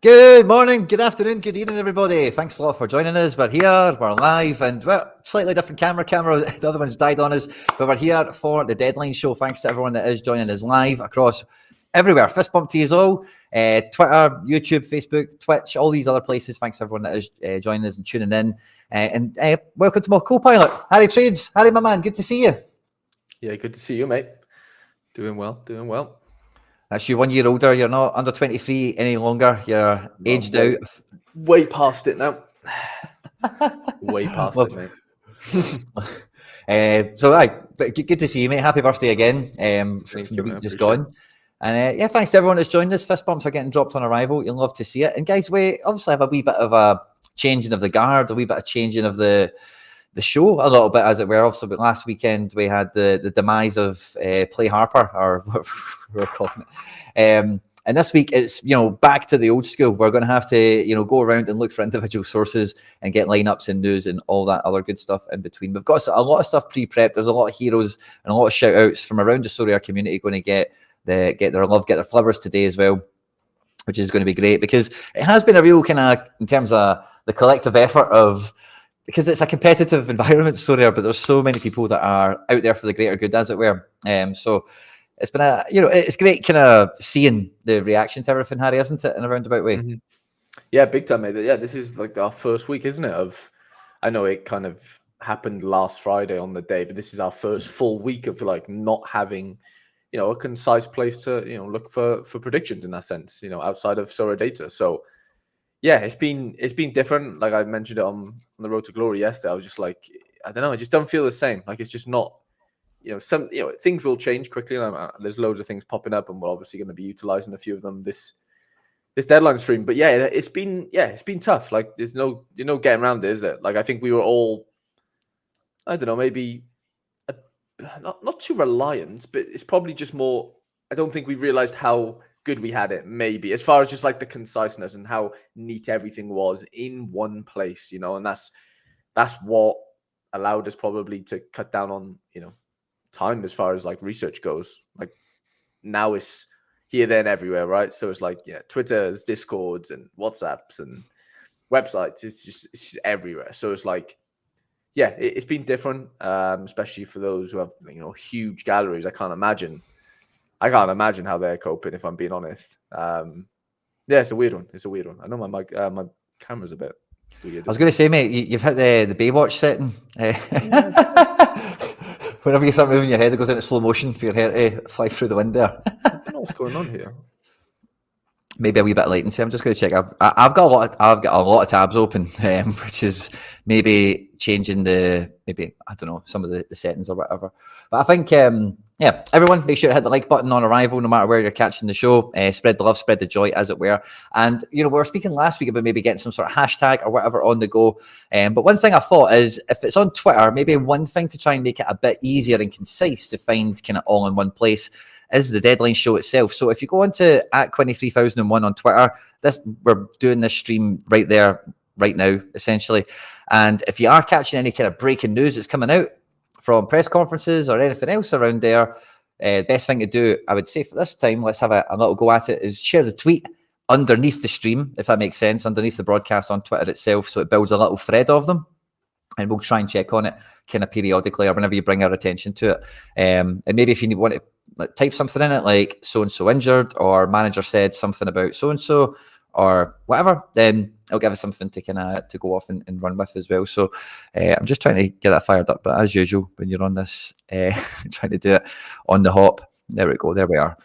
Good morning, good afternoon, good evening, everybody. Thanks a lot for joining us. We're here, we're live, and we're slightly different camera. The other one's died on us, but we're here for the Deadline Show. Thanks to everyone that is joining us live across everywhere. Fist bump to you all. Twitter, YouTube, Facebook, Twitch, all these other places. Thanks to everyone that is joining us and tuning in. And welcome to my co-pilot, Harry Trades. Harry, my man, good to see you. Yeah, good to see you, mate. Doing well. That's you 1 year older. You're not under 23 any longer. You're aged out. Way past it now. Way past it, mate. Good to see you, mate. Happy birthday again. From the week just gone. And thanks to everyone that's joined us. Fist bumps are getting dropped on arrival. You'll love to see it. And guys, we obviously have a wee bit of a changing of the guard, a wee bit of changing of the show a little bit, as it were. Obviously, but last weekend we had the demise of Play Harper, or what we're calling it. And this week it's back to the old school. We're going to have to go around and look for individual sources and get lineups and news and all that other good stuff in between. We've got a lot of stuff pre-prepped. There's a lot of heroes and a lot of shout outs from around the Sorare community going to get their love, get their flowers today as well, which is going to be great because it has been a real kind of, in terms of the collective effort of, because it's a competitive environment, Sorare, but there's so many people that are out there for the greater good, as it were. So it's been it's great kind of seeing the reaction to everything, Harry, isn't it, in a roundabout way? Mm-hmm. Yeah, big time, mate. Yeah, this is like our first week, isn't it? I know it kind of happened last Friday on the day, but this is our first full week of like not having, a concise place to, look for predictions in that sense, outside of Sorare data. So yeah, it's been different. Like I mentioned it on the Road to Glory yesterday. I was just like, I don't know, I just don't feel the same. Like it's just not, things will change quickly. And there's loads of things popping up, and we're obviously going to be utilizing a few of them this deadline stream. But yeah, it's been tough. Like there's no getting around it, is it? Like I think we were all, I don't know, maybe not too reliant, but it's probably just more. I don't think we realized how good we had it, maybe, as far as just like the conciseness and how neat everything was in one place, and that's what allowed us probably to cut down on, time as far as like research goes. Like now it's here, there, and everywhere, right? So it's like, Twitter's, Discords, and WhatsApps and websites. It's just everywhere. So it's like, it's been different, especially for those who have, huge galleries. I can't imagine how they're coping, if I'm being honest. It's a weird one. I know my camera's a bit weird. I was going to say, mate, you've hit the Baywatch setting. Whenever you start moving your head, it goes into slow motion for your hair to fly through the wind there. I don't know what's going on here. Maybe a wee bit of latency. I'm just going to check. I've got a lot of tabs open, which is maybe changing some of the settings or whatever. But I think, everyone, make sure to hit the like button on arrival, no matter where you're catching the show. Spread the love, spread the joy, as it were. And, we were speaking last week about maybe getting some sort of hashtag or whatever on the go. But one thing I thought is, if it's on Twitter, maybe one thing to try and make it a bit easier and concise to find kind of all in one place is the Deadline Show itself. So if you go on to @Quinny3001 on Twitter, we're doing this stream right there, right now, essentially. And if you are catching any kind of breaking news that's coming out from press conferences or anything else around there, best thing to do, I would say for this time, let's have a little go at it, is share the tweet underneath the stream, if that makes sense, underneath the broadcast on Twitter itself, so it builds a little thread of them. And we'll try and check on it kind of periodically or whenever you bring our attention to it. And maybe if you want to type something in it, like so-and-so injured, or manager said something about so-and-so, or whatever, then it'll give us something to kind of to go off and run with as well. So I'm just trying to get that fired up. But as usual, when you're on this, trying to do it on the hop. There we go. There we are.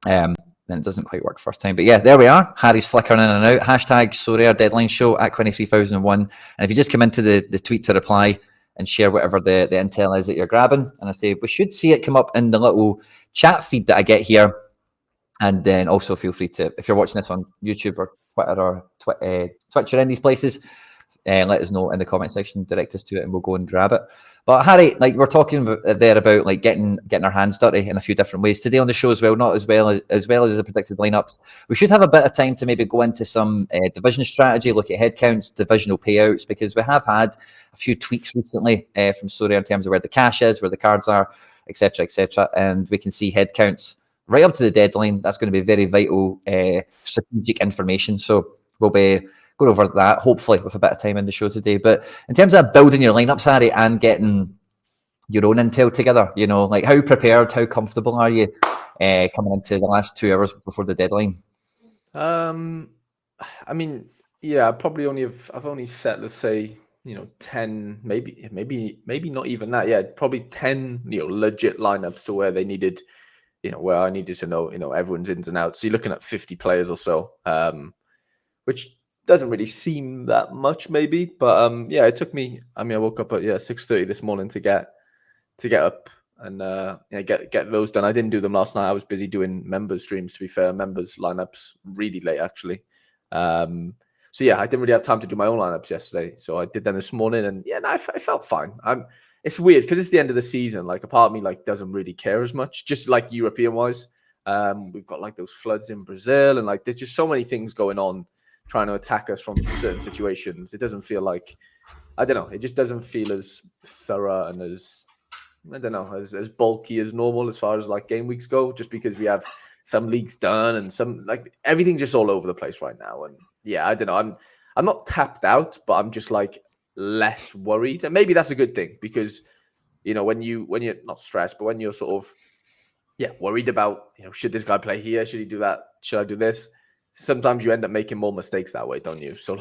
Then it doesn't quite work first time. But yeah, there we are. Harry's flickering in and out. Hashtag Sorare Deadline Show @Quinny3001. And if you just come into the tweet to reply and share whatever the intel is that you're grabbing, and I say we should see it come up in the little chat feed that I get here. And then also feel free to, if you're watching this on YouTube or Twitter or Twitch or any of these places, let us know in the comment section, direct us to it, and we'll go and grab it. But Harry, like we're talking about like getting our hands dirty in a few different ways today on the show as well, not as well as the predicted lineups. We should have a bit of time to maybe go into some division strategy, look at headcounts, divisional payouts, because we have had a few tweaks recently from Sorare in terms of where the cash is, where the cards are, etc., and we can see headcounts right up to the deadline. That's going to be very vital strategic information. So we'll be going over that, hopefully, with a bit of time in the show today. But in terms of building your lineups, Harry, and getting your own intel together, like how prepared, how comfortable are you coming into the last 2 hours before the deadline? I mean, yeah, I've only set, let's say, 10, maybe not even that. Yeah, probably 10, legit lineups to where they needed, where I needed to know, everyone's ins and outs. So you're looking at 50 players or so, which doesn't really seem that much, maybe, but yeah, it took me. I mean, I woke up at 6:30 this morning to get up and get those done. I didn't do them last night. I was busy doing members streams. To be fair, members lineups really late actually. So yeah, I didn't really have time to do my own lineups yesterday. So I did them this morning, and I felt fine. It's weird because it's the end of the season. Like a part of me doesn't really care as much. Just like European wise, we've got those floods in Brazil, and there's just so many things going on trying to attack us from certain situations. It doesn't feel like, I don't know. It just doesn't feel as thorough and as, I don't know, as bulky as normal as far as game weeks go, just because we have some leagues done and some everything's just all over the place right now. And yeah, I don't know. I'm not tapped out, but I'm just less worried. And maybe that's a good thing because, when you're not stressed, but when you're sort of, worried about, should this guy play here? Should he do that? Should I do this? Sometimes you end up making more mistakes that way, don't you? So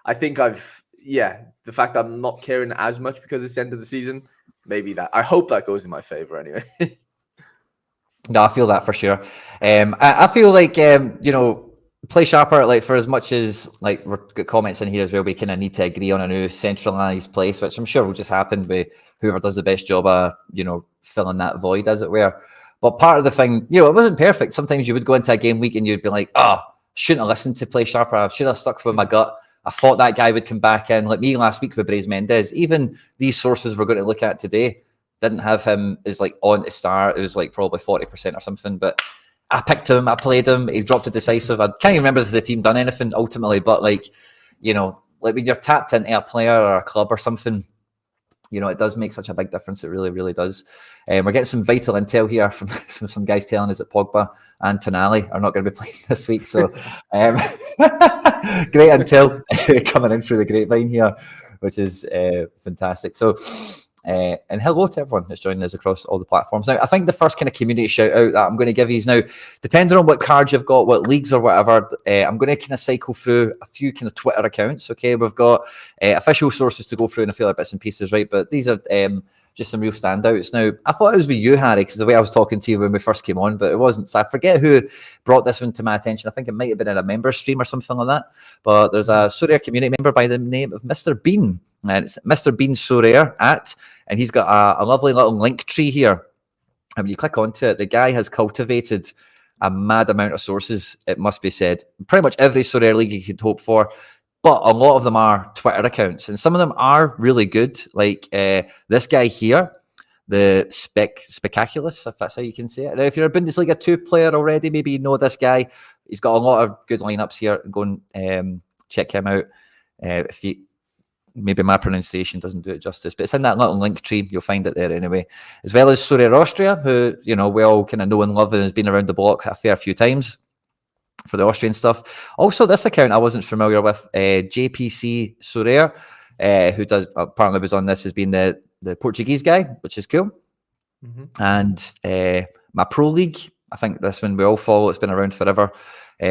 I think the fact that I'm not caring as much because it's the end of the season, maybe I hope that goes in my favor anyway. No, I feel that for sure. I feel play sharper. For as much as we've got comments in here as well, we kind of need to agree on a new centralized place, which I'm sure will just happen with whoever does the best job of filling that void, as it were. But part of the thing, it wasn't perfect. Sometimes you would go into a game week and you'd be like, shouldn't have listened to play sharper. I should have stuck with my gut. I thought that guy would come back in, like me last week with Brais Mendes. Even these sources we're going to look at today didn't have him as on to start. It was probably 40% or something. But I picked him, I played him, he dropped a decisive. I can't even remember if the team done anything ultimately, but when you're tapped into a player or a club or something, it does make such a big difference. It really, really does. We're getting some vital intel here from some guys telling us that Pogba and Tonali are not going to be playing this week. So great intel coming in through the grapevine here, which is fantastic. So and hello to everyone that's joining us across all the platforms. Now, I think the first kind of community shout out that I'm going to give you is now, depending on what cards you've got, what leagues or whatever, I'm going to kind of cycle through a few kind of Twitter accounts. Okay, we've got official sources to go through and a few other bits and pieces, right? But these are just some real standouts. Now, I thought it was with you, Harry, because the way I was talking to you when we first came on, but it wasn't. So I forget who brought this one to my attention. I think it might have been in a member stream or something like that. But there's a Sorare community member by the name of Mr. Bean. And it's Mr. Bean Sorare and he's got a lovely little link tree here. And when you click onto it, the guy has cultivated a mad amount of sources, it must be said. Pretty much every Sorare league you could hope for. But a lot of them are Twitter accounts. And some of them are really good. Like this guy here, the Spectaculous, if that's how you can say it. Now, if you're a Bundesliga 2 player already, maybe you know this guy. He's got a lot of good lineups here. Go and check him out. If you... Maybe my pronunciation doesn't do it justice, but it's in that little link tree. You'll find it there anyway. As well as Sorare Austria, who, we all kind of know and love and has been around the block a fair few times for the Austrian stuff. Also, this account I wasn't familiar with, JPC Sorare, who does apparently was on this as being the Portuguese guy, which is cool. Mm-hmm. And my Pro League, I think this one we all follow. It's been around forever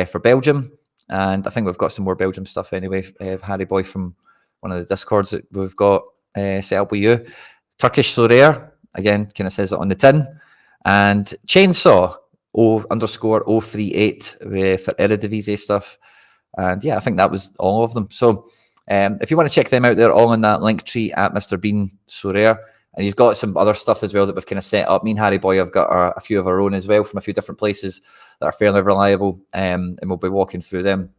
for Belgium. And I think we've got some more Belgium stuff anyway. Harry Boy from one of the Discords that we've got set up with you. Turkish Sorare, again, kind of says it on the tin. And Chainsaw, _038 for Eredivisie stuff. And yeah, I think that was all of them. So if you want to check them out, they're all in that link tree at Mr. Bean Sorare. And he's got some other stuff as well that we've kind of set up. Me and Harry Boy have got a few of our own as well from a few different places that are fairly reliable. And we'll be walking through them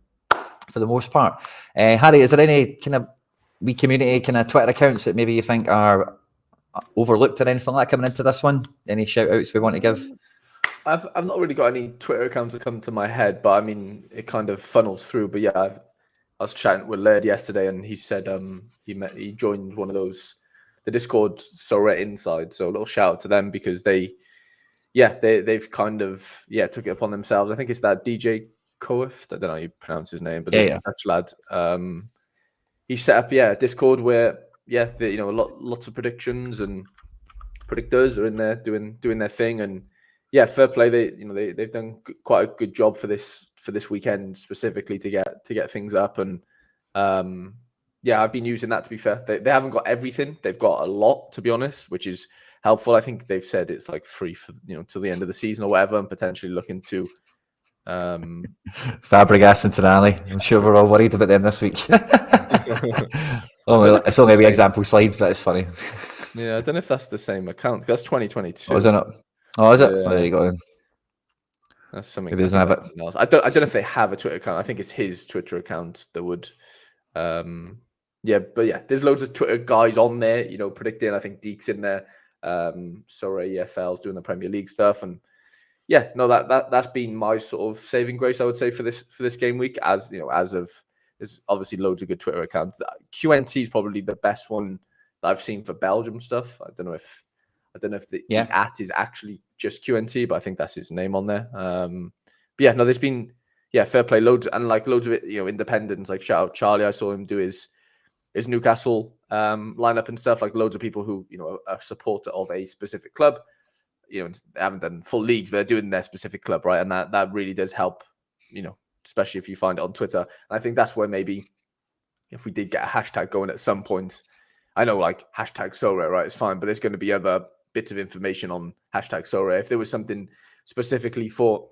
for the most part. Harry, is there any kind of wee community kind of Twitter accounts that maybe you think are overlooked or anything like that coming into this one? Any shout outs we want to give? I've not really got any Twitter accounts that come to my head, but I mean, it kind of funnels through. But yeah, I was chatting with Laird yesterday and he said he joined one of those, the Discord Sorare Inside. So a little shout out to them because they yeah, they've kind of took it upon themselves. I think it's that DJ Koeft. I don't know how you pronounce his name, but the Dutch lad. He set up a Discord where lots of predictions and predictors are in there doing their thing, and fair play. They've done quite a good job for this weekend specifically to get things up, and I've been using that, to be fair. They haven't got everything. They've got a lot, to be honest, which is helpful. I think they've said it's like free for till the end of the season or whatever, and potentially looking to Fabregas and Tonali. I'm sure we're all worried about them this week. It's only the example slides, but it's funny. Yeah, I don't know if that's the same account. That's 2022. Oh, is it not? Oh, is it? Yeah. There you go. That's something. Maybe something else. I don't know if they have a Twitter account. I think it's his Twitter account that would. There's loads of Twitter guys on there, predicting. I think Deke's in there. Sorare EFL's doing the Premier League stuff, and that's been my sort of saving grace, I would say, for this game week. As of there's obviously loads of good Twitter accounts. QNT is probably the best one that I've seen for Belgium stuff. I don't know if the @ is actually just QNT, but I think that's his name on there. There's been fair play, loads of it, independents. Like shout out Charlie, I saw him do his Newcastle lineup and stuff. Like loads of people who are a supporter of a specific club. They haven't done full leagues, but they're doing their specific club, right? And that really does help. Especially if you find it on Twitter. And I think that's where maybe if we did get a hashtag going at some point. I know, like hashtag Sorare, right? It's fine, but there's going to be other bits of information on hashtag Sorare. If there was something specifically for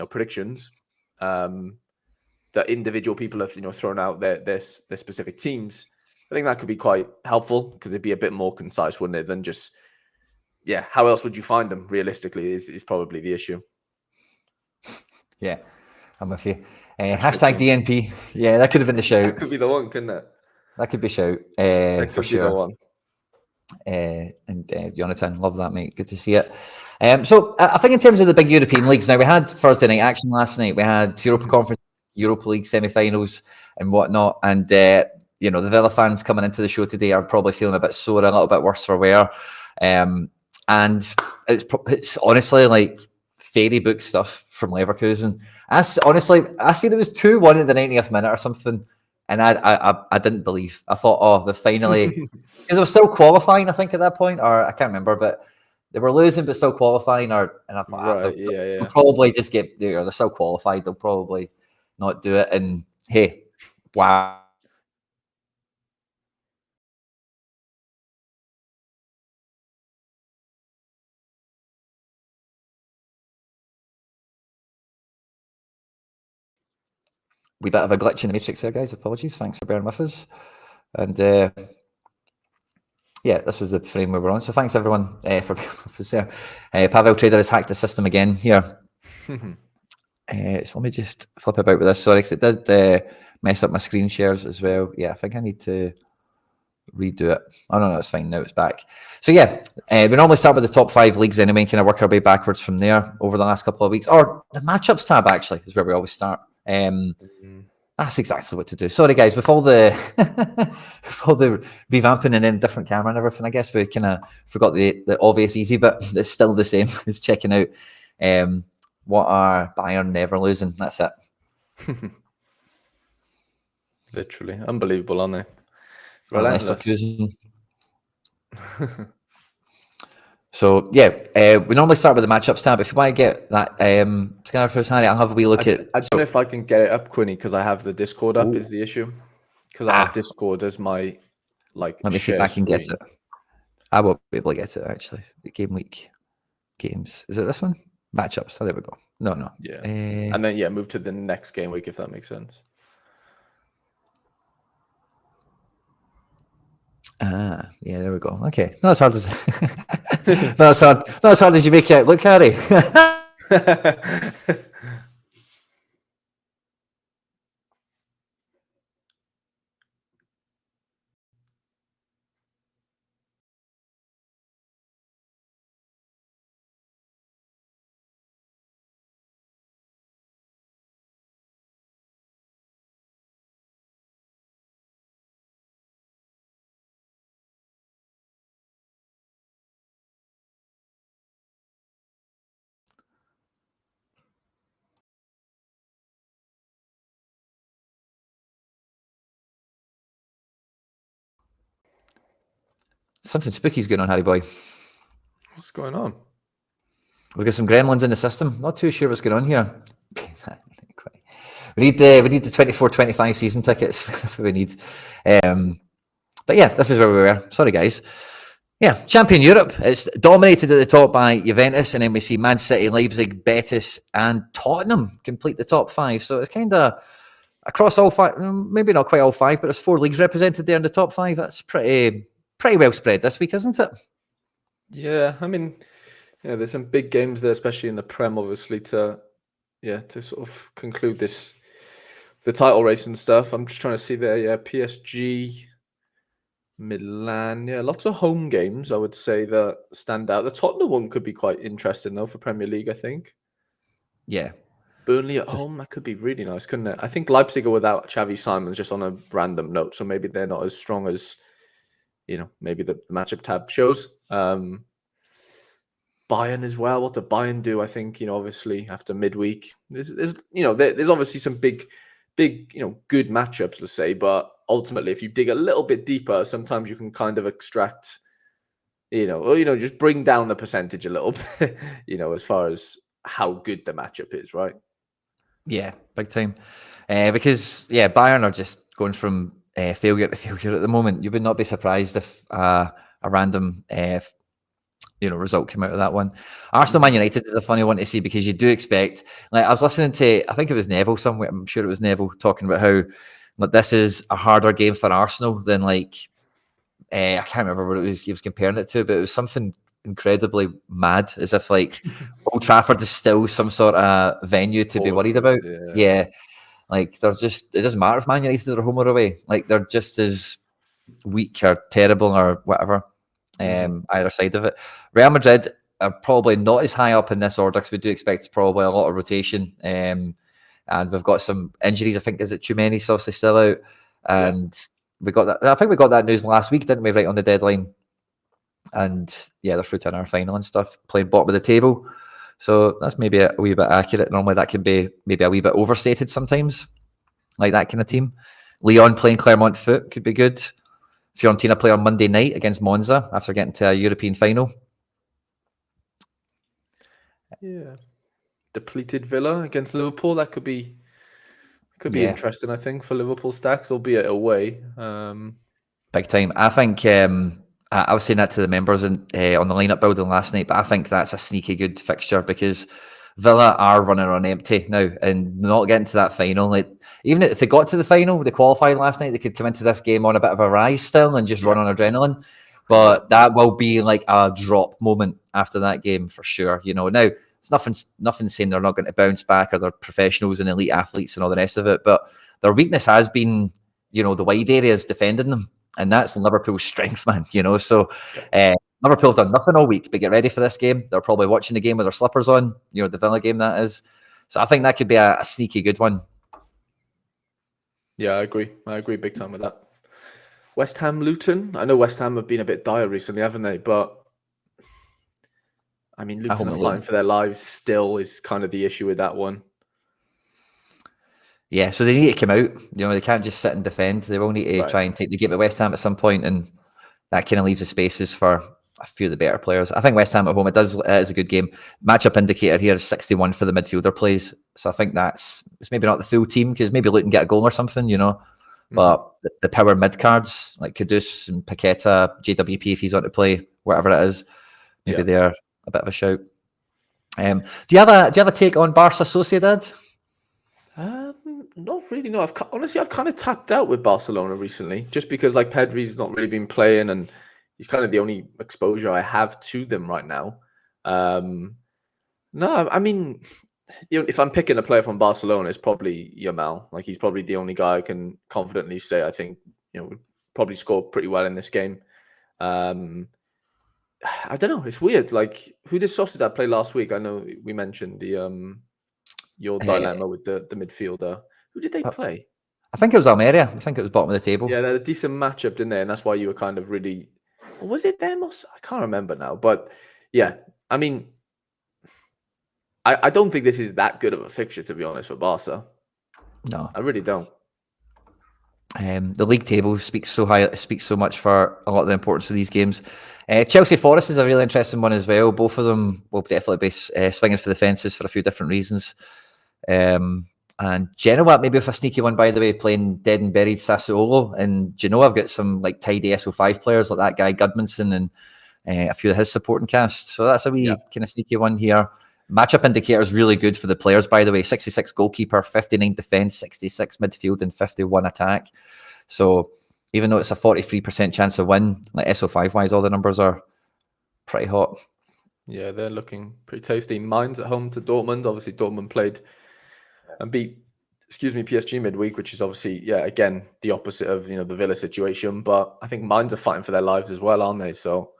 predictions, that individual people have thrown out their specific teams, I think that could be quite helpful because it'd be a bit more concise, wouldn't it? Than just how else would you find them realistically? Is probably the issue. Yeah, I'm with you. Hashtag DNP. Yeah, that could have been the shout. That could be the one, couldn't it? That could be shout for sure. Jonathan, love that, mate. Good to see it. So I think in terms of the big European leagues, now we had Thursday night action last night. We had Europa Conference, Europa League semi-finals and whatnot. And, the Villa fans coming into the show today are probably feeling a bit sore, a little bit worse for wear. And it's honestly like fairy book stuff from Leverkusen. I seen it was 2-1 at the 90th minute or something. And I didn't believe. I thought, they finally, because they were still qualifying, I think, at that point, or I can't remember, but they were losing but still qualifying. And I thought, they'll probably just get there. They're still qualified. They'll probably not do it. And hey, wow. We bit of a glitch in the matrix there, guys. Apologies. Thanks for bearing with us. And this was the frame we were on. So thanks everyone for being with us there. Pavel Trader has hacked the system again here. So let me just flip about with this. Sorry, because it did mess up my screen shares as well. Yeah, I think I need to redo it. Oh no, it's fine. Now it's back. So we normally start with the top 5 leagues anyway, and kind of work our way backwards from there over the last couple of weeks. Or the matchups tab actually is where we always start. That's exactly what to do. Sorry, guys, with all the revamping and then different camera and everything, I guess we kind of forgot the obvious easy bit. It's still the same as checking out what are Bayern never losing. That's it. Literally unbelievable, aren't they? Relentless. So we normally start with the matchups tab. If you want to get that together for us, Harry, I'll have a wee look at. I don't know if I can get it up, Quinny, because I have the Discord up. Is the issue? Because I have Discord as my Let me see if I can get it. I won't be able to get it actually. The Gameweek games. Is it this one? Matchups. Oh, there we go. No. Yeah. And then move to the next game week if that makes sense. There we go. Okay. Not as hard as not as hard as you make it. Look, Harry. Something spooky's going on, Harry boy. What's going on? We've got some gremlins in the system. Not too sure what's going on here. We need the 24-25 season tickets. That's what we need. But yeah, this is where we were. Sorry, guys. Yeah, Champion Europe. It's dominated at the top by Juventus, and then we see Man City, Leipzig, Betis, and Tottenham complete the top 5. So it's kind of across all 5, maybe not quite all 5, but there's 4 leagues represented there in the top 5. That's pretty well spread this week, isn't it? Yeah, I mean, there's some big games there, especially in the Prem, obviously, to sort of conclude the title race and stuff. I'm just trying to see there, PSG, Milan, lots of home games, I would say, that stand out. The Tottenham one could be quite interesting, though, for Premier League, I think. Yeah. Burnley at home, that could be really nice, couldn't it? I think Leipzig are without Xavi Simons, just on a random note, so maybe they're not as strong as, maybe the matchup tab shows. Bayern as well. What did Bayern do? I think, obviously after midweek, there's obviously some big, good matchups to say, but ultimately, if you dig a little bit deeper, sometimes you can kind of extract, just bring down the percentage a little bit, as far as how good the matchup is, right? Yeah, big time. Because Bayern are just going from failure to failure at the moment. You would not be surprised if a random result came out of that one. Arsenal Man United is a funny one to see, because you do expect, like, I was listening to, I think it was Neville somewhere, I'm sure it was Neville, talking about how this is a harder game for Arsenal than I can't remember what he was comparing it to, but it was something incredibly mad, as if Old Trafford is still some sort of venue to be worried about. Yeah. Like, they're just, it doesn't matter if Man United are home or away. Like, they're just as weak or terrible or whatever, either side of it. Real Madrid are probably not as high up in this order, because we do expect probably a lot of rotation. And we've got some injuries. I think, is it Tchouameni's obviously still out? And we got that. I think we got that news last week, didn't we? Right on the deadline. And they're through to our final and stuff, playing bottom of the table. So that's maybe a wee bit accurate. Normally that can be maybe a wee bit overstated sometimes, like that kind of team. Lyon playing Clermont Foot could be good. Fiorentina play on Monday night against Monza after getting to a European final. Yeah. Depleted Villa against Liverpool. That could be interesting, I think, for Liverpool stacks, albeit away. Big time. I think I was saying that to the members on the lineup building last night, but I think that's a sneaky good fixture, because Villa are running on empty now and not getting to that final. Like, even if they got to the final, they qualified last night, they could come into this game on a bit of a rise still and just run on adrenaline. But that will be like a drop moment after that game for sure. Now it's nothing saying they're not going to bounce back, or they're professionals and elite athletes and all the rest of it. But their weakness has been, the wide areas defending them. And that's Liverpool's strength, man. So Liverpool have done nothing all week, but get ready for this game. They're probably watching the game with their slippers on, the Villa game, that is. So I think that could be a sneaky good one. Yeah, I agree. Big time with that. West Ham, Luton. I know West Ham have been a bit dire recently, haven't they? But I mean, Luton are flying for their lives still is kind of the issue with that one. Yeah, so they need to come out. They can't just sit and defend. They will need to try and take the game at West Ham at some point, and that kind of leaves the spaces for a few of the better players. I think West Ham at home, it is a good game. Matchup indicator here is 61 for the midfielder plays. So I think it's maybe not the full team, because maybe Luton get a goal or something, But the power mid cards like Kudus and Paqueta, JWP if he's on to play, whatever it is, maybe they're a bit of a shout. Do you have a take on Barca Sociedad? Not really. No, I've kind of tapped out with Barcelona recently, just because Pedri's not really been playing, and he's kind of the only exposure I have to them right now. No, I mean, if I'm picking a player from Barcelona, it's probably Yamal. He's probably the only guy I can confidently say I think would probably score pretty well in this game. I don't know. It's weird. Who did Sociedad play last week? I know we mentioned your dilemma with the midfielder. Who did they play? I think it was Almeria. I think it was bottom of the table. Yeah, they had a decent matchup, didn't they? And that's why you were kind of really... Was it them? I can't remember now. But yeah, I mean, I don't think this is that good of a fixture, to be honest, for Barca. No. I really don't. The league table speaks so much for a lot of the importance of these games. Chelsea Forest is a really interesting one as well. Both of them will definitely be swinging for the fences for a few different reasons. And Genoa, maybe with a sneaky one, by the way, playing dead and buried Sassuolo. And Genoa have got some like tidy SO5 players like that guy Gudmundsson and a few of his supporting cast. So that's a wee kind of sneaky one here. Matchup indicator is really good for the players, by the way. 66 goalkeeper, 59 defence, 66 midfield, and 51 attack. So even though it's a 43% chance of win, like SO5 wise, all the numbers are pretty hot. Yeah, they're looking pretty tasty. Mine's at home to Dortmund. Obviously, Dortmund played and beat, PSG midweek, which is obviously, again, the opposite of, the Villa situation. But I think Mainz are fighting for their lives as well, aren't they? So,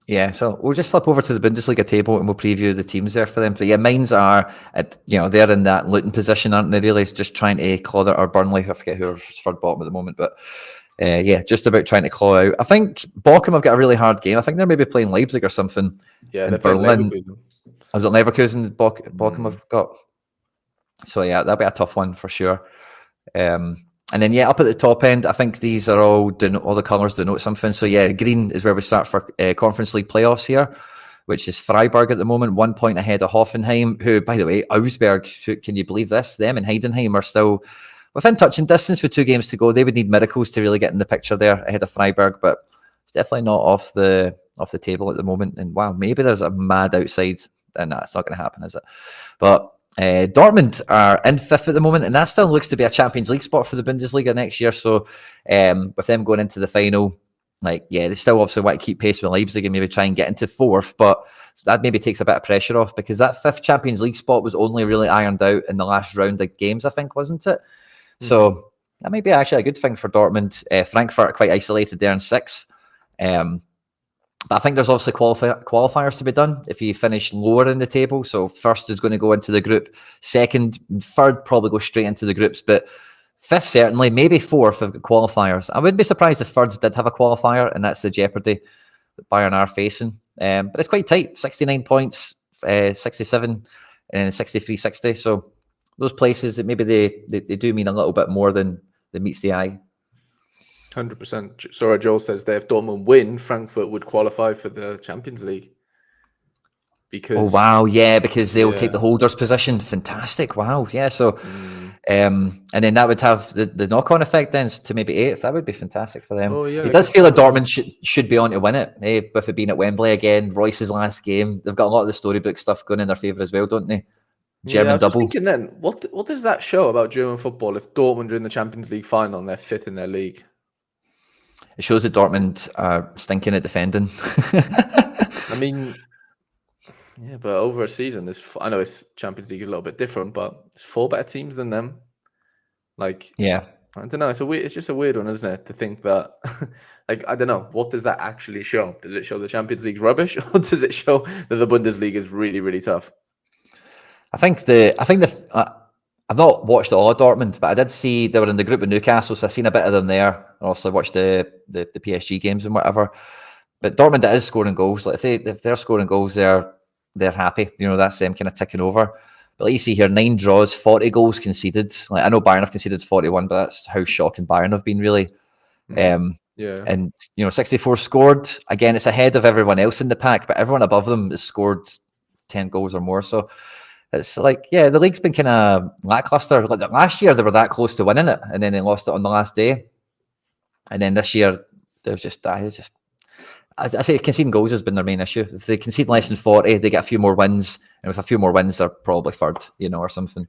yeah, so we'll just flip over to the Bundesliga table and we'll preview the teams there for them. So yeah, Mainz are at, they're in that Luton position, aren't they? Really, just trying to claw that, or Burnley. I forget who's third bottom at the moment, but just about trying to claw out. I think Bochum have got a really hard game. I think they're maybe playing Leipzig or something. Yeah, they're Berlin. Was it Leverkusen? Bochum have got. So yeah, that'll be a tough one for sure. And then, up at the top end, I think these are all the colours denote something. So, green is where we start for Conference League playoffs here, which is Freiburg at the moment, 1 point ahead of Hoffenheim, who, by the way, Augsburg, can you believe this? Them and Heidenheim are still within touching distance with 2 games to go. They would need miracles to really get in the picture there ahead of Freiburg, but it's definitely not off the table at the moment. And wow, maybe there's a mad outside. No, it's not going to happen, is it? But Dortmund are in 5th at the moment, and that still looks to be a Champions League spot for the Bundesliga next year. So with them going into the final, they still obviously want to keep pace with Leipzig and maybe try and get into 4th, but that maybe takes a bit of pressure off, because that 5th Champions League spot was only really ironed out in the last round of games, I think, wasn't it? Mm-hmm. So that might be actually a good thing for Dortmund. Frankfurt are quite isolated there in 6th. But I think there's obviously qualifiers to be done if you finish lower in the table. So 1st is going to go into the group. 2nd, 3rd probably go straight into the groups. But 5th certainly, maybe 4th have got qualifiers. I wouldn't be surprised if 3rd did have a qualifier, and that's the jeopardy that Bayern are facing. But it's quite tight. 69 points, 67 and 63-60. So those places, maybe they do mean a little bit more than meets the eye. 100%. Sorry, Joel says there, if Dortmund win, Frankfurt would qualify for the Champions League. Because because they'll take the holders position. Fantastic. Wow. Yeah. So and then that would have the knock-on effect then to maybe 8th. That would be fantastic for them. It does feel like Dortmund should be on to win it. With it being at Wembley again, Royce's last game. They've got a lot of the storybook stuff going in their favour as well, don't they? German double. I was thinking then, what does that show about German football if Dortmund are in the Champions League final and they're 5th in their league? It shows that Dortmund are stinking at defending. I mean, but over a season, I know it's Champions League is a little bit different, but it's 4 better teams than them. I don't know. It's just a weird one, isn't it? To think that, I don't know, what does that actually show? Does it show the Champions League's rubbish, or does it show that the Bundesliga is really, really tough? I've not watched all of Dortmund, but I did see they were in the group with Newcastle, so I've seen a bit of them there. I also watched the PSG games and whatever. But Dortmund is scoring goals. Like if they're scoring goals, they're happy. That's them kind of ticking over. But like you see here, 9 draws, 40 goals conceded. I know Bayern have conceded 41, but that's how shocking Bayern have been, really. And 64 scored. Again, it's ahead of everyone else in the pack, but everyone above them has scored 10 goals or more. So it's the league's been kind of lackluster. Like last year, they were that close to winning it, and then they lost it on the last day. And then this year, I say conceding goals has been their main issue. If they concede less than 40, they get a few more wins, and with a few more wins, they're probably 3rd, or something.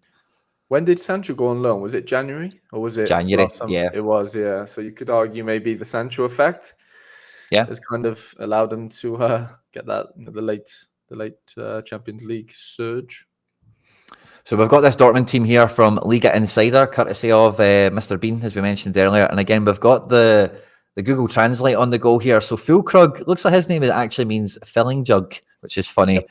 When did Sancho go on loan? Was it January, or was it January? Yeah, it was. Yeah, so you could argue maybe the Sancho effect, has kind of allowed them to get that the late Champions League surge. So we've got this Dortmund team here from Liga Insider, courtesy of Mr. Bean, as we mentioned earlier. And again, we've got the Google Translate on the go here. So Füllkrug, looks like his name actually means filling jug, which is funny.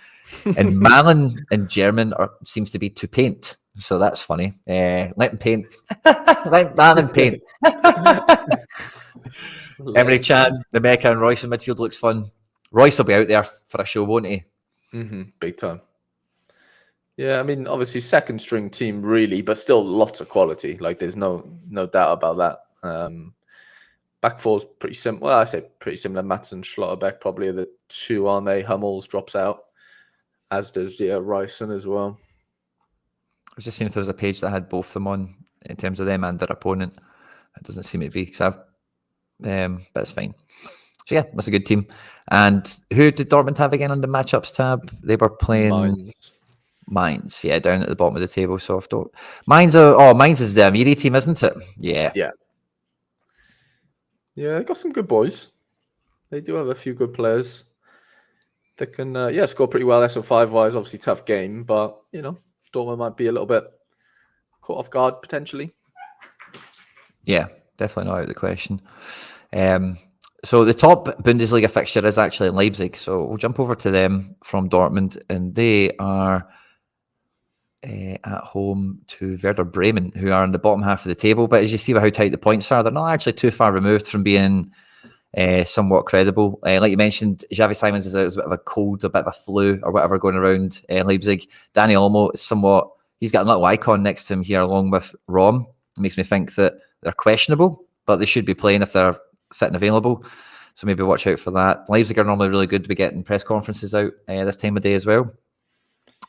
Yep. And Malin in German seems to be to paint. So that's funny. Let him paint. Let Malin paint. Emre Can, the Mecca and Royce in midfield looks fun. Royce will be out there for a show, won't he? Mm-hmm. Big time. Yeah, I mean, obviously second string team really, but still lots of quality. Like there's no doubt about that. Back four's pretty simple. Well, I say pretty similar. Mats and Schlotterbeck probably are the two, aren't they? Hummels drops out, as does Ryson as well. I was just seeing if there was a page that had both of them on in terms of them and their opponent. It doesn't seem to be, but it's fine. So yeah, that's a good team. And who did Dortmund have again on the matchups tab? They were playing Mainz, yeah, down at the bottom of the table. Soft. Mainz is the Amiri team, isn't it? Yeah. Yeah, they got some good boys. They do have a few good players. They can, score pretty well. SO5 wise, obviously tough game, but Dortmund might be a little bit caught off guard potentially. Yeah, definitely not out of the question. So the top Bundesliga fixture is actually in Leipzig. So we'll jump over to them from Dortmund, and they are at home to Werder Bremen, who are in the bottom half of the table. But as you see how tight the points are, they're not actually too far removed from being somewhat credible. Like you mentioned, Xavi Simons is out with a bit of a cold, a bit of a flu or whatever going around Leipzig. Danny Olmo is he's got a little icon next to him here along with Rom. It makes me think that they're questionable, but they should be playing if they're fit and available. So maybe watch out for that. Leipzig are normally really good to be getting press conferences out this time of day as well.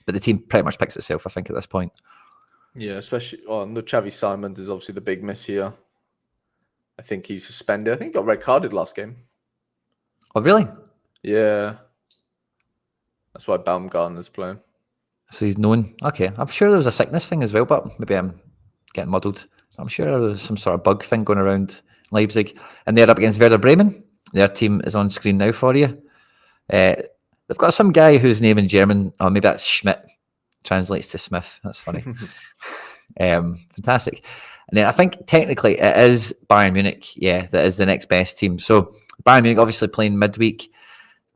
But the team pretty much picks itself, I think, at this point. Yeah, especially on the Xavi Simons is obviously the big miss here. I think he's suspended. I think he got red carded last game. Oh, really? Yeah. That's why Baumgartner's playing. So he's known. Okay, I'm sure there was a sickness thing as well, but maybe I'm getting muddled. I'm sure there was some sort of bug thing going around Leipzig. And they're up against Werder Bremen. Their team is on screen now for you. They've got some guy whose name in German, or maybe that's Schmidt, translates to Smith. That's funny. Fantastic. And then I think technically it is Bayern Munich, that is the next best team. So Bayern Munich obviously playing midweek.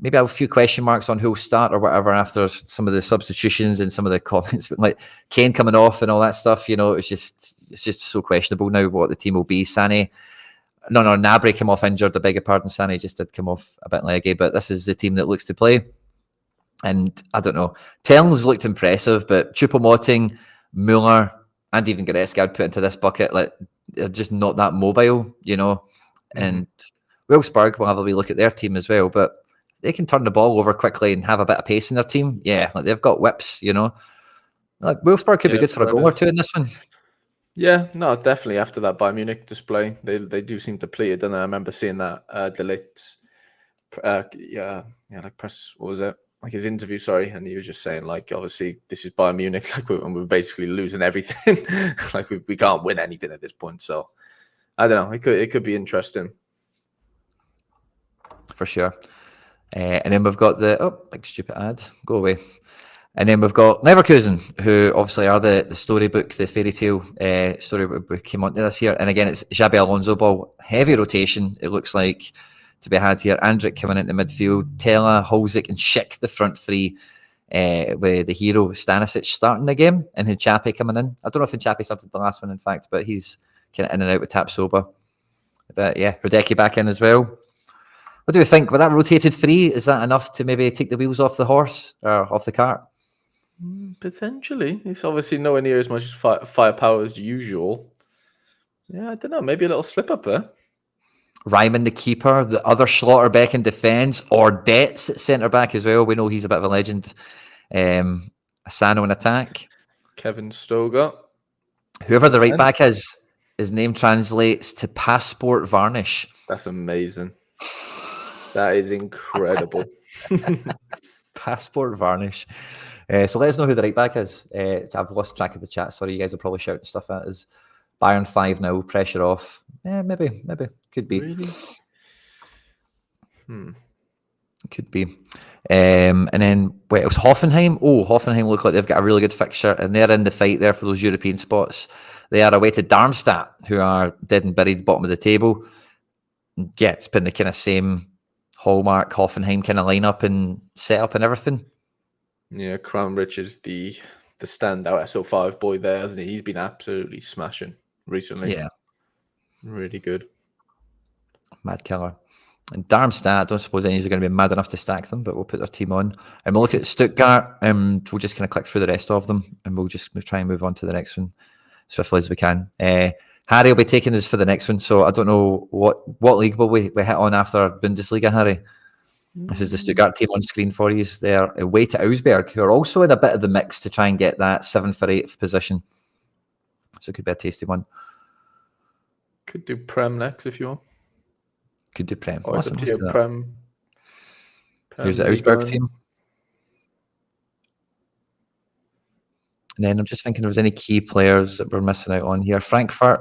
Maybe I have a few question marks on who'll start or whatever after some of the substitutions and some of the comments, like Kane coming off and all that stuff. It's just so questionable now what the team will be. Gnabry came off injured. I beg your pardon. Sané just did come off a bit leggy, but this is the team that looks to play. And I don't know. Telling's looked impressive, but Choupo-Moting, Muller, and even Goretzka I'd put into this bucket. Like they're just not that mobile, And Wolfsburg will have a wee look at their team as well, but they can turn the ball over quickly and have a bit of pace in their team. Yeah, like they've got whips, Like Wolfsburg could be good for a goal or two in this one. Yeah, no, definitely. After that Bayern Munich display, they do seem depleted, don't they? I remember seeing that De Ligt, like press. What was it? Like his interview, sorry, and he was just saying, like, obviously this is Bayern Munich, like we're basically losing everything, like we can't win anything at this point. So I don't know. It could be interesting for sure. And then we've got big stupid ad. Go away. And then we've got Leverkusen, who obviously are the storybook, the fairy tale story we came on to this year. And again, it's Xabi Alonso ball, heavy rotation. It looks like to be had here. Andrić coming into midfield, Tella, Holzik, and Schick, the front three, with the hero Stanisic starting the game, and Hinchapi coming in. I don't know if Hinchapi started the last one, in fact, but he's kind of in and out with Tapsoba. But yeah, Radecki back in as well. What do we think? With that rotated three, is that enough to maybe take the wheels off the horse or off the cart? Potentially. It's obviously nowhere near as much firepower as usual. Yeah, I don't know. Maybe a little slip up there. Ryman, the keeper, the other Schlotterbeck in defence, or Detz at centre back as well. We know he's a bit of a legend. Asano in attack. Kevin Stoger. Whoever the right back is, his name translates to Passport Varnish. That's amazing. That is incredible. Passport Varnish. So let us know who the right back is. I've lost track of the chat. Sorry, you guys are probably shouting stuff at us. Bayern 5 now, pressure off. Maybe. Could be. Really? Could be. And then, what else? Hoffenheim. Hoffenheim look like they've got a really good fixture, and they're in the fight there for those European spots. They are away to Darmstadt, who are dead and buried bottom of the table. Yeah, it's been the kind of same hallmark Hoffenheim kind of lineup and setup and everything. Yeah, Kramrich is the standout SO5 boy there, hasn't he? He's been absolutely smashing recently. Yeah. Really good. Mad killer. And Darmstadt, I don't suppose any of you are going to be mad enough to stack them, but we'll put their team on. And we'll look at Stuttgart, and we'll just kind of click through the rest of them, and we'll try and move on to the next one swiftly as we can. Harry will be taking us for the next one, so I don't know what league will we hit on after Bundesliga, Harry? This is the Stuttgart team on screen for you. They're away to Augsburg, who are also in a bit of the mix to try and get that 7th or 8th position. So it could be a tasty one. Could do Prem next if you want. Could do Prem. Oh, awesome. Prem. Here's the Augsburg team. And then I'm just thinking if there's any key players that we're missing out on here. Frankfurt,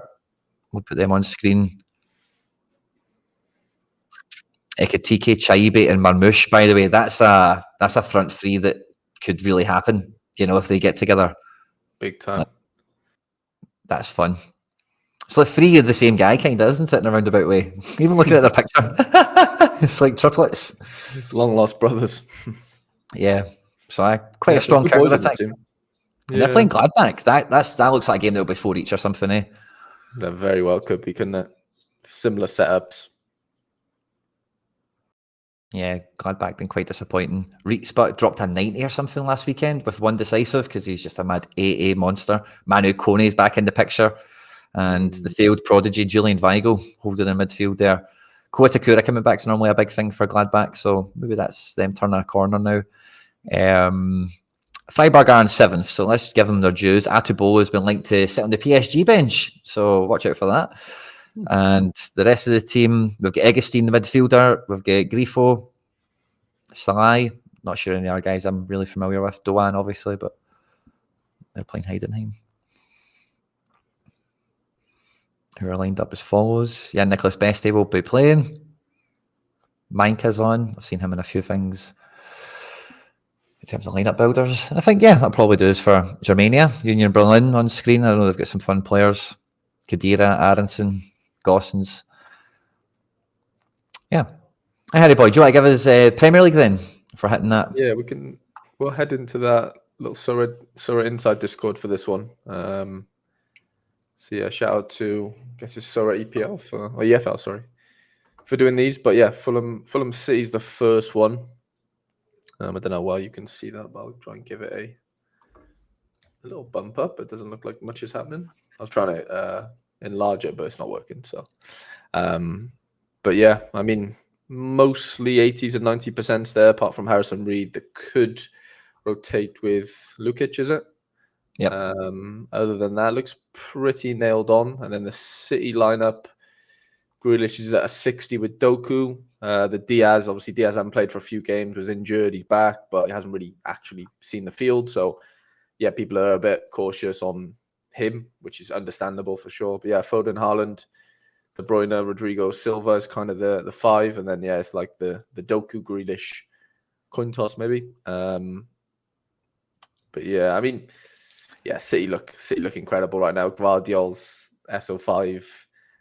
we'll put them on screen. Ekatike, Chaibe, and Marmouche, by the way, that's a front three that could really happen, if they get together. Big time. That's fun. It's like 3 of the same guy, kind of, isn't it, in a roundabout way? Even looking at their picture. It's like triplets. It's long lost brothers. Yeah. So quite a strong counter attack. And they're playing Gladbach. That looks like a game that'll be 4 each or something, eh? That very well could be, couldn't it? Similar setups. Yeah, Gladbach been quite disappointing. Rietsbach dropped a 90 or something last weekend with one decisive because he's just a mad AA monster. Manu Kone's back in the picture. And the failed prodigy, Julian Weigl, holding in midfield there. Koitakura coming back is normally a big thing for Gladbach, so maybe that's them turning a corner now. Freiburg are in 7th, so let's give them their dues. Atubolo has been linked to sit on the PSG bench, so watch out for that. And the rest of the team, we've got Egestein, the midfielder. We've got Grifo, Salai. Not sure any other guys I'm really familiar with. Doan, obviously, but they're playing Heidenheim. Who are lined up as follows. Yeah, Nicholas Beste will be playing. Minka's on. I've seen him in a few things in terms of lineup builders. And I think, I'll probably do this for Germania. Union Berlin on screen. I know they've got some fun players. Kadira, Aronson, Gossens. Yeah. Hey, Harry boy, do you want to give us Premier League then for hitting that? Yeah, we'll head into that little Sorare Inside Discord for this one. So yeah, shout out to I guess it's Sorare EPL or EFL, sorry, for doing these. But yeah, Fulham City's the first one. I don't know why you can see that, but I'll try and give it a little bump up. It doesn't look like much is happening. I was trying to enlarge it, but it's not working. So, but yeah, I mean, mostly 80s and 90% there, apart from Harrison Reed, that could rotate with Lukic, is it? Yeah. Other than that, looks pretty nailed on. And then the City lineup, Grealish is at a 60 with Doku. The Diaz, obviously Diaz hasn't played for a few games, was injured, he's back, but he hasn't really actually seen the field. So yeah, people are a bit cautious on him, which is understandable for sure. But yeah, Foden, Haaland, De Bruyne, Rodrigo, Silva is kind of the 5. And then yeah, it's like the Doku, Grealish coin toss maybe. But yeah, I mean, yeah, City look incredible right now. Guardiola's SO5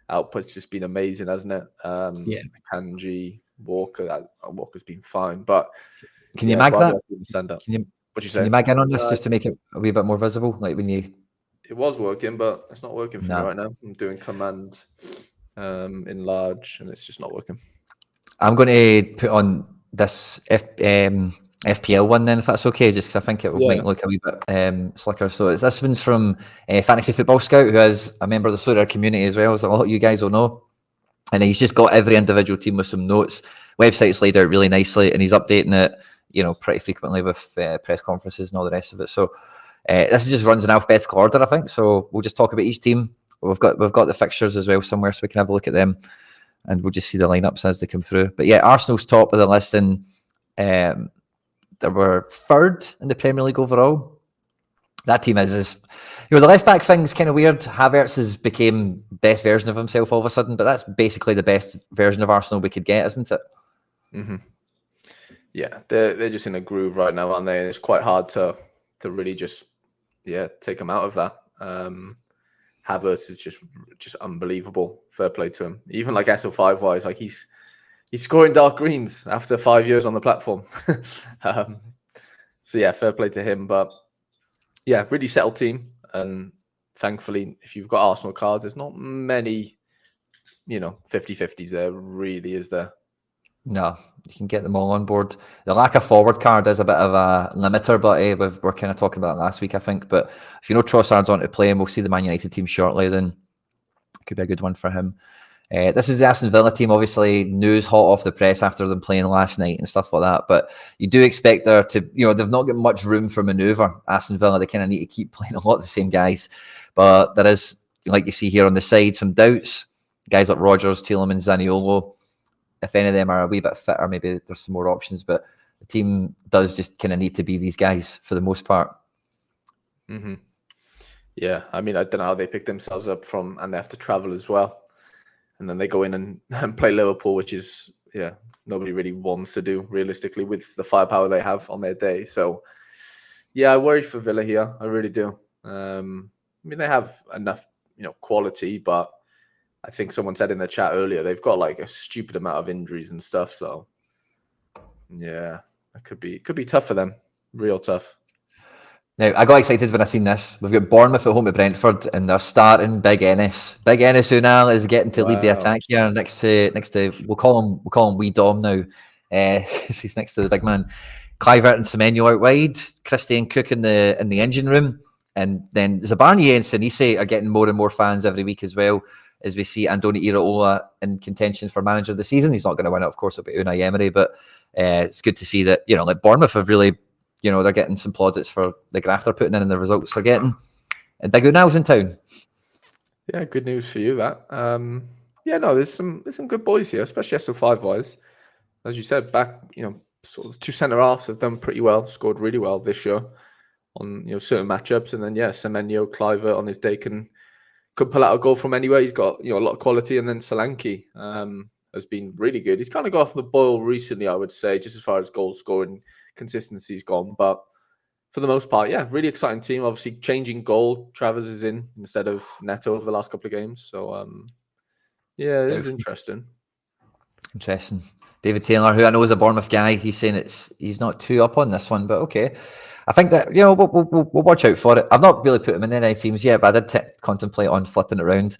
output's just been amazing, hasn't it? Yeah. Kanji, Walker's been fine, but can you mag that? Stand up. Can you say? Can you mag in on this just to make it a wee bit more visible? Like when you, it was working, but it's not working for me right now. I'm doing command enlarge, and it's just not working. I'm going to put on this FPL one then, if that's okay, just because I think it might look a wee bit slicker. So this one's from Fantasy Football Scout, who is a member of the Sorare community as well, as a lot of you guys will know. And he's just got every individual team with some notes. Website's laid out really nicely, and he's updating it, pretty frequently with press conferences and all the rest of it. So this just runs in alphabetical order, I think. So we'll just talk about each team. We've got the fixtures as well somewhere, so we can have a look at them, and we'll just see the lineups as they come through. But yeah, Arsenal's top of the list, and they were 3rd in the Premier League overall. That team is the left back thing's kind of weird. Havertz has became best version of himself all of a sudden, but that's basically the best version of Arsenal we could get, isn't it? Mm-hmm. Yeah, they're just in a groove right now, aren't they? And it's quite hard to really just take them out of that. Havertz is just unbelievable. Fair play to him. Even like SO5 wise, like he's scoring dark greens after 5 years on the platform. So yeah, fair play to him. But yeah, really settled team. And thankfully, if you've got Arsenal cards, there's not many, 50-50s there, really, is there? No, you can get them all on board. The lack of forward card is a bit of a limiter, but we're kind of talking about that last week, I think. But if you know Trossard's on to play, and we'll see the Man United team shortly, then it could be a good one for him. This is the Aston Villa team, obviously news hot off the press after them playing last night and stuff like that. But you do expect there to, they've not got much room for manoeuvre. Aston Villa, they kind of need to keep playing a lot of the same guys. But there is, like you see here on the side, some doubts. Guys like Rodgers, Tielemans, Zaniolo. If any of them are a wee bit fitter, maybe there's some more options. But the team does just kind of need to be these guys for the most part. Mm-hmm. Yeah, I mean, I don't know how they pick themselves up from, and they have to travel as well. And then they go in and play Liverpool, which is, nobody really wants to do realistically with the firepower they have on their day. So, yeah, I worry for Villa here. I really do. I mean, they have enough, quality, but I think someone said in the chat earlier, they've got like a stupid amount of injuries and stuff. So, yeah, it could be tough for them. Real tough. Now, I got excited when I seen this. We've got Bournemouth at home to Brentford, and they're starting Big Ennis. Big Ennis Unal is getting to lead the attack here next to we'll call him Wee Dom now. He's next to the big man. Kluivert and Semenyo out wide. Christie and Cook in the engine room, and then Zabarnyi and Sinise are getting more and more fans every week as well. As we see Andoni Iraola in contention for manager of the season. He's not going to win it, of course, it'll be Unai Emery, but it's good to see that, like Bournemouth have really, they're getting some plaudits for the graft they're putting in and the results they're getting. And Big Unal's in town. Yeah, good news for you, that. There's some good boys here, especially SO5 wise. As you said, back, sort of two centre halves have done pretty well, scored really well this year on, certain matchups. And then, Semenyo, Kluivert on his day could pull out a goal from anywhere. He's got a lot of quality, and then Solanke has been really good. He's kind of got off the boil recently, I would say, just as far as goal scoring consistency's gone. But for the most part, really exciting team. Obviously, changing goal. Travers is in instead of Neto over the last couple of games. So it is interesting. Interesting. David Taylor, who I know is a Bournemouth guy, he's saying he's not too up on this one, but okay. I think that, we'll watch out for it. I've not really put him in any teams yet, but I did contemplate on flipping it around.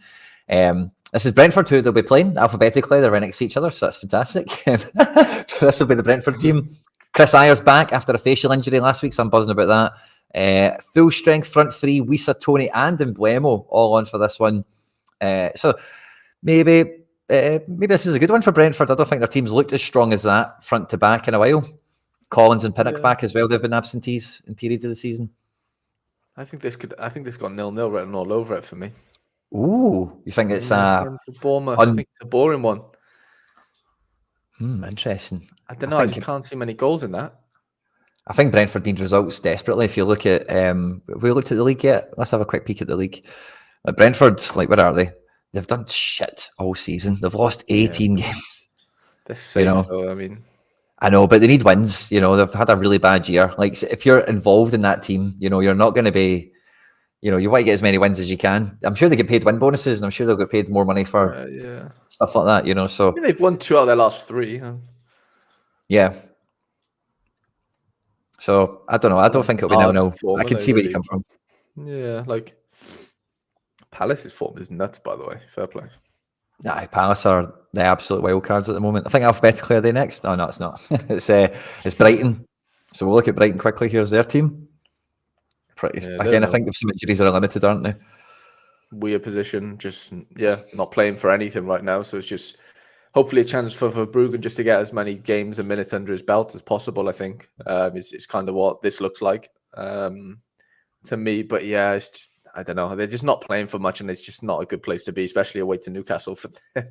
This is Brentford, who they'll be playing alphabetically. They're right next to each other, so that's fantastic. This will be the Brentford team. Chris Ayer's back after a facial injury last week, so I'm buzzing about that. Full strength front three, Wissa, Tony, and Mbeumo all on for this one. So maybe this is a good one for Brentford. I don't think their team's looked as strong as that front to back in a while. Collins and Pinnock back as well. They've been absentees in periods of the season. I think this got 0-0 written all over it for me. Ooh, you think it's Bournemouth? I think it's a boring one. Interesting. I don't know. I just can't see many goals in that. I think Brentford needs results desperately. If you look at, have we looked at the league yet? Let's have a quick peek at the league. Brentford, where are they? They've done shit all season. They've lost 18 games. They're safe, though. I mean, I know, but they need wins. They've had a really bad year. Like, if you're involved in that team, you're not going to be, you want to get as many wins as you can. I'm sure they get paid win bonuses, and I'm sure they'll get paid more money for stuff like that, so. I mean, they've won 2 out of their last 3. Yeah. So, I don't know. I don't think it'll be 0-0. I can see where you come from. Yeah, like, Palace's form is nuts, by the way. Fair play. Nah, Palace are the absolute wild cards at the moment. I think alphabetically are they next? Oh, no, it's not. It's Brighton. So we'll look at Brighton quickly. Here's their team. I think they've some injuries that are limited, aren't they? Weird position. Just, not playing for anything right now. So it's just hopefully a chance for Verbruggen just to get as many games and minutes under his belt as possible, I think. It's kind of what this looks like to me. But it's just, I don't know. They're just not playing for much, and it's just not a good place to be, especially away to Newcastle for them.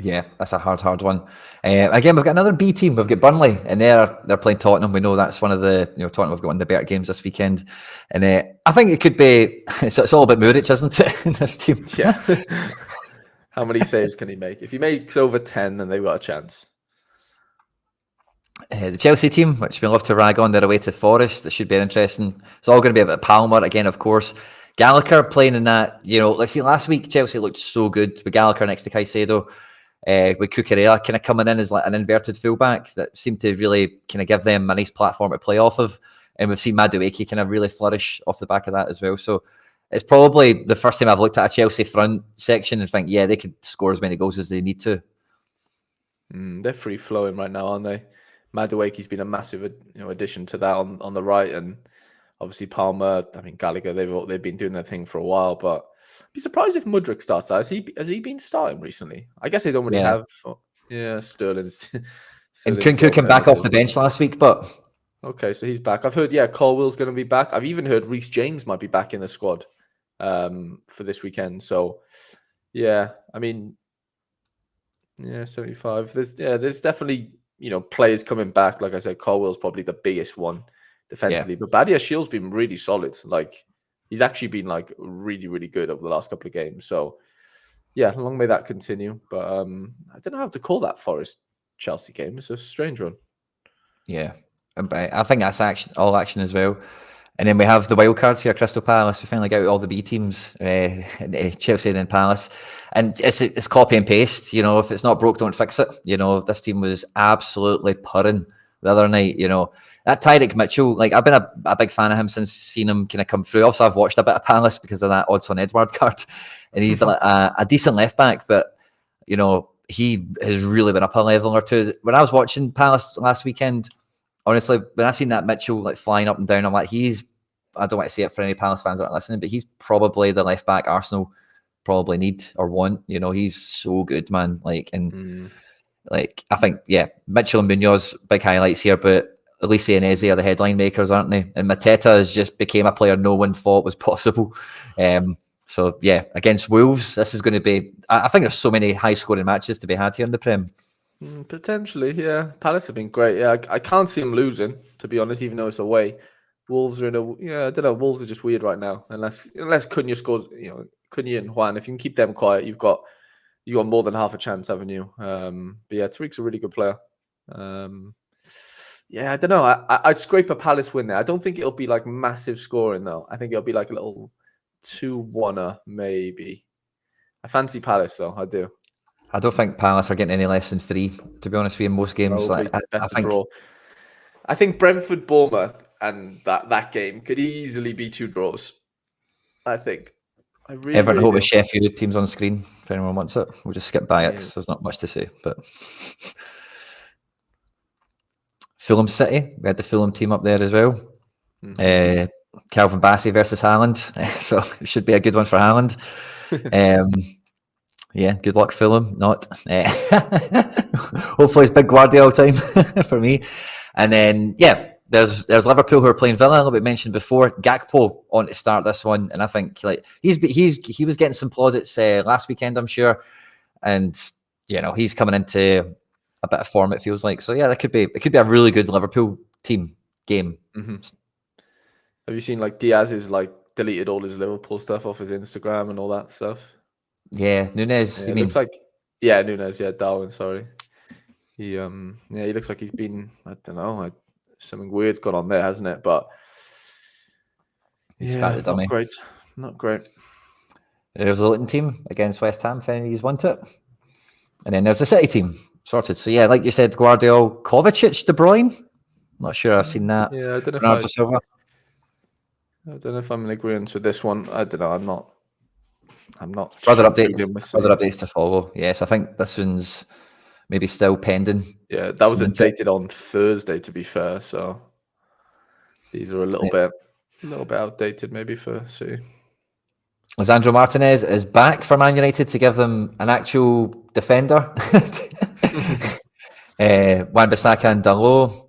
Yeah, that's a hard one. Again, we've got another B team. We've got Burnley, and they're playing Tottenham. We know that's one of the Tottenham have got one of the better games this weekend, and I think it could be. It's all about Muric, isn't it? In this team, yeah. How many saves can he make? If he makes over 10, then they've got a chance. The Chelsea team, which we love to rag on, they're away to Forest. It should be interesting. It's all going to be about Palmer again, of course. Gallagher playing in that, let's see, last week Chelsea looked so good with Gallagher next to Caicedo, with Cucurella kind of coming in as like an inverted fullback that seemed to really kind of give them a nice platform to play off of. And we've seen Madueke kind of really flourish off the back of that as well. So it's probably the first time I've looked at a Chelsea front section and think, they could score as many goals as they need to. They're free flowing right now, aren't they? Madueke's been a massive addition to that on the right, and obviously Palmer. I mean Gallagher. They've been doing their thing for a while, but I'd be surprised if Mudryk starts. Has he been starting recently? I guess they don't really have. Yeah, Sterling's. And Kunku came back off the bench last week, but okay, so he's back. I've heard Colwell's going to be back. I've even heard Reece James might be back in the squad for this weekend. So yeah, I mean. Yeah, 75. There's definitely, players coming back. Like I said, Colwell's probably the biggest one defensively. But Badia Shield's been really solid. Like, he's actually been, like, really, really good over the last couple of games. So, yeah, long may that continue. But I don't know how to call that Forest-Chelsea game. It's a strange one. Yeah. I think that's all action as well. And then we have the wild cards here, Crystal Palace. We finally got all the B teams, Chelsea and then Palace. And it's copy and paste. If it's not broke, don't fix it. This team was absolutely purring the other night. That Tyreek Mitchell, like I've been a big fan of him since seeing him kind of come through. Also, I've watched a bit of Palace because of that Odson Edward card. And he's a decent left back, but, he has really been up a level or two. When I was watching Palace last weekend, honestly, when I seen that Mitchell like flying up and down, I'm like, I don't want to say it for any Palace fans that are listening, but he's probably the left back Arsenal probably need or want. He's so good, man. Like, and like, I think, Mitchell and Munoz, big highlights here, but Elise and Eze are the headline makers, aren't they? And Mateta has just became a player no one thought was possible. So, against Wolves, this is going to be, I think there's so many high scoring matches to be had here in the Prem. Potentially, yeah. Palace have been great. Yeah, I can't see them losing, to be honest, even though it's away. Wolves are I don't know. Wolves are just weird right now. Unless Cunha scores, Cunha and Juan. If you can keep them quiet, you've got more than half a chance, haven't you? But yeah, Tariq's a really good player. I don't know. I'd scrape a Palace win there. I don't think it'll be like massive scoring though. I think it'll be like a little 2-1 maybe. I fancy Palace though. I do. I don't think Palace are getting any less than 3, to be honest with you, in most games. I think draw. I think Brentford, Bournemouth, and that game could easily be 2 draws. I think. Everton home with Sheffield teams on screen. If anyone wants it, we'll just skip by it because there's not much to say. But Fulham City, we had the Fulham team up there as well. Calvin Bassey versus Haaland, so it should be a good one for Haaland. Good luck, Fulham. Not. Hopefully, it's big Guardiola time for me. And then, there's Liverpool who are playing Villa, like we mentioned before. Gakpo on to start this one, and I think like he was getting some plaudits last weekend, I'm sure, and he's coming into a bit of form. It feels like so. Yeah, it could be a really good Liverpool team game. Mm-hmm. Have you seen like Diaz is like deleted all his Liverpool stuff off his Instagram and all that stuff? Yeah, Nunez. Yeah, looks like Nunez. Yeah, Darwin. Sorry. He he looks like he's been. I don't know. Something weird's gone on there, hasn't it? But not great. Not great. There's the Luton team against West Ham. If any of you want it, and then there's the City team sorted. So like you said, Guardiola, Kovacic, De Bruyne. Not sure I've seen that. Yeah, I don't know. I don't know if I'm in agreement with this one. I don't know. I'm not. Further updates to follow. Yes, I think this one's maybe still pending. Yeah, that was updated on Thursday, to be fair. So these are a little bit outdated, maybe for City. Lisandro Martinez is back for Man United to give them an actual defender. Wan-Bissaka and Dalot.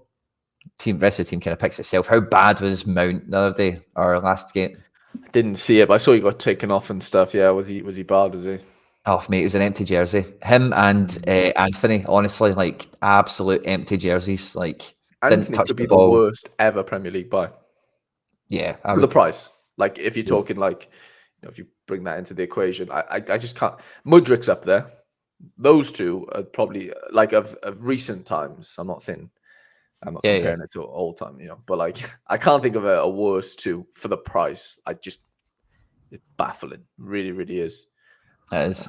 Rest of the team kind of picks itself. How bad was Mount the other day or last game? I didn't see it, but I saw he got taken off and stuff. Yeah, was he bad? Was he? Oh, mate, it was an empty jersey. Him and Anthony, honestly, like absolute empty jerseys. Like Anthony could be the worst ever Premier League buy. Yeah, for the price. Like if you're talking like, if you bring that into the equation, I just can't. Mudryk's up there. Those two are probably like of recent times. I'm not comparing it to all time, but like I can't think of a worse two for the price. It's baffling. Really, really is. That is.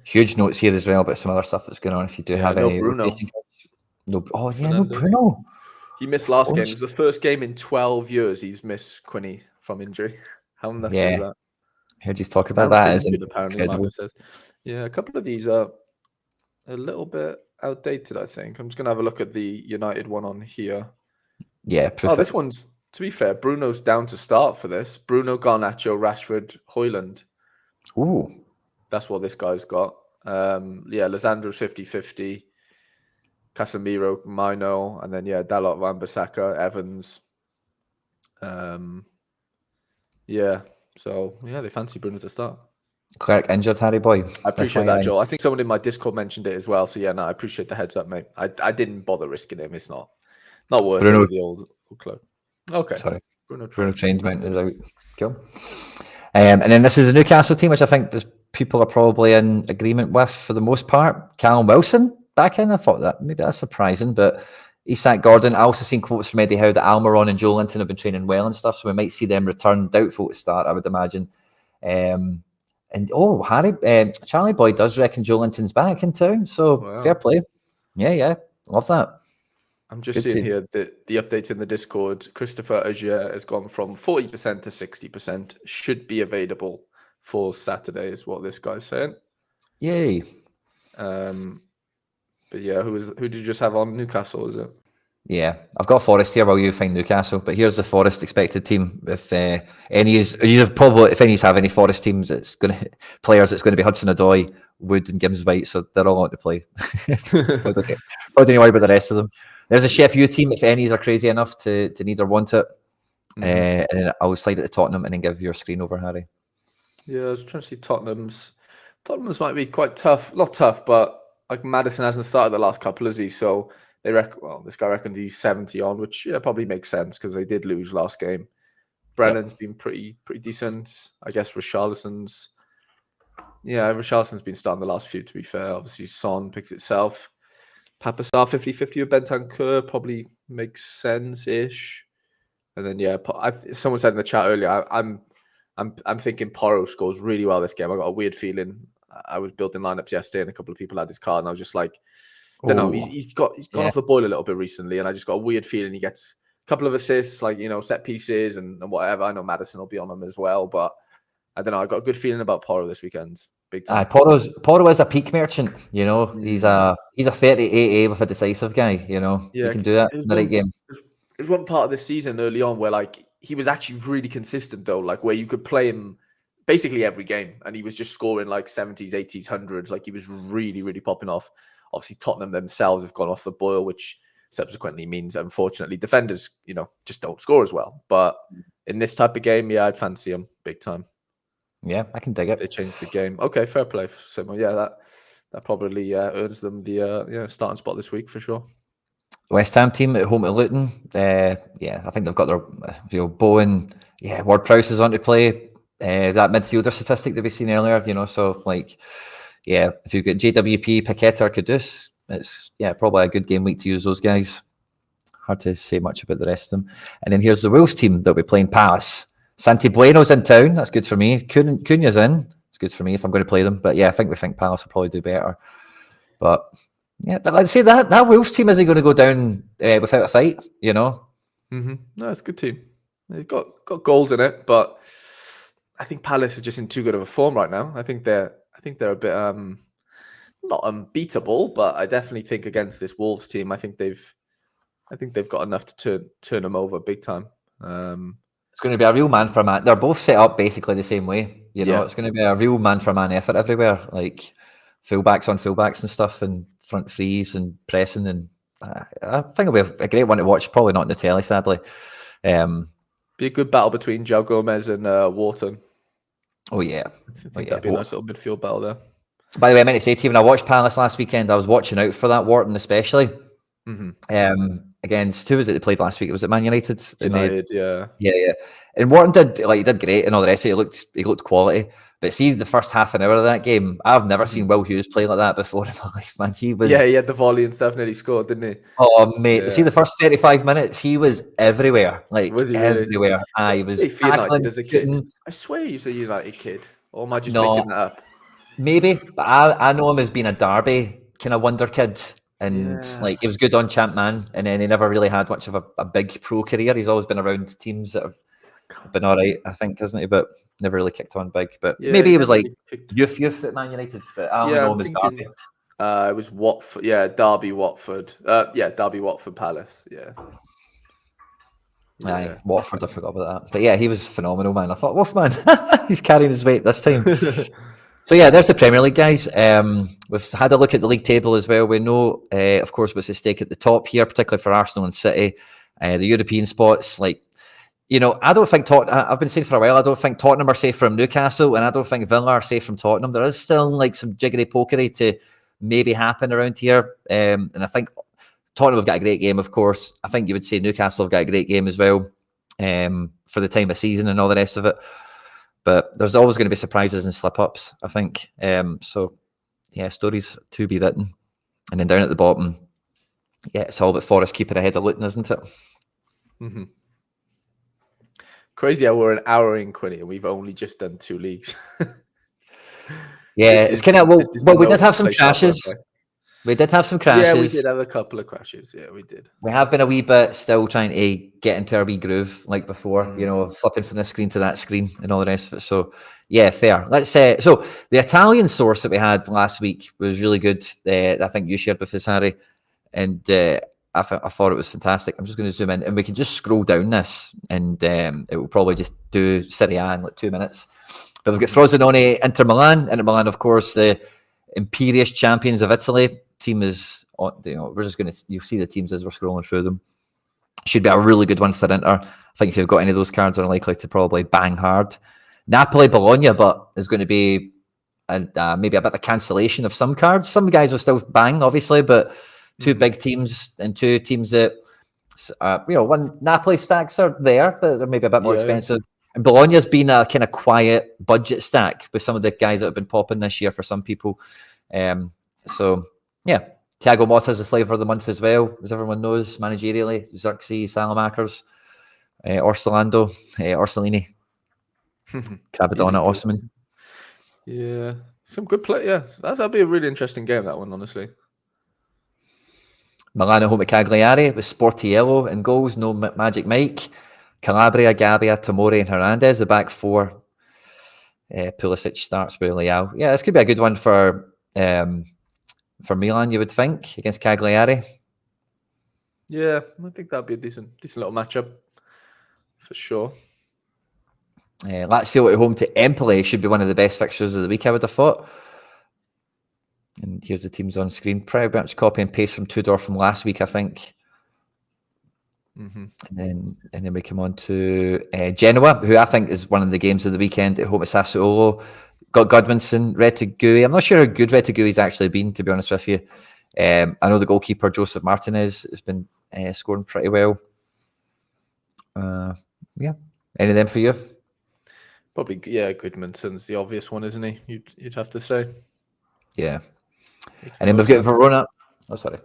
Huge notes here as well about some other stuff that's going on. If you do have any. Bruno. No Bruno. He missed last game. It was the first game in 12 years he's missed Quinny from injury. How nuts is that? Heard you talk about that. Apparently, Marcus says. Yeah, a couple of these are a little bit outdated, I think. I'm just going to have a look at the United one on here. Yeah. Oh, this one's, to be fair, Bruno's down to start for this. Bruno, Garnacho, Rashford, Højlund. Ooh. That's what this guy's got. Lisandro's 50-50. Casemiro, Mino, and then Dalot, Wan-Bissaka, Evans. So they fancy Bruno to start. Clerk injured, Harry boy. I appreciate that, Joel. I think someone in my Discord mentioned it as well. So I appreciate the heads up, mate. I didn't bother risking him. It's not worth it with the old club. Okay. Sorry. Bruno trained mount is out. Cool. And then this is a Newcastle team, which I think people are probably in agreement with for the most part. Callum Wilson back in. I thought that maybe that's surprising, but Isak Gordon. I also seen quotes from Eddie Howe that Almiron and Joe Linton have been training well and stuff, so we might see them return. Doubtful to start, I would imagine. And Harry, Charlie Boy does reckon Joe Linton's back in town, so fair play. Yeah, love that. I'm just seeing here that the updates in the Discord. Christopher Agier has gone from 40% to 60%. Should be available for Saturday, is what this guy's saying. Yay. But who did you just have on Newcastle, is it? Yeah, I've got Forest here while you find Newcastle, but here's the Forest expected team. If if any have any Forest teams, players, it's going to be Hudson-Odoi, Wood, and Gibbs-White, so they're all on to play. Probably don't worry about the rest of them. There's a Chef U team if any are crazy enough to need or want it. And then I'll slide it to Tottenham and then give your screen over, Harry. Yeah, I was trying to see Tottenham's might be quite tough. Not tough, but like Maddison hasn't started the last couple, has he? So they this guy reckons he's 70 on, which probably makes sense because they did lose last game. Brennan's been pretty decent. I guess Richarlison's been starting the last few, to be fair. Obviously, Son picks itself. Papasar 50-50 with Bentancur probably makes sense-ish. And then someone said in the chat earlier, I'm thinking Porro scores really well this game. I got a weird feeling. I was building lineups yesterday, and a couple of people had his card, and I was just like, I don't know. He's gone off the boil a little bit recently, and I just got a weird feeling he gets a couple of assists, like set pieces and whatever. I know Maddison will be on them as well, but I don't know. I got a good feeling about Porro this weekend. Big time. Porro is a peak merchant. He's a 38A with a decisive guy. He can do that in the right game. There's one part of this season early on where he was actually really consistent though, where you could play him basically every game, and he was just scoring 70s, 80s, 100s. He was really, really popping off. Obviously, Tottenham themselves have gone off the boil, which subsequently means, unfortunately, defenders, just don't score as well. But in this type of game, I'd fancy them big time. Yeah, I can dig it. They changed the game. Okay, fair play. So that probably earns them the starting spot this week for sure. West Ham team at home to Luton. I think they've got their Bowen. Yeah, Ward-Prowse is on to play. That midfielder statistic that we've seen earlier. If you get JWP, Paqueta, or Kudus, it's probably a good game week to use those guys. Hard to say much about the rest of them. And then here's the Wolves team that'll be playing Palace. Santi Bueno's in town. That's good for me. Cunha's in. It's good for me if I'm going to play them. But I think Palace will probably do better. But let's say that Wolves team isn't going to go down without a fight. No, it's a good team. They've got goals in it, but I think Palace are just in too good of a form right now. I think they're a bit not unbeatable, but I definitely think against this Wolves team, I think they've got enough to turn them over big time. It's going to be a real man for man. They're both set up basically the same way. It's going to be a real man for man effort everywhere, like fullbacks on fullbacks and stuff, and front threes and pressing. And I think it'll be a great one to watch. Probably not in the telly, sadly. Be a good battle between João Gomez and Wharton. Oh yeah, I think that'd be a nice little midfield battle there. By the way, I meant to say to you, when I watched Palace last weekend, I was watching out for that Wharton especially. Against who was it they played last week? Was it Man United? Yeah. And Wharton did great and all the rest of it. He looked quality. But see the first half an hour of that game, I've never seen Will Hughes play like that before in my life, man. He had the volley and stuff, and he scored, didn't he? Oh mate, see the first 35 minutes, he was everywhere. Was he everywhere? Really? He was United as a kid. I swear he was a United kid. Or am I just making that up? Maybe, but I know him as being a Derby kind of wonder kid. And he was good on Champ Man, and then he never really had much of a big pro career. He's always been around teams that have been all right, I think, hasn't he? But never really kicked on big. But maybe he was youth at Man United. But I only know him as Derby. It was Watford. Yeah, Derby Watford. Derby Watford Palace. Yeah. Aye, Watford, I forgot about that. But yeah, he was phenomenal, man. I thought, Wolfman, he's carrying his weight this time. So yeah, there's the Premier League, guys. We've had a look at the league table as well. We know, of course, what's at stake at the top here, particularly for Arsenal and City. The European spots, like, I don't think I've been saying for a while, I don't think Tottenham are safe from Newcastle, and I don't think Villa are safe from Tottenham. There is still like some jiggery pokery to maybe happen around here, and I think Tottenham have got a great game, of course. I think you would say Newcastle have got a great game as well, for the time of season and all the rest of it. But there's always going to be surprises and slip-ups, I think. So, yeah, stories to be written. And then down at the bottom, yeah, it's all about Forest keeping ahead of Luton, isn't it? Mm-hmm. Crazy how we're an hour in, Quinny, and we've only just done 2 leagues. Yeah, it's kind of, well, we did have some crashes. We did have some crashes. Yeah, we did have a couple of crashes. Yeah, we did. We have been a wee bit still trying to get into our wee groove like before, flipping from this screen to that screen and all the rest of it. So, yeah, fair. Let's say, so the Italian source that we had last week was really good. I think you shared with us, Harry, and I thought it was fantastic. I'm just going to zoom in and we can just scroll down this and it will probably just do Serie A in like 2 minutes. But we've got Frosinone, Inter Milan, of course, the imperious champions of Italy. Team is, we're just going to, you'll see the teams as we're scrolling through them. Should be a really good one for Inter. I think if you've got any of those cards, are likely to probably bang hard. Napoli, Bologna, but there's going to be maybe a bit of cancellation of some cards. Some guys will still bang, obviously, but two big teams and two teams that, one Napoli stacks are there, but they're maybe a bit more expensive. And Bologna's been a kind of quiet budget stack with some of the guys that have been popping this year for some people. So, yeah, Thiago Motta's the flavour of the month as well, as everyone knows, managerially. Xerxes, Salamakers, Orsolando, Orsolini, Cravadonna, Osman. Yeah, some good play. Yeah, that'll be a really interesting game, that one, honestly. Milan at home at Cagliari with Sportiello in goals, no Magic Mike. Calabria, Gabbia, Tamori, and Hernandez, the back four. Pulisic starts with Leao. Yeah, this could be a good one for Milan, you would think, against Cagliari. Yeah, I think that'd be a decent little matchup for sure. Lazio at home to Empoli should be one of the best fixtures of the week, I would have thought. And here's the teams on screen. Pretty much copy and paste from Tudor from last week, I think. Mm-hmm. And then we come on to Genoa, who I think is one of the games of the weekend at home at Sassuolo. Got Godwinson, Retegui. I'm not sure how good Retegui's actually been, to be honest with you. I know the goalkeeper, Joseph Martinez, has been scoring pretty well. Yeah. Any of them for you? Probably, yeah, Goodmanson's the obvious one, isn't he? You'd have to say. Yeah. And then we've got Verona. Oh, sorry.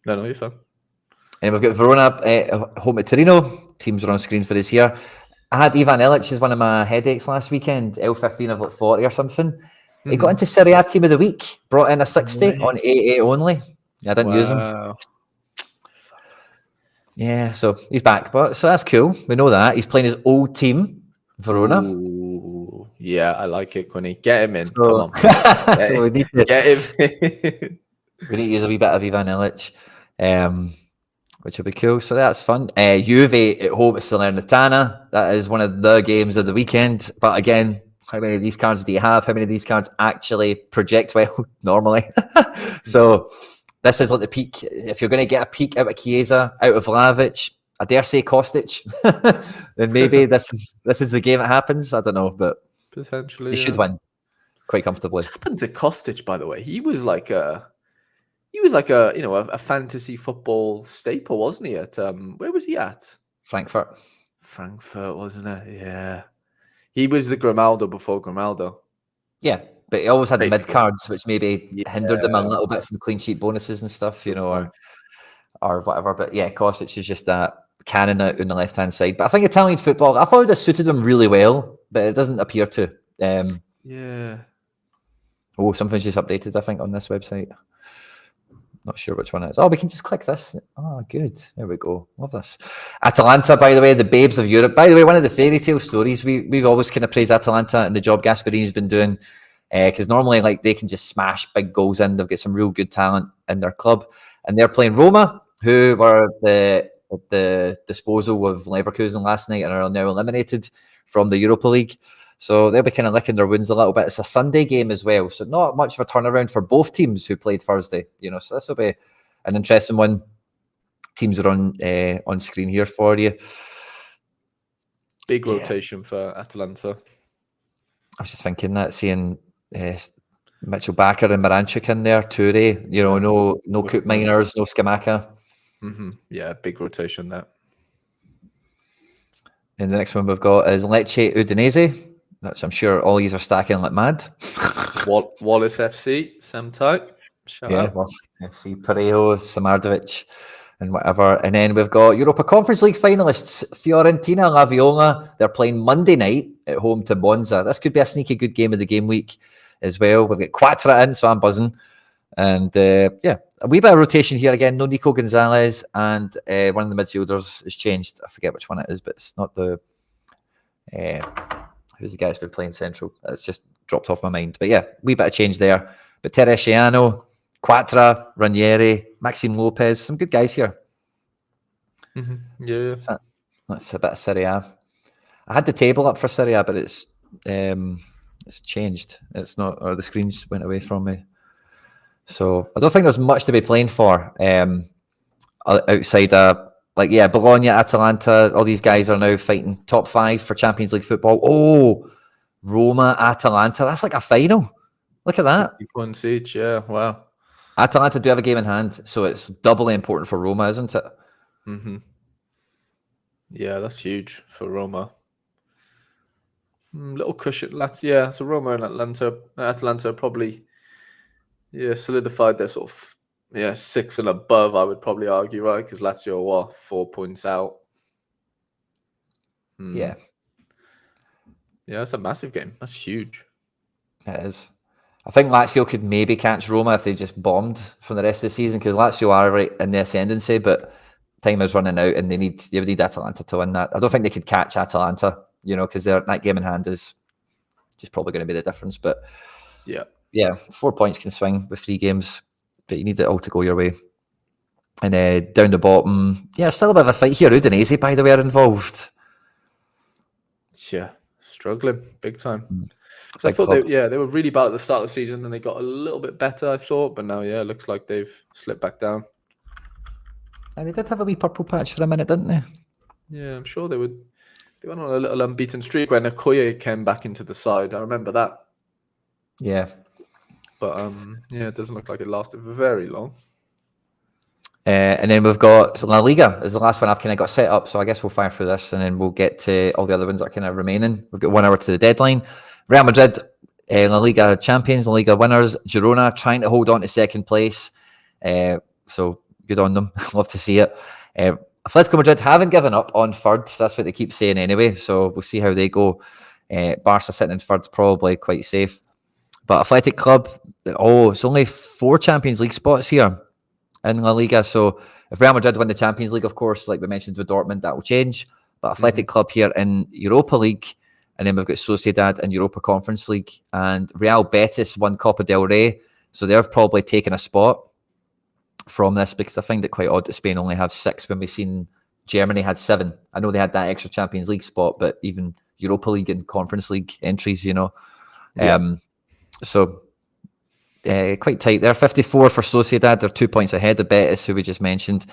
No, you're fine. And we've got Verona home at Torino. Teams are on screen for this here. I had Ivan Illich as one of my headaches last weekend. L15 of like 40 or something. He got into Serie A Team of the Week. Brought in a 60 on AA only. I didn't use him. Yeah, so he's back. So that's cool. We know that. He's playing his old team, Verona. Ooh, yeah, I like it, Quinny. Get him in. So, come on. So we need to get him in. We need to use a wee bit of Ivan Illich. Which will be cool. So that's fun. Juve at home at Salernitana. That is one of the games of the weekend. But again, how many of these cards do you have? How many of these cards actually project well normally? So this is like the peak. If you're going to get a peak out of Chiesa, out of Vlahovic, I dare say Kostic, then maybe this is the game that happens. I don't know, but potentially they should win quite comfortably. What happened to Kostic, by the way? He was like a fantasy football staple, wasn't he? At where was he at? Frankfurt, wasn't it? Yeah, he was the Grimaldo before Grimaldo. Yeah, but he always had the mid cards, which maybe hindered them a little bit from the clean sheet bonuses and stuff, or whatever. But yeah, Kostic is just that cannon out on the left hand side. But I think Italian football, I thought it would have suited him really well, but it doesn't appear to. Yeah. Oh, something's just updated, I think, on this website. Not sure which one it is. Oh, we can just click this. Oh, good. There we go. Love this. Atalanta, by the way, the babes of Europe. By the way, one of the fairy tale stories, we always kind of praise Atalanta and the job Gasperini's been doing. because normally like they can just smash big goals in. They've got some real good talent in their club, and they're playing Roma, who were at the disposal of Leverkusen last night and are now eliminated from the Europa League. So they'll be kind of licking their wounds a little bit. It's a Sunday game as well, so not much of a turnaround for both teams who played Thursday. So this will be an interesting one. Teams are on screen here for you. Big rotation for Atalanta. I was just thinking that, seeing Mitchell Bakker and Miranchuk in there, Toure, no Coop Miners, no Skamaka. Yeah, big rotation there. And the next one we've got is Lecce Udinese, which I'm sure all these are stacking like mad. Wallace FC, Sam Tight. Shout out. FC, Parejo, Samardovic, and whatever. And then we've got Europa Conference League finalists, Fiorentina, La Viola. They're playing Monday night at home to Monza. This could be a sneaky good game of the game week as well. We've got Quattro in, so I'm buzzing. And a wee bit of rotation here again. No Nico Gonzalez, and one of the midfielders has changed. I forget which one it is, but it's not the... who's the guy who's been playing central? It's just dropped off my mind. But yeah, wee bit of change there. But Teresiano, Quattro, Ranieri, Maxime Lopez, some good guys here. Yeah. That's a bit of Serie A. I had the table up for Serie A, but it's changed. It's not, or the screen just went away from me. So I don't think there's much to be playing for outside Bologna, Atalanta. All these guys are now fighting top 5 for Champions League football. Oh, Roma, Atalanta. That's like a final. Look at that. 60 points each. Yeah, wow. Atalanta do have a game in hand, so it's doubly important for Roma, isn't it? Yeah, that's huge for Roma. Little cushion. So Roma and Atalanta probably solidified their sort of 6 and above, I would probably argue, right? Because Lazio are 4 points out. Yeah, that's a massive game. That's huge. It is. I think Lazio could maybe catch Roma if they just bombed from the rest of the season, because Lazio are right in the ascendancy, but time is running out and they would need Atalanta to win that. I don't think they could catch Atalanta, because that game in hand is just probably going to be the difference. But yeah, 4 points can swing with 3 games, but you need it all to go your way. And down the bottom, still a bit of a fight here. Udinese, by the way, are involved. Yeah, struggling big time. I thought they were really bad at the start of the season, and they got a little bit better, I thought, but now it looks like they've slipped back down. And they did have a wee purple patch for a minute, didn't they? Yeah, I'm sure they went on a little unbeaten streak when Okoye came back into the side. I remember that. Yeah. But it doesn't look like it lasted for very long. And then we've got LaLiga is the last one I've kind of got set up, so I guess we'll fire through this and then we'll get to all the other ones that are kind of remaining. We've got 1 hour to the deadline. Real Madrid, La Liga champions, La Liga winners. Girona trying to hold on to second place. So good on them. Love to see it. Atletico Madrid haven't given up on third. That's what they keep saying anyway. So we'll see how they go. Barca sitting in third, probably quite safe. But Athletic Club, it's only 4 Champions League spots here in La Liga. So if Real Madrid win the Champions League, of course, like we mentioned with Dortmund, that will change. But Athletic Club here in Europa League. And then we've got Sociedad in Europa Conference League. And Real Betis won Copa del Rey. So they've probably taken a spot from this, because I find it quite odd that Spain only have 6 when we've seen Germany had 7. I know they had that extra Champions League spot, but even Europa League and Conference League entries, So quite tight there. 54 for Sociedad. They're 2 points ahead of Betis, who we just mentioned.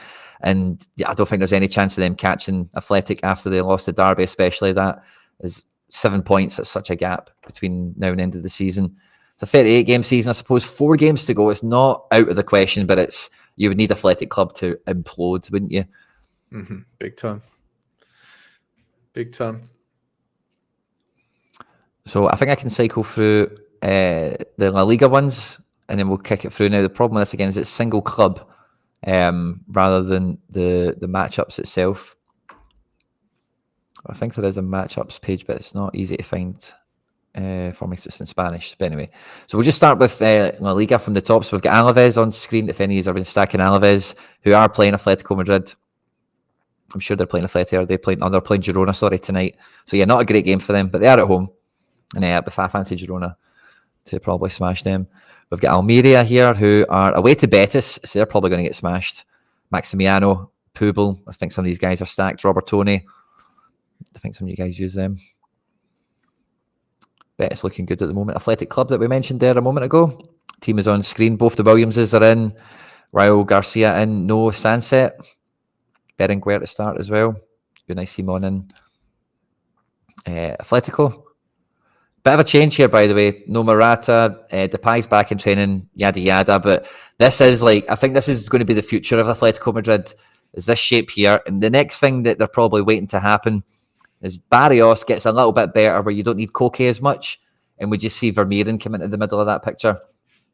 And I don't think there's any chance of them catching Athletic after they lost the derby, especially. That is 7 points. That's such a gap between now and the end of the season. It's a 38-game season, I suppose. 4 games to go. It's not out of the question, but you would need Athletic Club to implode, wouldn't you? Big time. Big time. So I think I can cycle through the La Liga ones, and then we'll kick it through. Now, the problem with this, again, is it's single club rather than the matchups itself. I think there is a matchups page, but it's not easy to find for me. It's in Spanish. But anyway, so we'll just start with La Liga from the top. So we've got Alaves on screen. If any of you have been stacking Alaves, who are playing Atletico Madrid. I'm sure they're playing Atletico. They're playing Girona, tonight. So yeah, not a great game for them, but they are at home. And but I fancy Girona to probably smash them. We've got Almeria here, who are away to Betis, so they're probably going to get smashed. Maximiano, Pubel, I think some of these guys are stacked. Robertoni, I think some of you guys use them. Betis looking good at the moment. Athletic Club that we mentioned there a moment ago. Team is on screen. Both the Williamses are in. Raul Garcia in. No Sanset. Berenguer to start as well. Unai Simon in. Atletico. Bit of a change here, by the way. No Morata. Depay's back in training. Yada yada. But this is I think this is going to be the future of Atletico Madrid. Is this shape here? And the next thing that they're probably waiting to happen is Barrios gets a little bit better where you don't need Koke as much. And we just see Vermeeren come into the middle of that picture.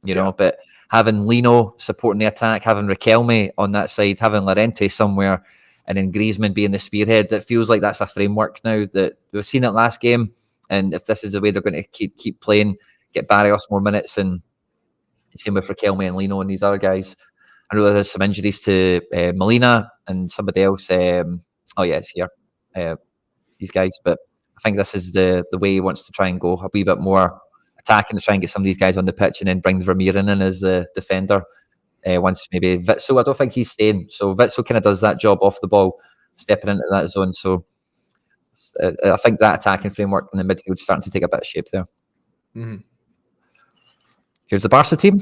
You know, but having Lino supporting the attack, having Riquelme on that side, having Llorente somewhere, and then Griezmann being the spearhead, that feels like that's a framework now that we've seen it last game. And if this is the way they're going to keep playing, get Barrios more minutes, and same with Riquelme and Lino and these other guys. I know there's some injuries to Molina and somebody else. It's here. These guys, but I think this is the way he wants to try and go a wee bit more attacking to try and get some of these guys on the pitch, and then bring Vermeeren in as the defender. Once maybe Witsel, I don't think he's staying, so Witsel kind of does that job off the ball, stepping into that zone. So I think that attacking framework in the midfield is starting to take a bit of shape there. Mm-hmm. Here's the Barca team.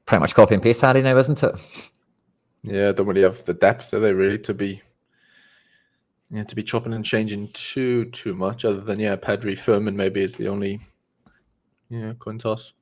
Pretty much copy and paste Harry now, isn't it? Yeah, don't really have the depth, do they, really, to be chopping and changing too much, other than Pedri, Furman maybe is the only coin toss.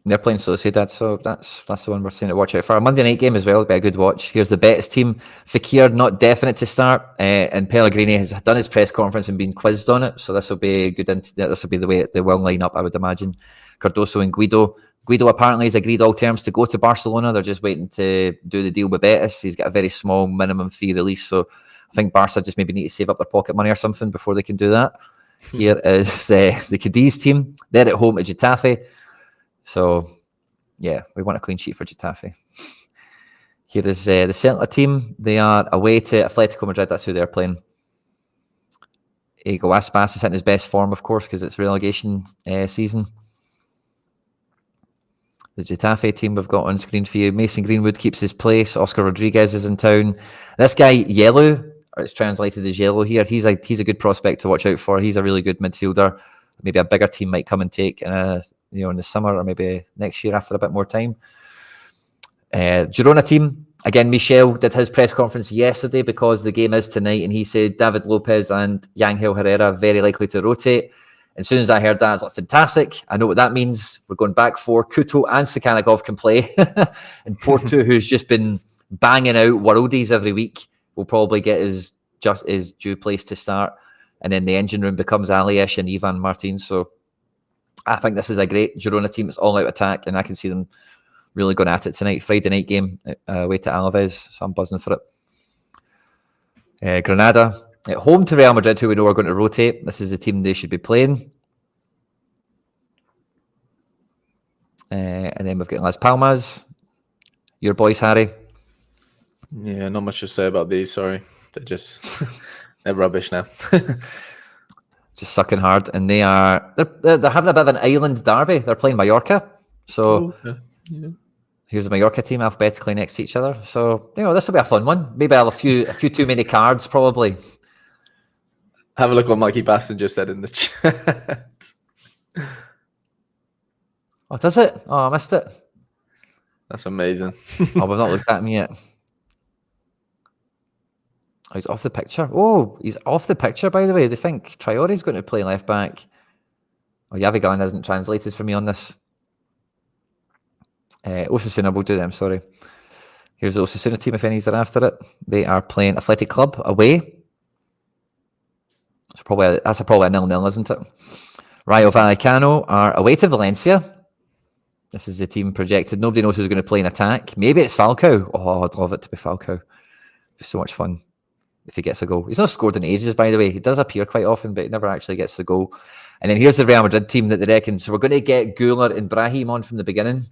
They're playing Sociedad, so that's the one we're seeing to watch out for. A Monday night game as well, it'll be a good watch. Here's the Betis team. Fekir not definite to start, and Pellegrini has done his press conference and been quizzed on it, so this will be good. This will be the way they will line up, I would imagine. Cardoso and Guido. Guido apparently has agreed all terms to go to Barcelona. They're just waiting to do the deal with Betis. He's got a very small minimum fee release, so I think Barca just maybe need to save up their pocket money or something before they can do that. Here is the Cadiz team. They're at home at Getafe. So, yeah, we want a clean sheet for Getafe. Here is the Celta team. They are away to Atletico Madrid. That's who they're playing. Ego Aspas is in his best form, of course, because it's relegation season. The Getafe team we've got on screen for you. Mason Greenwood keeps his place. Oscar Rodriguez is in town. This guy, Yellow, or it's translated as Yellow here. He's a good prospect to watch out for. He's a really good midfielder. Maybe a bigger team might come and take in the summer, or maybe next year after a bit more time. Girona team, again, Michel did his press conference yesterday because the game is tonight, and he said David Lopez and Yangel Herrera very likely to rotate. And as soon as I heard that, I was like, fantastic. I know what that means. We're going back for Couto and Sakanagov can play. And Porto, who's just been banging out worldies every week, will probably get his due place to start. And then the engine room becomes Aliesh and Ivan Martins. So I think this is a great Girona team. It's all-out attack, and I can see them really going at it tonight. Friday night game away to Alaves, so I'm buzzing for it. Granada at home to Real Madrid, who we know are going to rotate. This is the team they should be playing. And then we've got Las Palmas. Your boys, Harry. Yeah, not much to say about these, sorry. They're just they're rubbish now. Just sucking hard, and they're having a bit of an island derby. They're playing Mallorca, so here's the Mallorca team alphabetically next to each other. So this will be a fun one. Maybe I'll have a few too many cards, probably. Have a look what Mikey Baston just said in the chat. Oh, does it? Oh, I missed it. That's amazing. Oh, we've not looked at him yet. Oh, he's off the picture. Oh, he's off the picture, by the way. They think Traore's going to play left back. Oh, Yavigan hasn't translated for me on this. Osasuna will do them, sorry. Here's the Osasuna team, if any are after it. They are playing Athletic Club away. That's probably a 0-0, isn't it? Rayo Vallecano are away to Valencia. This is the team projected. Nobody knows who's going to play in attack. Maybe it's Falcao. Oh, I'd love it to be Falcao. It's so much fun if he gets a goal. He's not scored in ages, by the way. He does appear quite often, but he never actually gets the goal. And then here's the Real Madrid team that they reckon. So we're going to get Güler and Brahim on from the beginning.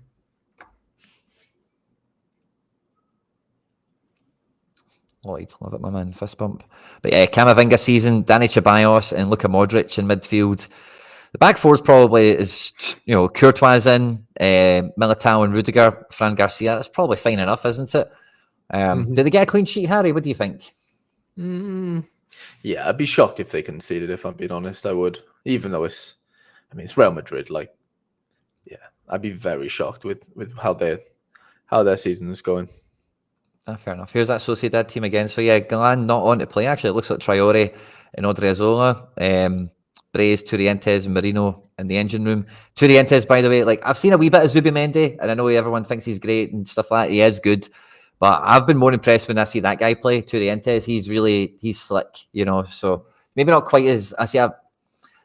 Oh, you'd love it, my man. Fist bump. But yeah, Camavinga season, Dani Ceballos and Luka Modric in midfield. The back four is probably is Courtois in, Militao and Rudiger, Fran Garcia. That's probably fine enough, isn't it? Did they get a clean sheet, Harry? What do you think? Yeah, I'd be shocked if they conceded. If I'm being honest, I would. Even though it's Real Madrid. Like, yeah, I'd be very shocked with how their season is going. Fair enough. Here's that Sociedad team again. So yeah, Galan not on to play. Actually, it looks like Traore and Odriozola, Braze, Turientes, and Marino in the engine room. Turientes, by the way, like I've seen a wee bit of Zubimendi, and I know everyone thinks he's great and stuff like that. He is good, but I've been more impressed when I see that guy play. Turientes, he's slick, So maybe not quite as I see.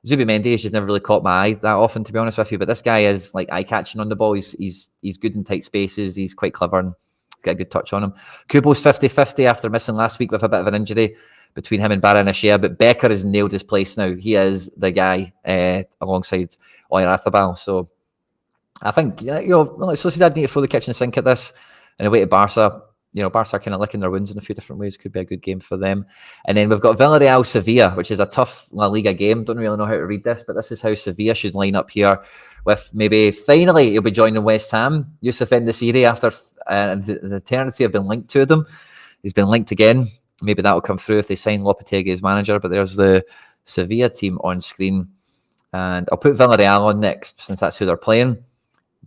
Zubimendi has just never really caught my eye that often, to be honest with you. But this guy is like eye catching on the ball. He's good in tight spaces. He's quite clever and get a good touch on him. Kubo's 50-50 after missing last week with a bit of an injury between him and Baranachea, but Becker has nailed his place now. He is the guy alongside Oyarzabal. So I think Sociedad need to throw the kitchen sink at this and away to Barca. Barca are kind of licking their wounds in a few different ways. Could be a good game for them. And then we've got Villarreal Sevilla, which is a tough La Liga game. Don't really know how to read this, but this is how Sevilla should line up here. With maybe finally he'll be joining West Ham. Yusuf Serie after an eternity have been linked to them. He's been linked again. Maybe that will come through if they sign Lopetegui as manager. But there's the Sevilla team on screen. And I'll put Villarreal on next since that's who they're playing.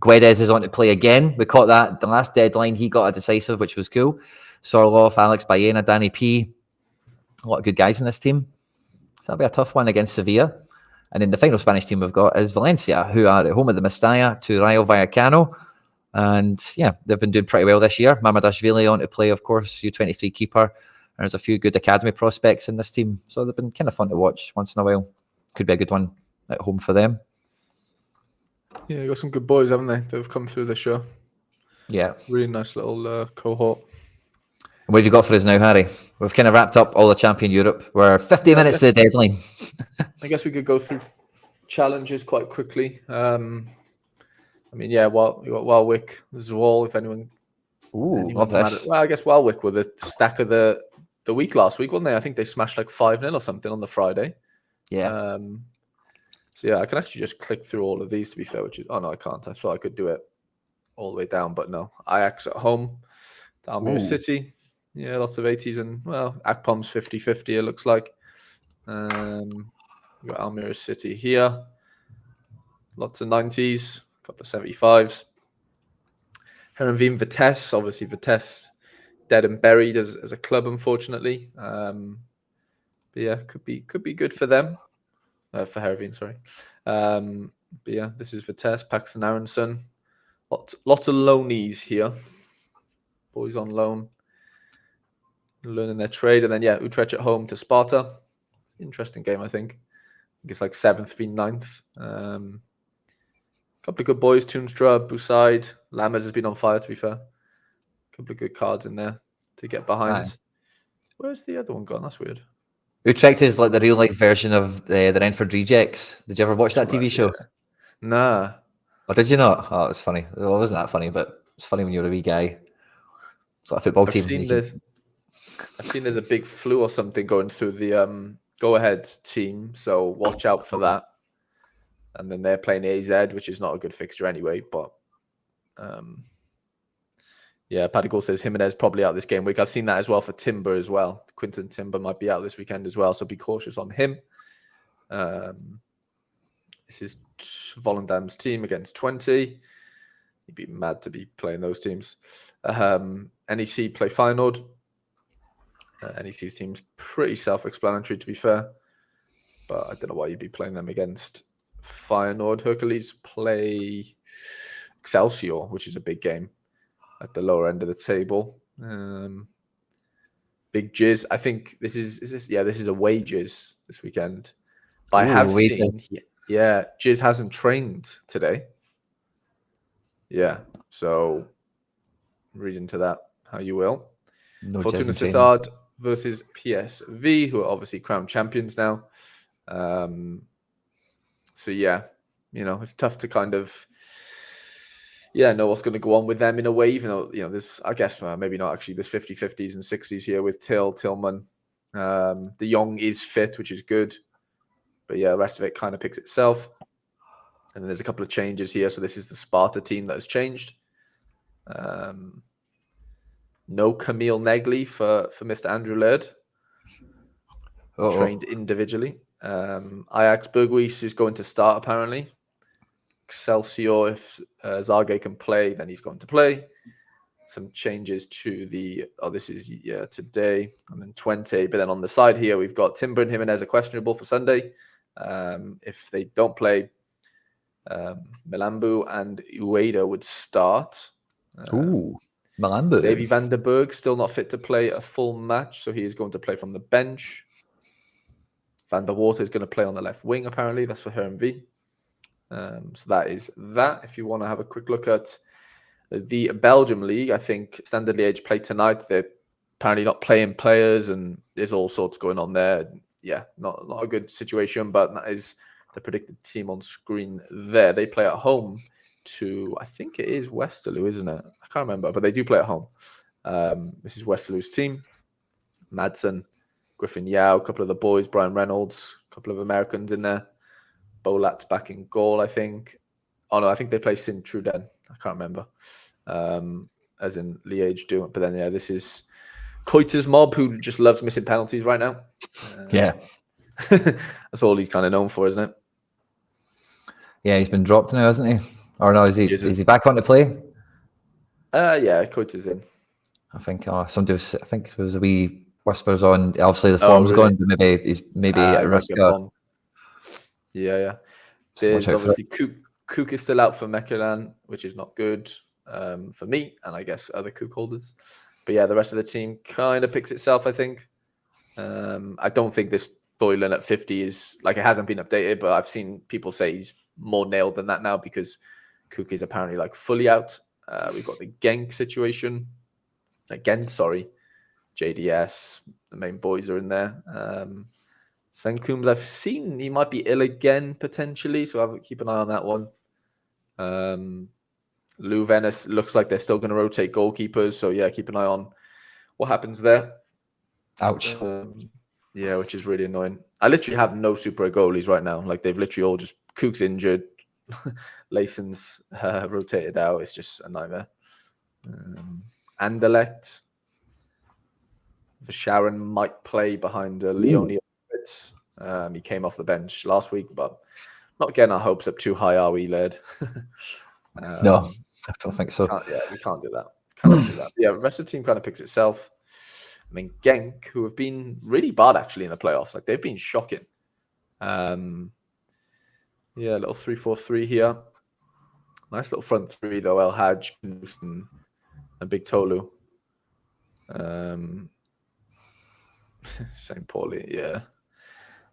Guedes is on to play again. We caught that the last deadline. He got a decisive, which was cool. Sorloff, Alex Baena, Danny P. A lot of good guys in this team. So that'll be a tough one against Sevilla. And then the final Spanish team we've got is Valencia, who are at home at the Mestalla to Rayo Vallecano. And yeah, they've been doing pretty well this year. Mamadashvili on to play, of course, U23 keeper. And there's a few good academy prospects in this team. So they've been kind of fun to watch once in a while. Could be a good one at home for them. Yeah, you got some good boys, haven't they? They've come through the show. Yeah. Really nice little cohort. And what have you got for us now, Harry? We've kind of wrapped up all the Champion Europe. We're 50 minutes to the deadline. I guess we could go through challenges quite quickly. Warwick, Zwall, if anyone... Ooh, love this. Well, I guess Warwick were the stack of the week last week, weren't they? I think they smashed like 5-0 or something on the Friday. Yeah. So yeah, I can actually just click through all of these, to be fair, no, I can't. I thought I could do it all the way down, but no. Ajax at home, Almere City. Yeah, lots of 80s and, Akpom's 50-50, it looks like. We've got Almere City here. Lots of 90s, a couple of 75s. Herenveen Vitesse, obviously Vitesse dead and buried as a club, unfortunately. But yeah, could be good for them. For Herenveen, sorry. But yeah, this is Vitesse, Paxton Aronson. Lots of loanies here. Boys on loan. Learning their trade. And then, Utrecht at home to Sparta. Interesting game, I think. It's like 7th v 9th. Couple of good boys. Toonstra, Busaid. Lammers has been on fire, to be fair. Couple of good cards in there to get behind. Aye. Where's the other one gone? That's weird. Utrecht is like the real-life version of the Renford Rejects. Did you ever watch that TV show? Yeah. Nah. Oh, did you not? Oh, it was funny. Well, it wasn't that funny, but it's funny when you're a wee guy. It's like a football team. I've seen there's a big flu or something going through the go-ahead team, so watch out for that. And then they're playing AZ, which is not a good fixture anyway. But Padigal says Jimenez probably out this game week. I've seen that as well for Timber as well. Quinton Timber might be out this weekend as well, so be cautious on him. This is Volendam's team against 20. You'd be mad to be playing those teams. NEC play Feyenoord. NEC's team's pretty self-explanatory, to be fair. But I don't know why you'd be playing them against Feyenoord. Hercules play Excelsior, which is a big game at the lower end of the table. Big Jizz. I think this is away Jizz this weekend. But I have seen... Jizz hasn't trained today. Yeah, so read into that how you will. No Fortuna Sittard versus PSV, who are obviously crown champions now. So yeah, it's tough to kind of know what's going to go on with them in a way, even though there's, I guess, maybe not actually. There's 50-50s and 60s here with Tillman. De Jong is fit, which is good. But yeah, the rest of it kind of picks itself. And then there's a couple of changes here. So this is the Sparta team that has changed. No Camille Negley for Mr. Andrew Laird. Trained individually. Ajax Berghuis is going to start, apparently. Excelsior, if Zage can play, then he's going to play. Some changes to this is today, and then 20. But then on the side here, we've got Timber and Jimenez are questionable for Sunday. If they don't play, Melambu and Ueda would start. Melambu. Davy van der Berg still not fit to play a full match, so he is going to play from the bench. Van der Water is going to play on the left wing, apparently. That's for HRMV. So that is that. If you want to have a quick look at the Belgium League, I think Standard Liège played tonight. They're apparently not playing players, and there's all sorts going on there. Yeah, not a good situation, but that is the predicted team on screen there. They play at home to, I think it is Westerlo, isn't it? I can't remember, but they do play at home. This is Westerlo's team. Madsen, Griffin Yao, a couple of the boys, Brian Reynolds, a couple of Americans in there. Bolat's back in goal, I think. Oh, no, I think they play Sint Truden. I can't remember. As in Liège do. But then, this is Koita's mob, who just loves missing penalties right now. That's all he's kind of known for, isn't it? Yeah, he's been dropped now, hasn't he? Or no, is he back on to play? Yeah, Koita's in. I think I think there was a wee whispers on. Obviously, the form's gone, but maybe he's at risk. Yeah. There's obviously Kook is still out for Mechelen, which is not good for me, and I guess other Kook holders. But yeah, the rest of the team kind of picks itself, I think. I don't think this Thoilen at 50 is, like, it hasn't been updated, but I've seen people say he's more nailed than that now because Kook is apparently like fully out. We've got the Genk situation. JDS, the main boys are in there. Sven Coombs, I've seen he might be ill again potentially, so I'll keep an eye on that one. Lou Venice looks like they're still going to rotate goalkeepers, so yeah, keep an eye on what happens there. Ouch. Yeah, which is really annoying. I literally have no Super goalies right now. Like, they've literally all just, Cook's injured, Layson's rotated out. It's just a nightmare. Anderlecht. Sharon might play behind Leone. He came off the bench last week, but not getting our hopes up too high, are we, Laird? No, I don't think so. We can't do that. Cannot do that. Yeah, the rest of the team kind of picks itself. I mean, Genk, who have been really bad actually in the playoffs, like, they've been shocking. A little 3-4-3 here. Nice little front three though. El Hadj, and Big Tolu. St. Pauli, yeah,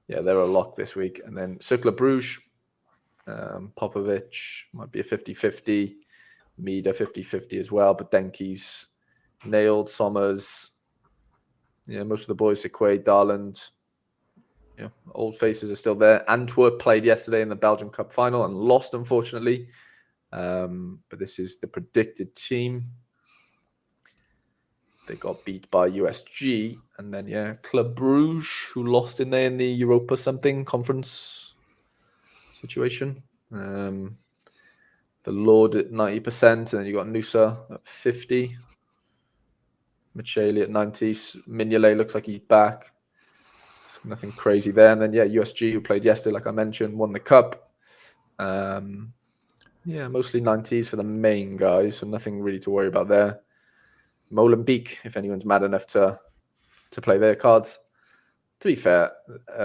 they're a lock this week. And then Cercle Bruges, Popovic might be a 50-50, Mida 50-50 as well, but Denki's nailed. Sommers, most of the boys, Sequay, Darland, old faces are still there. Antwerp played yesterday in the Belgium Cup final and lost, unfortunately. But this is the predicted team. They got beat by USG, and then Club Bruges, who lost in the Europa something conference situation. The Lord at 90%, and then you got Nusa at 50. Michele at 90. Mignolet looks like he's back. So nothing crazy there. And then USG, who played yesterday, like I mentioned, won the cup. Mostly 90s for the main guys, so nothing really to worry about there. Molenbeek, if anyone's mad enough to play their cards. To be fair,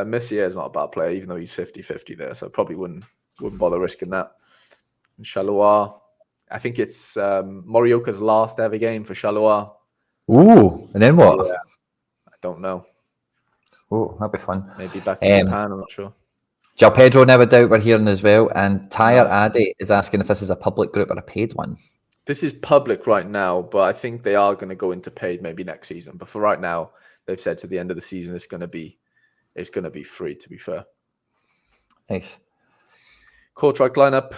Messier is not a bad player, even though he's 50-50 there, so probably wouldn't bother risking that. And Charleroi, I think it's Morioka's last ever game for Charleroi. Ooh, and then what? Yeah, I don't know. Oh, that'd be fun. Maybe back to Japan, I'm not sure. João Pedro, never doubt, we're hearing as well. And Tyre Addy is asking if this is a public group or a paid one. This is public right now, but I think they are going to go into paid maybe next season. But for right now, they've said to the end of the season it's going to be free, to be fair. Nice. Kortrijk lineup,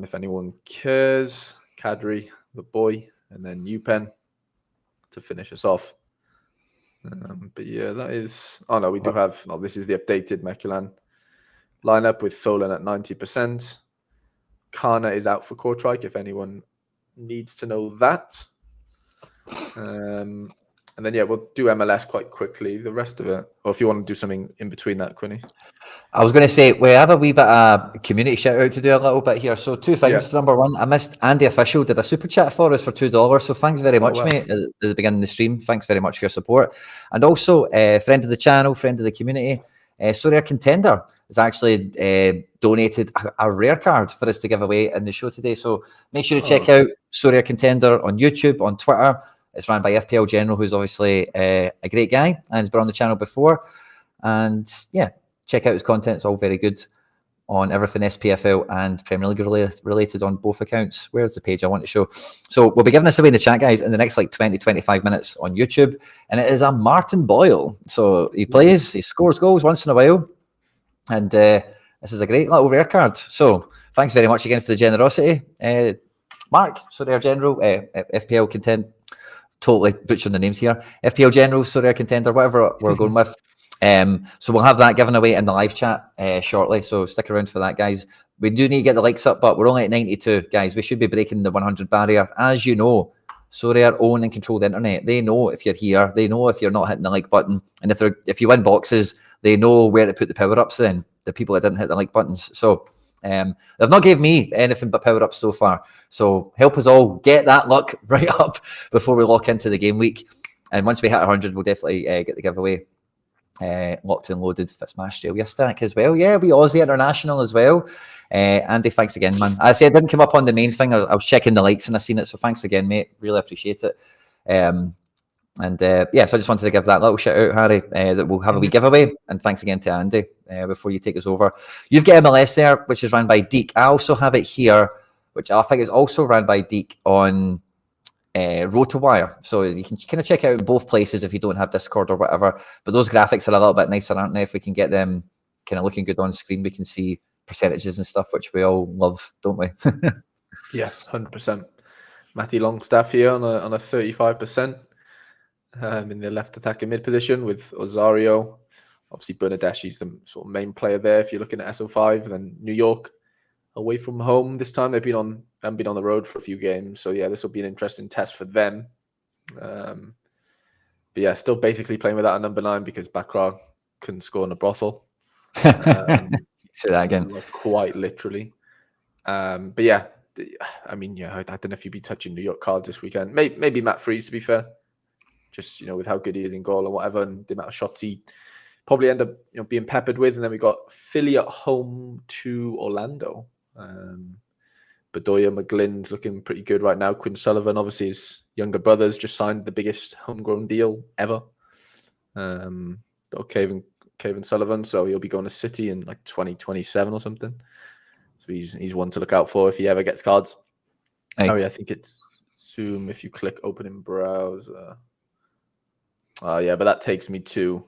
if anyone cares. Kadri, the boy, and then Upen to finish us off. But yeah, that is... Oh, no, we do have... this is the updated Mechelen lineup with Tholen at 90%. Kana is out for Kortrijk, if anyone needs to know that. And then, we'll do MLS quite quickly, the rest of it. Or if you want to do something in between that, Quinny. I was going to say, we have a wee bit of community shout out to do a little bit here. So 2 things. Number one, I missed Andy Official did a super chat for us for $2. So thanks very much, mate, at the beginning of the stream. Thanks very much for your support. And also, friend of the channel, friend of the community, Sorare Contender has actually donated a rare card for us to give away in the show today. So make sure to check out Sorare Contender on YouTube, on Twitter. It's run by FPL General, who's obviously a great guy and has been on the channel before. And check out his content. It's all very good on everything SPFL and Premier League related on both accounts. Where's the page I want to show? So we'll be giving this away in the chat, guys, in the next 20-25 minutes on YouTube. And it is a Martin Boyle. So he plays, he scores goals once in a while. And this is a great little rare card. So thanks very much again for the generosity. Mark, Sorare General, FPL Contender. Totally butchering the names here. FPL General, Sorare Contender, whatever we're going with. So we'll have that given away in the live chat shortly. So stick around for that, guys. We do need to get the likes up, but we're only at 92, guys. We should be breaking the 100 barrier. As you know, Sorare own and control the internet. They know if you're here. They know if you're not hitting the like button. And if you win boxes, they know where to put the power-ups then, the people that didn't hit the like buttons. So they've not gave me anything but power-ups so far. So help us all get that luck right up before we lock into the game week. And once we hit 100, we'll definitely get the giveaway locked and loaded for Smash Australia stack as well. Yeah, we Aussie International as well. Andy, thanks again, man. I said it didn't come up on the main thing. I was checking the likes and I seen it. So thanks again, mate. Really appreciate it. So I just wanted to give that little shout out, Harry, that we'll have a wee giveaway. And thanks again to Andy before you take us over. You've got MLS there, which is run by Deek. I also have it here, which I think is also run by Deek on RotoWire. So you can kind of check out in both places if you don't have Discord or whatever. But those graphics are a little bit nicer, aren't they? If we can get them kind of looking good on screen, we can see percentages and stuff, which we all love, don't we? Yeah, 100%. Matty Longstaff here on a 35%. In the left attacking mid position with Osario. Obviously, Bernadeschi's the sort of main player there. If you're looking at SO5, then New York away from home this time. They've been on the road for a few games. So, this will be an interesting test for them. Still basically playing without a number 9 because Bakra couldn't score in a brothel. Say that again. Quite literally. I don't know if you'd be touching New York cards this weekend. Maybe Matt Freese, to be fair. Just, with how good he is in goal and whatever, and the amount of shots he probably end up, being peppered with. And then we got Philly at home to Orlando. Bedoya McGlynn's looking pretty good right now. Quinn Sullivan, obviously, his younger brother's just signed the biggest homegrown deal ever. Caven Sullivan, so he'll be going to City in 2027 or something. So he's one to look out for if he ever gets cards. Hey. I think it's Zoom if you click open in browser. But that takes me to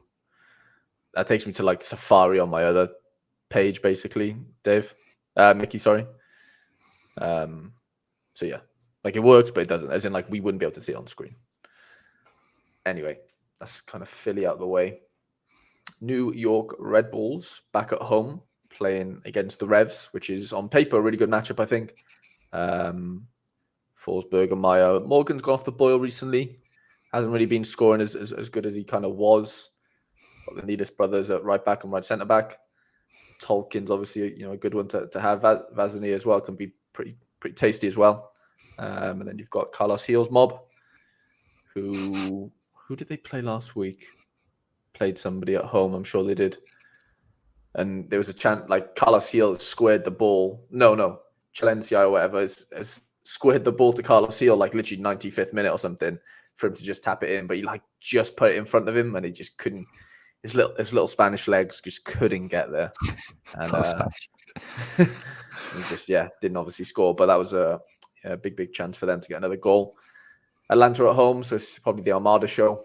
Safari on my other page, basically, Dave. Mickey, sorry. It works, but it doesn't. As in, we wouldn't be able to see it on screen. Anyway, that's kind of Philly out of the way. New York Red Bulls back at home playing against the Revs, which is on paper a really good matchup, I think. Forsberg and Meyer. Morgan's gone off the boil recently. Hasn't really been scoring as good as he kind of was. Got the Needus brothers at right back and right centre back. Tolkien's obviously a good one to have. Vazani as well can be pretty tasty as well. And then you've got Carlos Heels Mob, who did they play last week? Played somebody at home, I'm sure they did. And there was a chant Carlos Heels squared the ball. No, Chalencia or whatever has squared the ball to Carlos Heel literally 95th minute or something for him to just tap it in, but he just put it in front of him and he just couldn't. His little Spanish legs just couldn't get there, and he just didn't obviously score. But that was a big chance for them to get another goal. Atlanta at home, so it's probably the Armada show.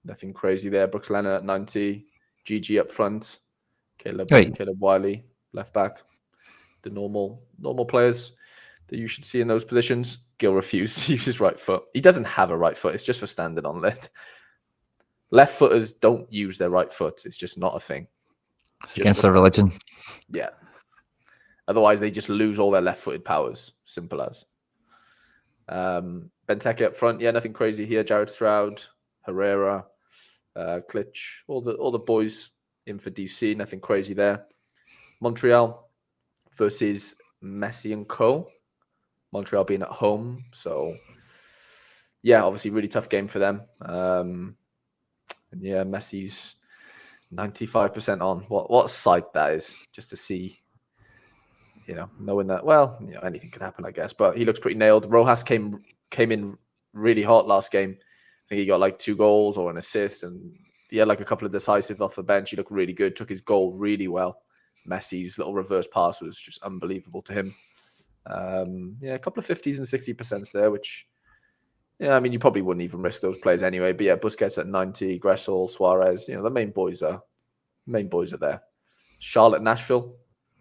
Nothing crazy there. Brooks Leonard at 90, GG up front, Caleb Wiley left back. The normal players that you should see in those positions. Gil refused to use his right foot. He doesn't have a right foot. It's just for standing on lit. Left footers don't use their right foot. It's just not a thing. It's against their religion. Yeah. Otherwise, they just lose all their left-footed powers. Simple as. Benteke up front, yeah, nothing crazy here. Jared Stroud, Herrera, Klitsch, all the boys in for DC, nothing crazy there. Montreal versus Messi and Co. Montreal being at home, so yeah, obviously really tough game for them. And yeah, Messi's 95% on. What sight that is, just to see, knowing that, well, anything could happen, I guess. But he looks pretty nailed. Rojas came in really hot last game. I think he got like 2 goals or an assist, and he had like a couple of decisive off the bench. He looked really good, took his goal really well. Messi's little reverse pass was just unbelievable to him. A couple of 50s and 60% there, which, I mean, you probably wouldn't even risk those players anyway. But yeah, Busquets at 90, Gressel, Suarez, the main boys are there. Charlotte, Nashville,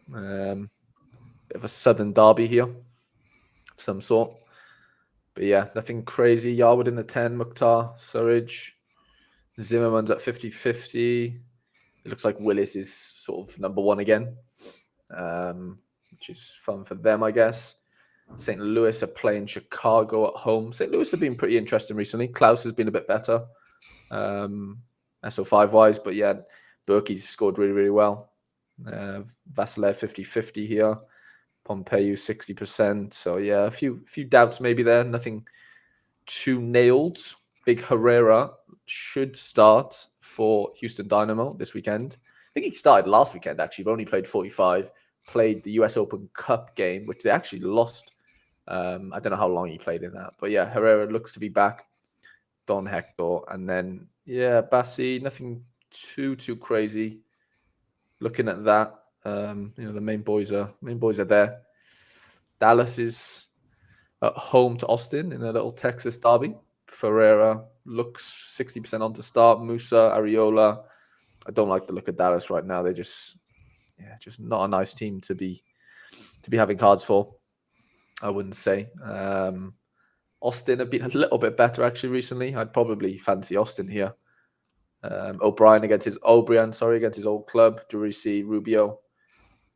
bit of a southern derby here of some sort. But yeah, nothing crazy. Yarwood in the 10, Mukhtar, Surridge, Zimmerman's at 50-50. It looks like Willis is sort of number 1 again, which is fun for them, I guess. St. Louis are playing Chicago at home. St. Louis have been pretty interesting recently. Klaus has been a bit better, SO5-wise. But yeah, Berkey's scored really, really well. Vasilev 50-50 here. Pompeu 60%. So yeah, a few doubts maybe there. Nothing too nailed. Big Herrera should start for Houston Dynamo this weekend. I think he started last weekend, actually, but only played 45. Played the US Open Cup game, which they actually lost. I don't know how long he played in that. But yeah, Herrera looks to be back. Don Hector. And then, yeah, Bassi, nothing too crazy. Looking at that, the main boys are there. Dallas is at home to Austin in a little Texas derby. Ferreira looks 60% on to start. Musa, Areola. I don't like the look of Dallas right now. They're just not a nice team to be having cards for, I wouldn't say. Austin have been a little bit better actually recently. I'd probably fancy Austin here. O'Brien against his old club. Durisi, Rubio.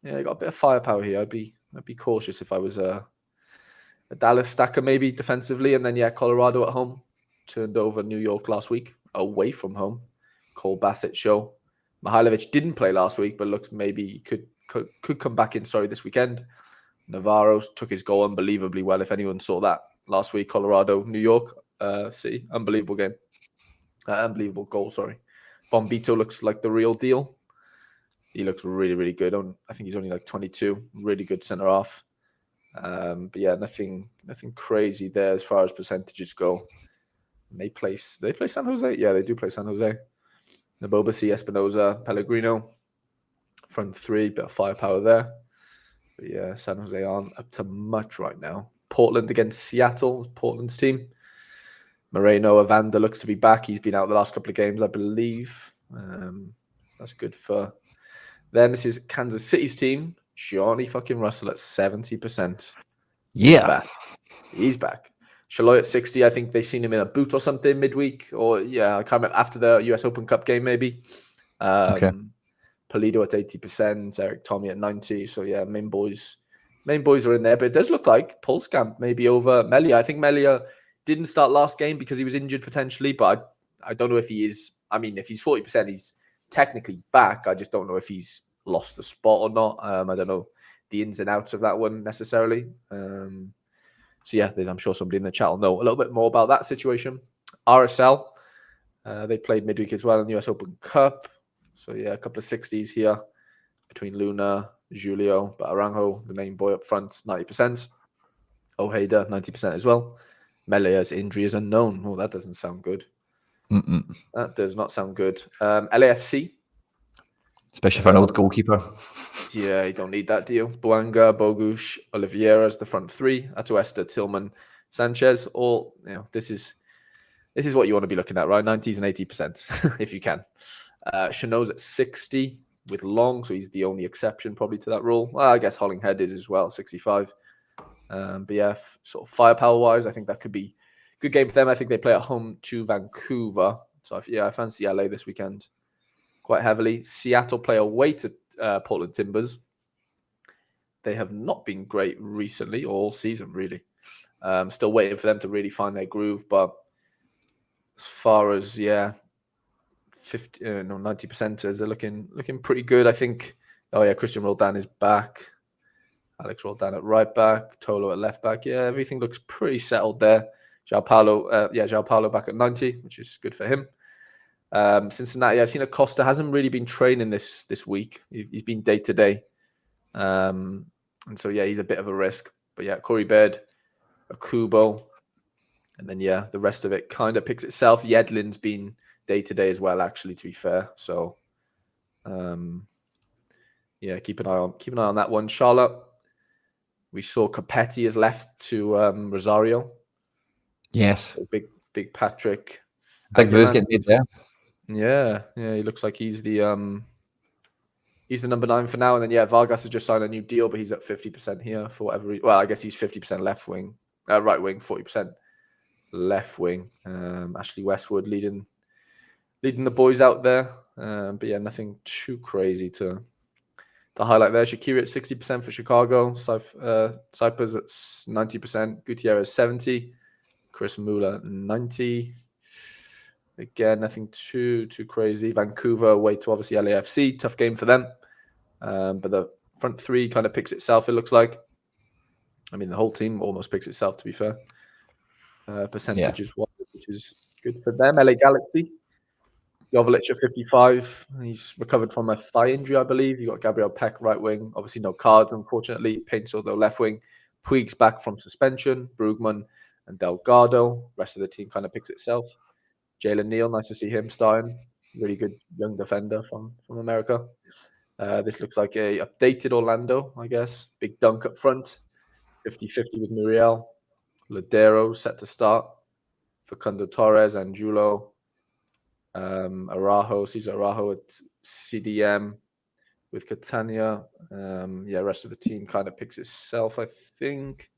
Yeah, got a bit of firepower here. I'd be cautious if I was a Dallas stacker maybe defensively. And then yeah, Colorado at home. Turned over New York last week away from home. Cole Bassett show. Mihailovic didn't play last week, but looks maybe could come back in this weekend. Navarro took his goal unbelievably well. If anyone saw that last week, Colorado, New York City, unbelievable game. Unbelievable goal, sorry. Bombito looks like the real deal. He looks really, really good. I think he's only like 22. Really good centre half. But yeah, nothing crazy there as far as percentages go. And they play San Jose? Yeah, they do play San Jose. Nabobasi, Espinoza, Pellegrino. Front 3, bit of firepower there. But yeah, San Jose aren't up to much right now. Portland against Seattle, Portland's team. Moreno Evander looks to be back. He's been out the last couple of games, I believe. That's good for them. This is Kansas City's team. Johnny fucking Russell at 70%. Yeah. He's back. Shaloy at 60. I think they've seen him in a boot or something midweek. Or yeah, I can't remember, after the US Open Cup game maybe. Okay. Polido at 80%. Eric Tommy at 90. So yeah, main boys are in there. But it does look like Pulskamp maybe over Melia. I think Melia didn't start last game because he was injured potentially. But I don't know if he is. I mean, if he's 40%, he's technically back. I just don't know if he's lost the spot or not. I don't know the ins and outs of that one necessarily. So yeah, I'm sure somebody in the chat will know a little bit more about that situation. RSL, they played midweek as well in the US Open Cup. So yeah, a couple of 60s here between Luna, Julio, but Aranjo, the main boy up front, 90%. Ojeda, 90% as well. Melea's injury is unknown. Oh, that doesn't sound good. That does not sound good. LAFC. Especially for an old goalkeeper. Yeah, you don't need that deal. Boanga, Bogush, Oliveira as the front 3. Atuesta, Tillman, Sanchez. All this is what you want to be looking at, right? 90s and 80% if you can. Chanot's at 60 with Long, so he's the only exception probably to that rule. Well, I guess Hollinghead is as well, 65. But yeah, sort of firepower wise, I think that could be a good game for them. I think they play at home to Vancouver. So I fancy LA this weekend quite heavily. Seattle play away to Portland Timbers. they have not been great recently, or all season really. Still waiting for them to really find their groove, but as far as 90%ers are looking pretty good. I think. Oh yeah, Christian Roldan is back. Alex Roldan at right back. Tolo at left back. Yeah, everything looks pretty settled there. João Paulo back at 90, which is good for him. Cincinnati, I've seen Acosta hasn't really been training this week. He's been day to day, and so he's a bit of a risk. But Corey Baird, Akubo, and then the rest of it kind of picks itself. Yedlin's been day to day as well, actually, to be fair. So, keep an eye on that one. Charlotte, we saw Capetti has left to Rosario. Yes, so big Patrick. Big moves getting made there. Yeah, he looks like he's the number 9 for now. And then Vargas has just signed a new deal, but he's at 50% here for whatever reason. Well, I guess he's 50% left wing, right wing, 40% left wing. Ashley Westwood leading the boys out there. But nothing too crazy to highlight there. Shaqiri at 60% for Chicago. Cypers at 90%. Gutierrez 70%. Chris Mueller 90%. Again, nothing too crazy. Vancouver away to obviously LAFC. Tough game for them. But the front three kind of picks itself, it looks like. I mean, the whole team almost picks itself, to be fair. Percentages wise, which is good for them. LA Galaxy. Jovic at 55. He's recovered from a thigh injury, I believe. You got Gabriel Peck, right wing. Obviously, no cards, unfortunately. Painter, though, left wing. Puig's back from suspension. Brugman and Delgado. Rest of the team kind of picks itself. Jalen Neal, nice to see him starting. Really good young defender from America. This looks like a updated Orlando, I guess. Big dunk up front. 50-50 with Muriel. Ladero set to start. Facundo Torres, Angulo. Cesar Arajo at CDM with Catania. Rest of the team kind of picks itself, I think.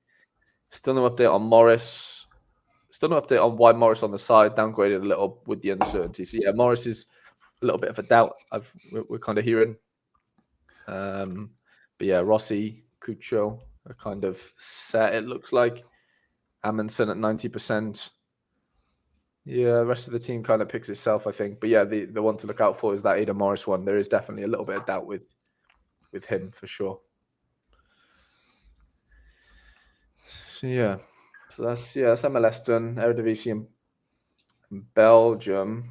Still no update on Morris. Still no update on why Morris on the side downgraded a little with the uncertainty. So Morris is a little bit of a doubt. We're kind of hearing. Rossi, Cucho are kind of set. It looks like Amundsen at 90%. Rest of the team kind of picks itself, I think. But the one to look out for is that Ada Morris one. There is definitely a little bit of doubt with him for sure. So that's MLS done. Eredivisie and Belgium.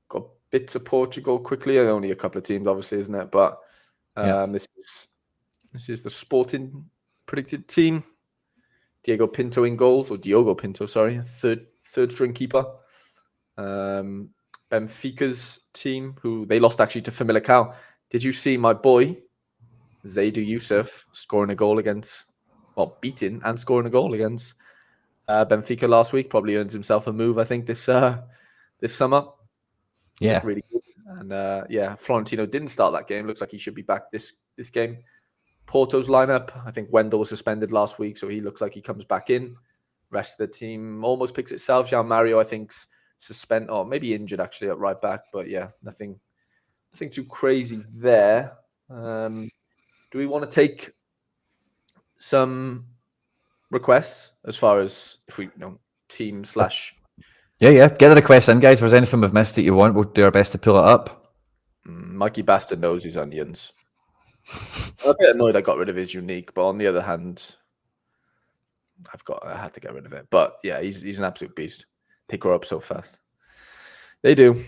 Got bits of Portugal quickly. Only a couple of teams, obviously, isn't it? But this is the Sporting predicted team. Diogo Pinto, sorry, third string keeper. Benfica's team, who they lost actually to Famalicão. Did you see my boy Zaidou Youssef scoring a goal beating and scoring a goal against Benfica last week? Probably earns himself a move, I think, this summer. Yeah, really good. And Florentino didn't start that game. Looks like he should be back this game. Porto's lineup, I think Wendell was suspended last week, so he looks like he comes back in. Rest of the team almost picks itself. João Mario, I think, suspended or maybe injured actually at right back, but nothing too crazy there. Do we want to take some requests as far as if we team / get the requests in, guys. If there's anything we've missed that you want, we'll do our best to pull it up. Mikey Bastard knows his onions. I'm a bit annoyed I got rid of his unique, but on the other hand, I had to get rid of it. But he's an absolute beast. They grow up so fast. They do.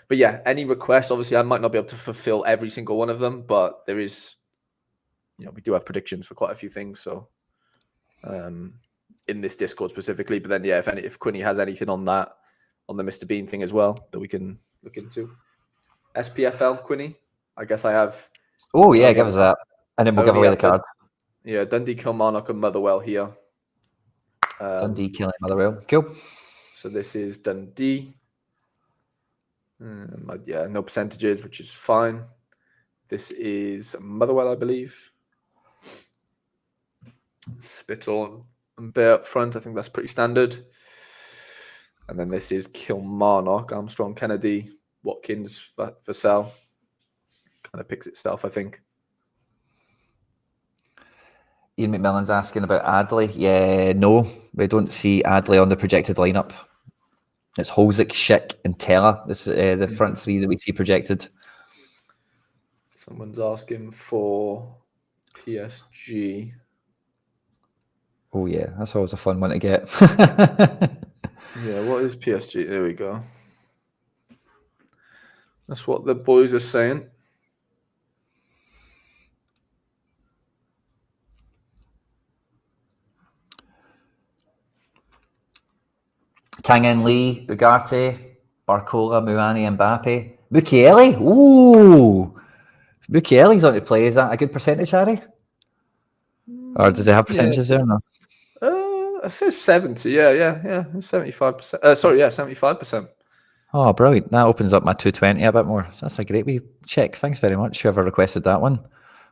But any requests, obviously I might not be able to fulfill every single one of them, but there is, we do have predictions for quite a few things. So in this Discord specifically, but then if Quinny has anything on that, on the Mr. Bean thing as well, that we can look into. SPFL, Quinny, I guess I have. Oh yeah, give us that. And then we'll give away the card. Dundee, Kilmarnock and Motherwell here. Dundee, Kilmarnock, Motherwell. Cool. So this is Dundee. No percentages, which is fine. This is Motherwell, I believe. Spittle and Bear up front. I think that's pretty standard. And then this is Kilmarnock. Armstrong, Kennedy, Watkins, Vassell. Kind of picks itself, I think. Ian McMillan's asking about Adley. Yeah, no, we don't see Adley on the projected lineup. It's Holzik, Schick, and Teller. This is the front three that we see projected. Someone's asking for PSG. Oh yeah, that's always a fun one to get. Yeah, what is PSG? There we go. That's what the boys are saying. Kang In Lee, Ugarte, Barcola, Muani, Mbappe, Mukiele. Ooh, Mukiele's on to play. Is that a good percentage, Harry? Or does it have percentages there? No. It says 70. Yeah, 75%. Sorry, 75%. Oh, brilliant. That opens up my 220 a bit more. So that's a great wee check. Thanks very much, whoever requested that one.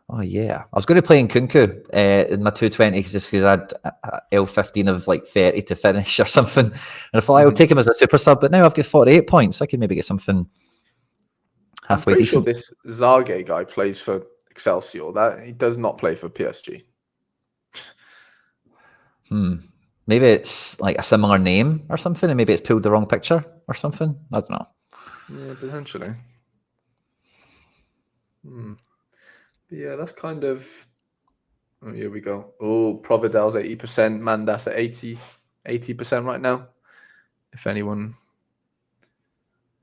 Oh, yeah. I was going to play in Kunku in my 220 just because I had L15 of like 30 to finish or something. And I thought I'll take him as a super sub, but now I've got 48 points. So I can maybe get something halfway I'm pretty decent. sure this Zage guy plays for Excelsior. That he does not play for PSG. Maybe it's like a similar name or something, and maybe it's pulled the wrong picture or something. I don't know. Yeah, potentially. But yeah, that's kind of. Oh, here we go. Oh, Providel's 80%, Mandas at 80% right now. If anyone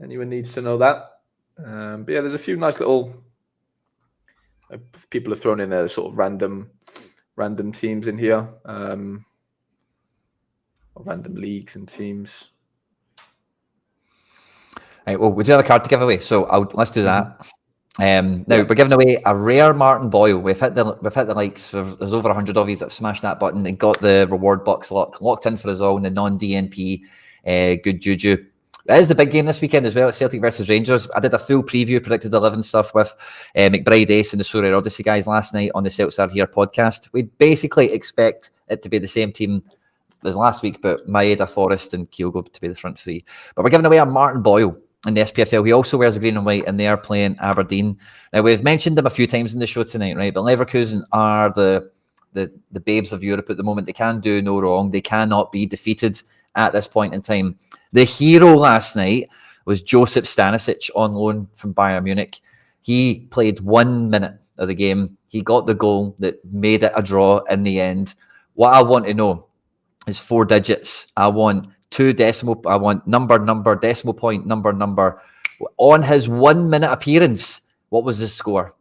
needs to know that. But yeah, there's a few nice little people have thrown in their sort of random teams in here. Random leagues and teams. Right, well, we do have a card to give away, so let's do that. Now we're giving away a rare Martin Boyle. We've hit the likes. There's over 100 of you that have smashed that button and got the reward box locked in for us all in the non-DNP good juju. It is the big game this weekend as well. It's Celtic versus Rangers. I did a full preview, predicted 11 stuff with McBride Ace and the Sorare Odyssey guys last night on the Celtics Are Here podcast. We basically expect it to be the same team as last week, but Maeda, Forrest, and Kyogo to be the front three. But we're giving away a Martin Boyle in the SPFL. He also wears the green and white, and they are playing Aberdeen. Now, we've mentioned them a few times in the show tonight, right? But Leverkusen are the babes of Europe at the moment. They can do no wrong. They cannot be defeated at this point in time. The hero last night was Josip Stanisic on loan from Bayern Munich. He played 1 minute of the game. He got the goal that made it a draw in the end. What I want to know is 4 digits. I want I want number, decimal point, number. On his 1 minute appearance, what was his score?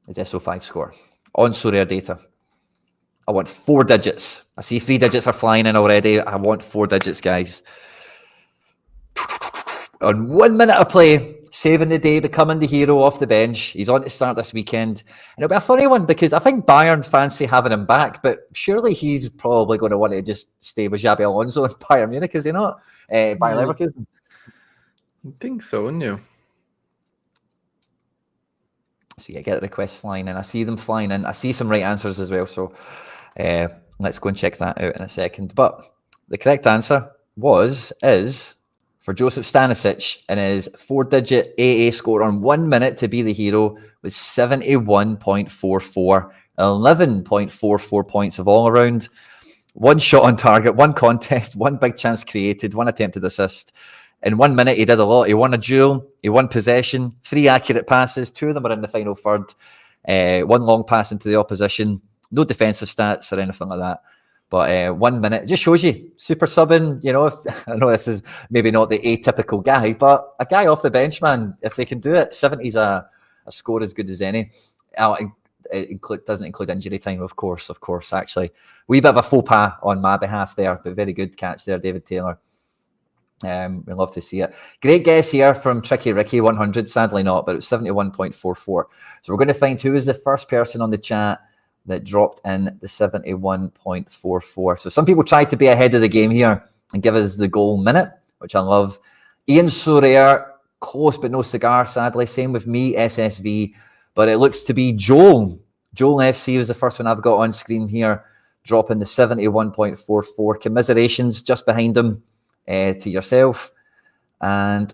His SO5 score on Sorare data. I want 4 digits. I see 3 digits are flying in already. I want 4 digits, guys. On 1 minute of play, saving the day, becoming the hero off the bench. He's on to start this weekend. And it'll be a funny one because I think Bayern fancy having him back, but surely he's probably going to want to just stay with Xabi Alonso and Bayern Munich, is he not? Bayern Leverkusen. I think so, wouldn't you? So yeah, get the requests flying in. I see them flying in. I see some right answers as well. So let's go and check that out in a second. But the correct answer is for Josip Stanisic, and his 4-digit AA score on 1 minute to be the hero was 71.44, 11.44 points of all around, 1 shot on target, 1 contest, 1 big chance created, 1 attempted assist. In 1 minute, he did a lot. He won a duel, he won possession, 3 accurate passes, 2 of them were in the final third, 1 long pass into the opposition, no defensive stats or anything like that. But 1 minute, it just shows you, super subbing, you know, I know this is maybe not the atypical guy, but a guy off the bench, man, if they can do it, 70's a score as good as any. It doesn't include injury time, of course, actually. Wee bit of a faux pas on my behalf there, but very good catch there, David Taylor. We love to see it. Great guess here from Tricky Ricky 100, sadly not, but it was 71.44. So we're going to find who is the first person on the chat that dropped in the 71.44. So some people tried to be ahead of the game here and give us the goal minute, which I love. Ian Sorare, close but no cigar, sadly. Same with me, SSV. But it looks to be Joel. Joel FC was the first one I've got on screen here, dropping the 71.44. Commiserations just behind him to yourself. And,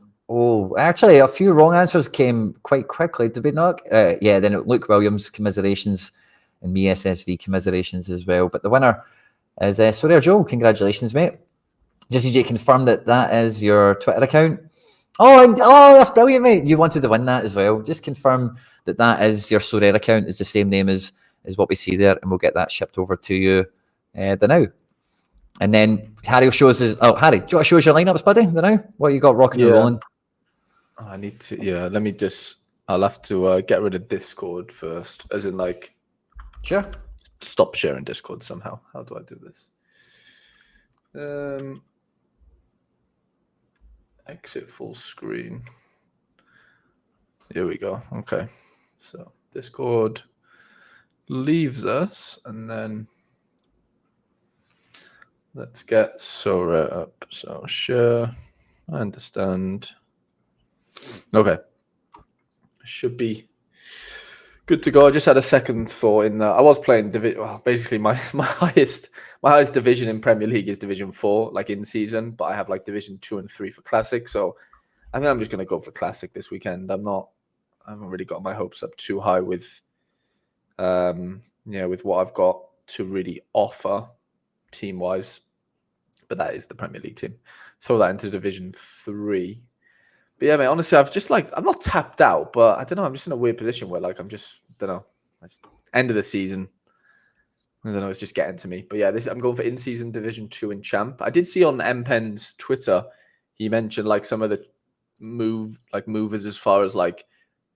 actually, a few wrong answers came quite quickly. Did we not? Yeah, then Luke Williams, commiserations. and me SSV commiserations as well. But the winner is Sorare Joe. Congratulations, mate. Just need you to confirm that is your Twitter account. Oh, that's brilliant, mate. You wanted to win that as well. Just confirm that is your Sorare account, is the same name as what we see there, and we'll get that shipped over to you the now. And then Harry will show us Harry, do you want to show us your lineups, buddy, the now? What you got rocking and rolling? I need to, let me I'll have to get rid of Discord first, as in like... Sure. Stop sharing Discord somehow. How do I do this? Exit full screen. Here we go. Okay. So Discord leaves us, and then let's get Sorare up. So share. I understand. Okay. Should be good to go. I just had a second thought in that I was playing basically my highest division in Premier League is Division 4, like in season, but I have like Division 2 and 3 for Classic. So I think I'm just gonna go for Classic this weekend. I haven't really got my hopes up too high with with what I've got to really offer team wise. But that is the Premier League team. Throw that into Division 3. But yeah, mate, honestly, I'm not tapped out, but I don't know. I'm just in a weird position where like, it's end of the season. I don't know. It's just getting to me. But yeah, I'm going for in-season Division 2 in Champ. I did see on MPen's Twitter, he mentioned like some of the movers as far as like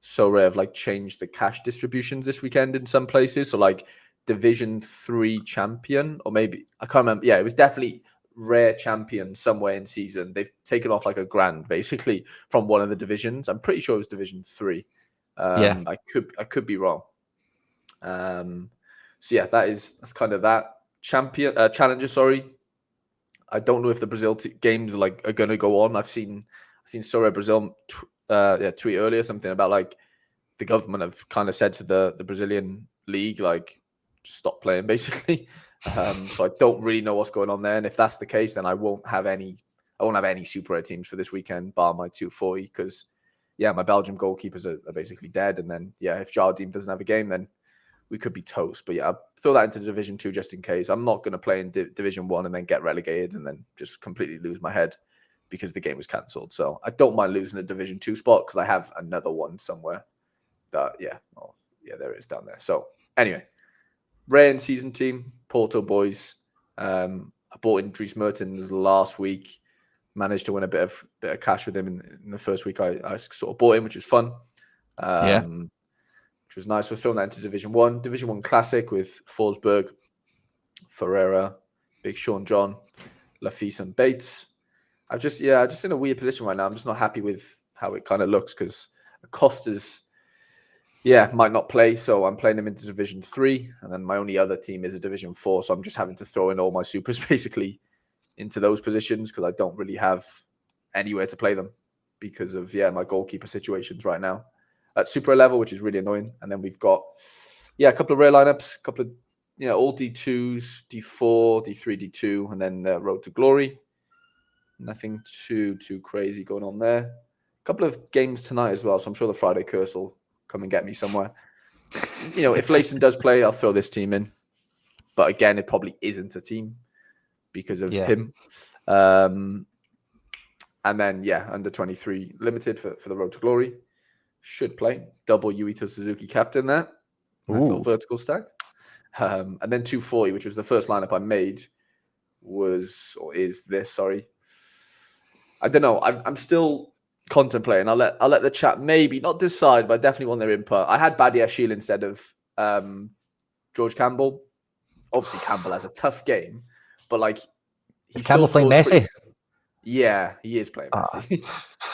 Sorare have like changed the cash distributions this weekend in some places. So like Division 3 champion, or maybe, I can't remember. Yeah, it was definitely rare champion somewhere in season. They've taken off like $1,000 basically from one of the divisions. I'm pretty sure it was Division 3. I could be wrong. So yeah, that's kind of that challenger. Sorry, I don't know if the Brazil games are going to go on. I've seen Sorare Brazil tweet earlier something about like the government have kind of said to the Brazilian league like stop playing basically. So I don't really know what's going on there. And if that's the case, then I won't have any Super Rare teams for this weekend, bar my 240, because my Belgium goalkeepers are basically dead. And then if Jardim doesn't have a game, then we could be toast. But I'll throw that into Division 2 just in case. I'm not going to play in Division 1 and then get relegated and then just completely lose my head because the game was cancelled. So I don't mind losing a Division 2 spot because I have another one somewhere. That there it is down there. So anyway, rare in season team, Porto boys. I bought in Dries Mertens last week. Managed to win a bit of cash with him in the first week. I sort of bought him, which was fun. Which was nice. We're throwing that into Division 1. Division 1 Classic with Forsberg, Ferreira, Big Sean John, Lafise and Bates. I'm just in a weird position right now. I'm just not happy with how it kind of looks because Acosta's might not play, so I'm playing him into Division 3, and then my only other team is a Division 4, so I'm just having to throw in all my supers basically into those positions because I don't really have anywhere to play them because of my goalkeeper situations right now at Super level, which is really annoying. And then we've got a couple of rare lineups, a couple of all D2s, D4, D3, D2, and then Road to Glory. Nothing too crazy going on there. A couple of games tonight as well, so I'm sure the Friday curse will come and get me somewhere. If Layson does play, I'll throw this team in. But again, it probably isn't a team because of him. And then, under 23 limited for the Road to Glory. Should play. Double Yuito Suzuki captain there. Nice little vertical stack. And then 240, which was the first lineup I made, is this, sorry. I don't know. I'm still contemplating. I'll let the chat maybe not decide, but I definitely want their input. I had Badia Shield instead of George Campbell. Obviously, Campbell has a tough game, but like he's Campbell playing Messi. Yeah, he is playing Messi.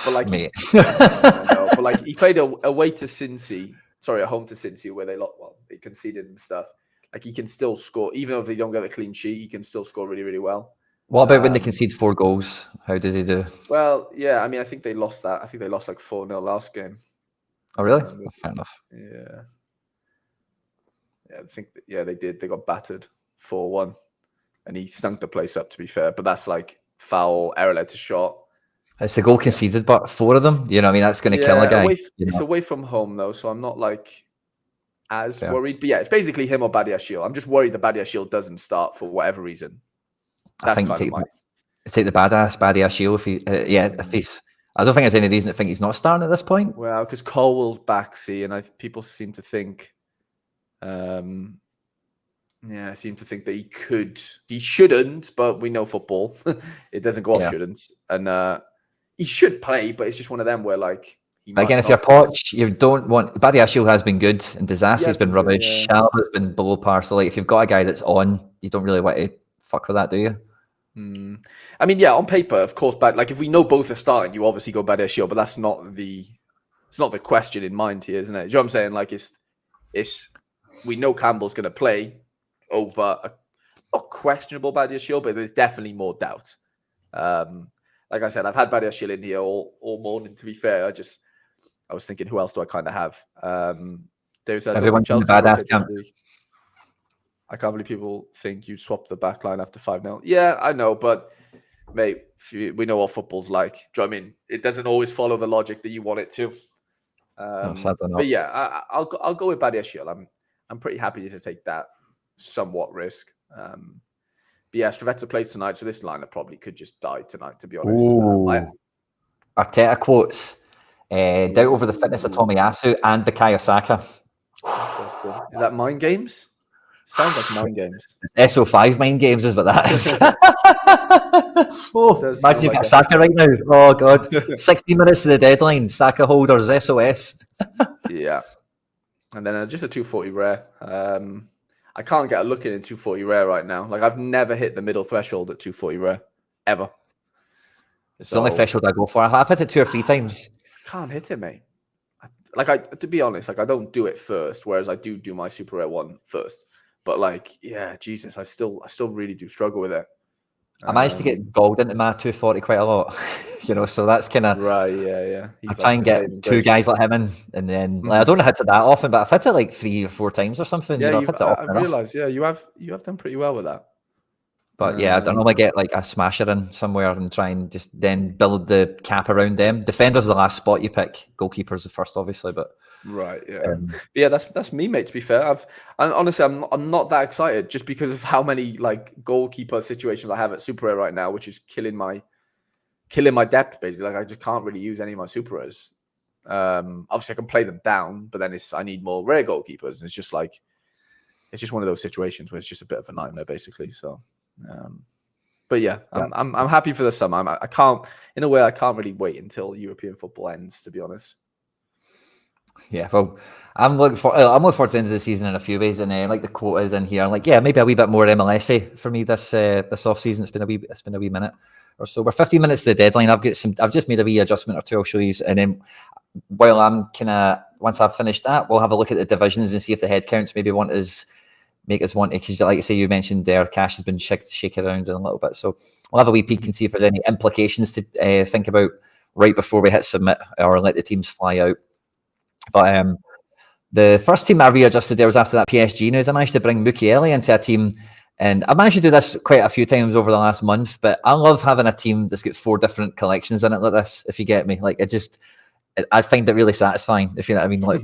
But like, mate. But like he played away to Cincy. Sorry, at home to Cincy, where they conceded and stuff. Like he can still score, even if they don't get a clean sheet. He can still score really, really well. What about when they concede 4 goals? How does he do? Well, I mean, I think they lost that. I think they lost like 4-0 last game. Oh, really? Fair enough. Yeah. I think they did. They got battered 4-1, and he stunk the place up. To be fair, but that's like foul, error led to shot. It's the goal conceded, but 4 of them. You know, what I mean, that's going to kill a guy. It's away from home though, so I'm not like. as Fair. worried. But yeah, it's basically him or Badiashile. I'm just worried that Badiashile doesn't start for whatever reason. That's kind of my... Take the Badiashile if he, if he's... I don't think there's any reason to think he's not starting at this point. Well, because Colwell's back, see, and people seem to think... I seem to think that he shouldn't, but we know football. It doesn't go off shouldn'ts. And he should play, but it's just one of them where like... Again, if you're Poch, you don't want... Badiashile has been good and Disassi's been rubbish. Shalva has been below par. So like, if you've got a guy that's on, you don't really want to fuck with that, do you? I mean, on paper, of course, but like if we know both are starting, you obviously go Badiashile, but that's not the question in mind here, isn't it? Do you know what I'm saying? Like it's we know Campbell's going to play over a not questionable Badiashile, but there's definitely more doubt. Like I said, I've had Badiashile in here all morning. To be fair, I was thinking, who else do I kind of have? There's everyone in the badass camp. I can't believe people think you swapped the back line after 5-0. Yeah, I know, but mate, we know what football's like. Do you know what I mean? It doesn't always follow the logic that you want it to. But yeah, I'll go with Badiashile. I'm pretty happy to take that somewhat risk. But yeah, Stravetsa plays tonight, so this lineup probably could just die tonight, to be honest. Arteta quotes. Doubt over the fitness of Tomiyasu and Bukayo Saka. Is that mind games? Sounds like mind games. SO5 mind games is what that is. Imagine you got Saka right now. Oh, God. 60 minutes to the deadline. Saka holders, SOS. Yeah. And then just a 240 rare. I can't get a look in 240 rare right now. Like, I've never hit the middle threshold at 240 rare. Ever. It's the only threshold I go for. I've hit it 2 or 3 times. Can't hit it, mate. To be honest, like I don't do it first, whereas I do my super rare one first. But like, yeah, Jesus, I still really do struggle with it. I managed to get gold into my 240 quite a lot, so that's kind of... Right, yeah. I try and get 2 guys like him in, and then like, I don't hit it that often, but I've hit it like 3 or 4 times or something. Yeah, I've realised, you have done pretty well with that. But yeah, I don't normally get like a smasher in somewhere and try and just then build the cap around them. Defender's the last spot you pick. Goalkeeper's the first, obviously, but... Right, yeah. That's me, mate, to be fair. Honestly, I'm not that excited just because of how many like goalkeeper situations I have at Super Rare right now, which is killing my depth, basically. Like I just can't really use any of my Super Rares. Obviously I can play them down, but then I need more rare goalkeepers. And it's just one of those situations where it's just a bit of a nightmare, basically. So but yeah, I'm happy for the summer. I can't really wait until European football ends, to be honest. Yeah, well, I'm looking forward to the end of the season in a few ways, and like the quote is in here. I'm like, yeah, maybe a wee bit more MLS-y for me this off season. It's been a wee minute or so. We're 15 minutes to the deadline. I've just made a wee adjustment or two. I'll show you, and then while I'm once I've finished that, we'll have a look at the divisions and see if the head counts maybe make us want to, because like I say, you mentioned there, cash has been shaken around in a little bit, so we'll have a wee peek and see if there's any implications to think about right before we hit submit or let the teams fly out. But the first team I readjusted there was after that PSG news. I managed to bring Mukiele into a team, and I managed to do this quite a few times over the last month, but I love having a team that's got 4 different collections in it like this, if you get me. Like, I find it really satisfying, if you know what I mean. Like,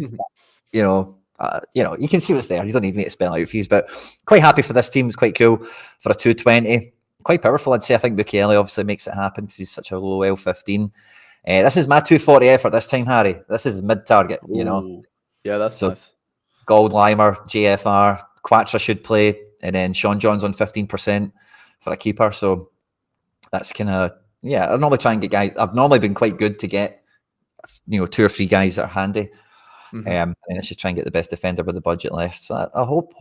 you can see what's there. You don't need me to spell out fees, but quite happy for this team. It's quite cool for a 220. Quite powerful, I'd say. I think Mukiele obviously makes it happen because he's such a low L15. This is my 240 effort this time, Harry. This is mid-target, Yeah, that's so nice. Gold, Limer, JFR, Quatra should play, and then Sean John's on 15% for a keeper. So that's kind of, I normally try and get guys. I've normally been quite good to get, 2 or 3 guys that are handy. And let's just try and get the best defender with the budget left. So I hope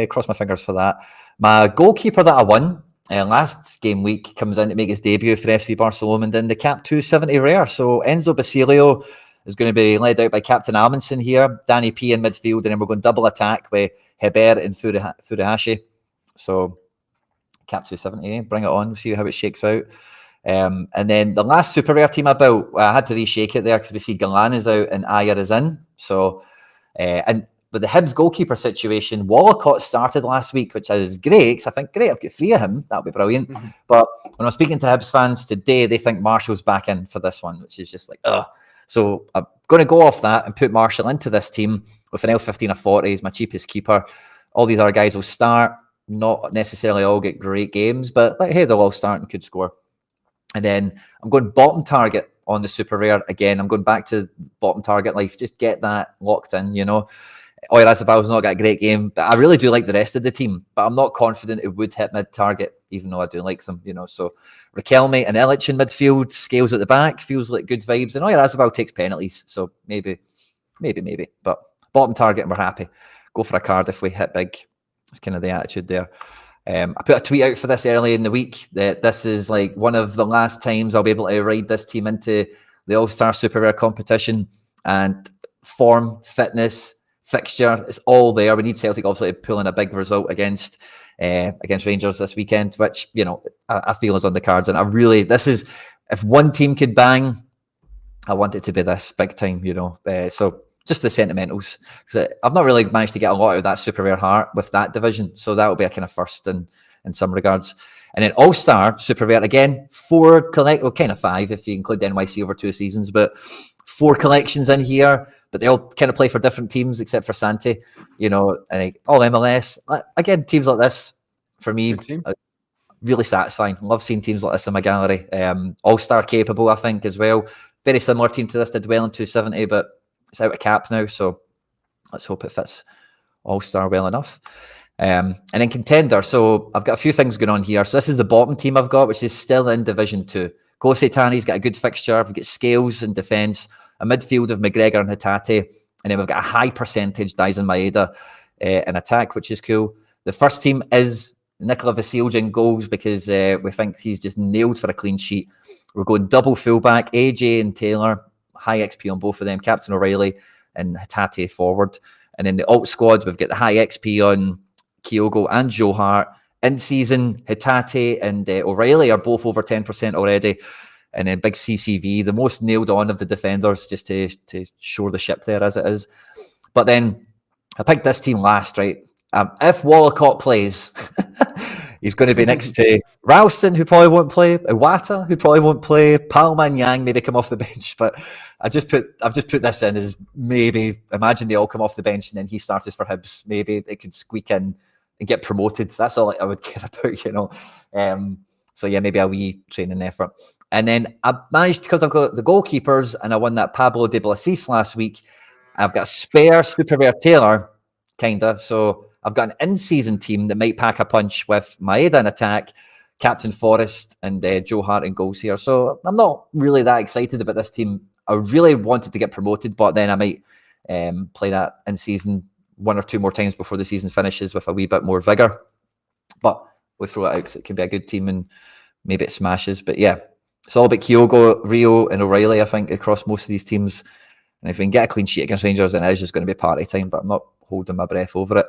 cross my fingers for that. My goalkeeper that I won last game week comes in to make his debut for FC Barcelona, and then the cap 270 rare. So Enzo Basilio is going to be led out by Captain Amundsen here, Danny P in midfield, and then we're going double attack with Heber and Furuhashi. So cap 270, bring it on, we'll see how it shakes out. And then the last super rare team I built, I had to reshake it there because we see Galan is out and Ayer is in. So, but the Hibs goalkeeper situation, Wallacott started last week, which is great, because I think, great, I've got 3 of him. That'll be brilliant. But when I'm speaking to Hibs fans today, they think Marshall's back in for this one, which is just like, ugh. So I'm going to go off that and put Marshall into this team with an L15 of 40. He's my cheapest keeper. All these other guys will start, not necessarily all get great games, but like, hey, they'll all start and could score. And then I'm going bottom target on the super rare. Again, I'm going back to bottom target life. Just get that locked in, Oyarazabal's not got a great game, but I really do like the rest of the team. But I'm not confident it would hit mid-target, even though I do like them, So Riquelme and Illich in midfield, Scales at the back, feels like good vibes. And Oyarzabal takes penalties, so maybe. But bottom target and we're happy. Go for a card if we hit big. That's kind of the attitude there. I put a tweet out for this early in the week that this is like one of the last times I'll be able to ride this team into the All-Star Super Rare competition, and form, fitness, fixture, it's all there. We need Celtic obviously to pull in a big result against Rangers this weekend, which I feel is on the cards. And if one team could bang, I want it to be this big time, so just the sentimentals. I've not really managed to get a lot of that super rare heart with that division, so that will be a kind of first in some regards. And then All-Star super rare again, 4 kind of 5 if you include the NYC over 2 seasons, but 4 collections in here. But they all kind of play for different teams except for Santi, and all MLS. Again, teams like this, for me, really satisfying. Love seeing teams like this in my gallery. All-Star capable, I think, as well. Very similar team to this, did well in 270, but it's out of cap now, so let's hope it fits All-Star well enough. And then Contender, so I've got a few things going on here. So this is the bottom team I've got, which is still in Division 2. Kosetani's got a good fixture. We've got Scales in defence, a midfield of McGregor and Hatate, and then we've got a high percentage Dyson Maeda in attack, which is cool. The first team is Nikola Vasilja in goals because we think he's just nailed for a clean sheet. We're going double fullback, AJ and Taylor, high XP on both of them, Captain O'Reilly and Hatate forward. And then the alt squad, we've got the high XP on Kyogo and Joe Hart. In season, Hatate and O'Reilly are both over 10% already. And then big CCV, the most nailed on of the defenders, just to shore the ship there as it is. But then I picked this team last, right? If Wallacott plays, he's going to be next to Ralston, who probably won't play, Iwata, who probably won't play, Palman Yang maybe come off the bench. But I've just put this in as maybe imagine they all come off the bench and then he started for Hibs. Maybe they could squeak in and get promoted. That's all I would care about, So yeah, maybe a wee training effort. And then I managed, because I've got the goalkeepers and I won that Pablo de Blasis last week, I've got a spare super rare Taylor, kinda. So I've got an in-season team that might pack a punch with Maeda in attack, Captain Forrest, and Joe Hart in goals here. So I'm not really that excited about this team. I really wanted to get promoted, but then I might play that in-season 1 or 2 more times before the season finishes with a wee bit more vigour. But we throw it out because it can be a good team and maybe it smashes. But yeah, it's all about Kyogo, Rio, and O'Reilly, I think, across most of these teams. And if we can get a clean sheet against Rangers, then it is just going to be party time, but I'm not holding my breath over it.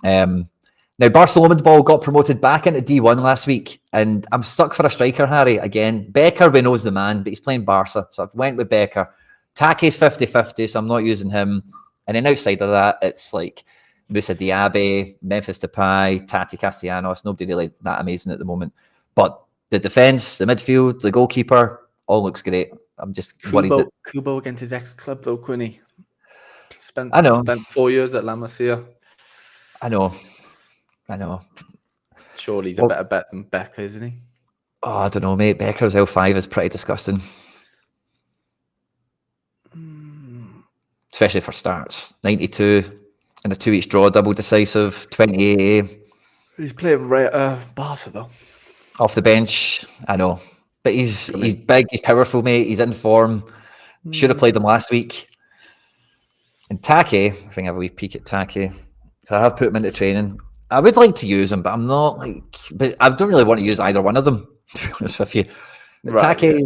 Now, Barcelona ball got promoted back into D1 last week, and I'm stuck for a striker, Harry, again. Becker, we know's the man, but he's playing Barca, so I've went with Becker. Take's 50-50, so I'm not using him. And then outside of that, it's like Moussa Diaby, Memphis Depay, Tati Castellanos. Nobody really that amazing at the moment. But the defence, the midfield, the goalkeeper, all looks great. I'm just worried that Kubo against his ex-club, though, Quinny. Spent 4 years at La Masia. I know. Surely he's a better bet than Becker, isn't he? Oh, I don't know, mate. Becker's L5 is pretty disgusting. Especially for starts. 92 in a 2-each draw, double decisive, 28. He's playing Barca, though. Off the bench, I know. But he's big, he's powerful, mate. He's in form. Should have played him last week. And Take, I think I have a wee peek at Take. I have put him into training. I would like to use him, but I'm not but I don't really want to use either one of them, to be honest with you. Right, Take,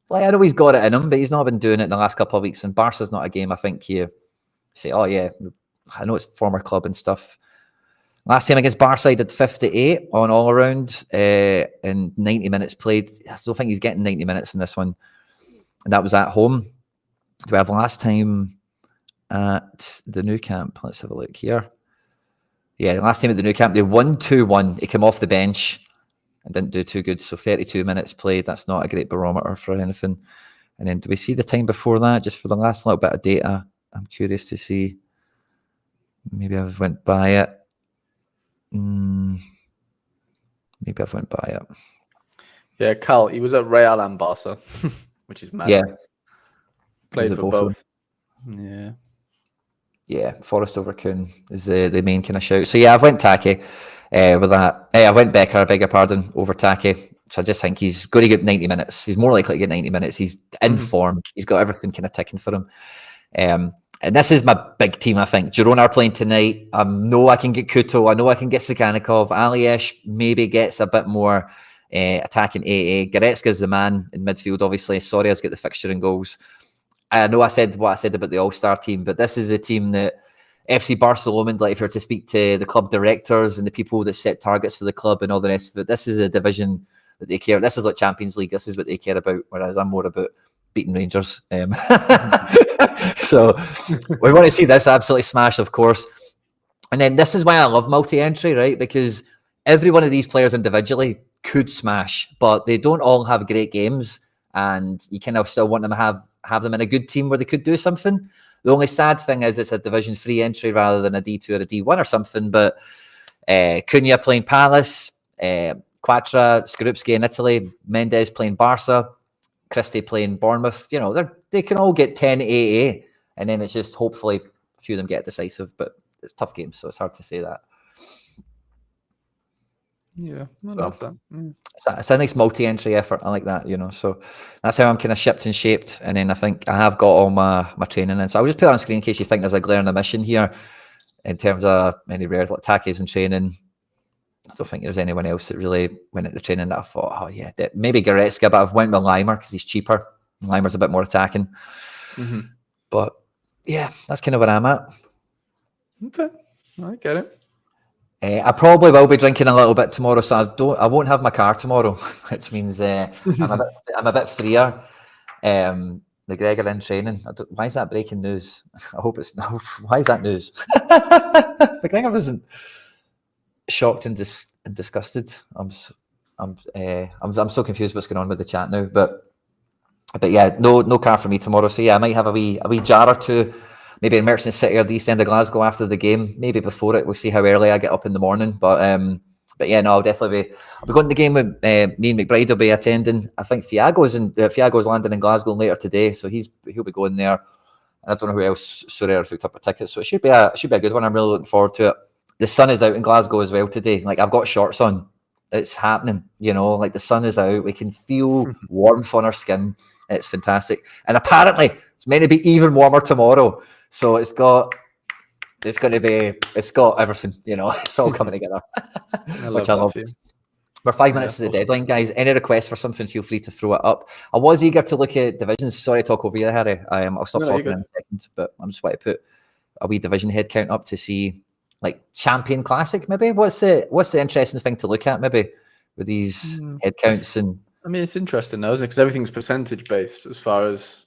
I know he's got it in him, but he's not been doing it in the last couple of weeks. And Barca's not a game I think you say, oh yeah, I know it's former club and stuff. Last time against Barca, he did 58 on all around and 90 minutes played. I still think he's getting 90 minutes in this one. And that was at home. Do we have last time at the new camp? Let's have a look here. Yeah, last time at the new camp, they won 2-1. He came off the bench and didn't do too good. So 32 minutes played. That's not a great barometer for anything. And then do we see the time before that, just for the last little bit of data? I'm curious to see. Maybe I've went by it. Maybe I've went by it. Yeah, Cal, he was at Real and Barca, which is mad. Yeah. Played for both. Yeah. Yeah, Forest over Kuhn is the main kind of shout. So yeah, I've went Taki with that. I went Becker, I beg your pardon, over Taki. So I just think he's going to get 90 minutes. He's more likely to get 90 minutes. He's in form. He's got everything kind of ticking for him. And this is my big team, I think. Girona are playing tonight. I know I can get Kuto. I know I can get Sakanikov. Aliesh maybe gets a bit more attacking AA. Goretzka is the man in midfield, obviously. Sorare has got the fixture and goals. I know I said what I said about the All-Star team, but this is a team that FC Barcelona, like if you were to speak to the club directors and the people that set targets for the club and all the rest of it, this is a division that they care. This is like Champions League. This is what they care about, whereas I'm more about beating Rangers. So we want to see this absolutely smash, of course. And then this is why I love multi-entry, right? Because every one of these players individually could smash, but they don't all have great games, and you kind of still want them to have them in a good team where they could do something. The only sad thing is it's a Division 3 entry rather than a D2 or a D1 or something. But Cunha playing Palace, Quattro, Skorupski in Italy, Mendes playing Barca, Christie playing Bournemouth. You know, they can all get 10 AA, and then it's just hopefully a few of them get decisive. But it's tough games, so it's hard to say that. Yeah, I love that. It's a nice multi-entry effort. I like that, you know. So that's how I'm kind of shipped and shaped. And then I think I have got all my training in. So I'll just put it on screen in case you think there's a glaring omission here in terms of many rares like Take's and training. I don't think there's anyone else that really went into training that I thought, oh yeah, maybe Goretzka, but I've went with Limer because he's cheaper. Limer's a bit more attacking. But yeah, that's kind of where I'm at. Okay, I get it. I probably will be drinking a little bit tomorrow, so I won't have my car tomorrow, which means I'm a bit freer. McGregor in training. Why is that breaking news? I hope it's no. Why is that news? McGregor wasn't shocked and disgusted. I'm so confused what's going on with the chat now. But yeah, no car for me tomorrow. So yeah, I might have a wee jar or two. Maybe in Merchant City or the East End of Glasgow after the game. Maybe before it. We'll see how early I get up in the morning. But yeah, no, I'll definitely I'll be going to the game with me and McBride will be attending. I think Thiago's landing in Glasgow later today, so he'll be going there. And I don't know who else Sorare picked up a ticket, so it should be a good one. I'm really looking forward to it. The sun is out in Glasgow as well today. Like I've got shorts on. It's happening, you know. Like the sun is out. We can feel warmth on our skin. It's fantastic. And apparently, it's meant to be even warmer tomorrow. So it's got everything, you know, it's all coming together. Which I love. We're 5 minutes to the deadline, guys. Any requests for something, feel free to throw it up. I was eager to look at divisions. Sorry to talk over you, Harry. I'll stop talking in a second, but I'm just want to put a wee division head count up to see like Champion Classic, maybe. What's the interesting thing to look at, maybe, with these head counts? And I mean, it's interesting though, isn't it? Because everything's percentage based as far as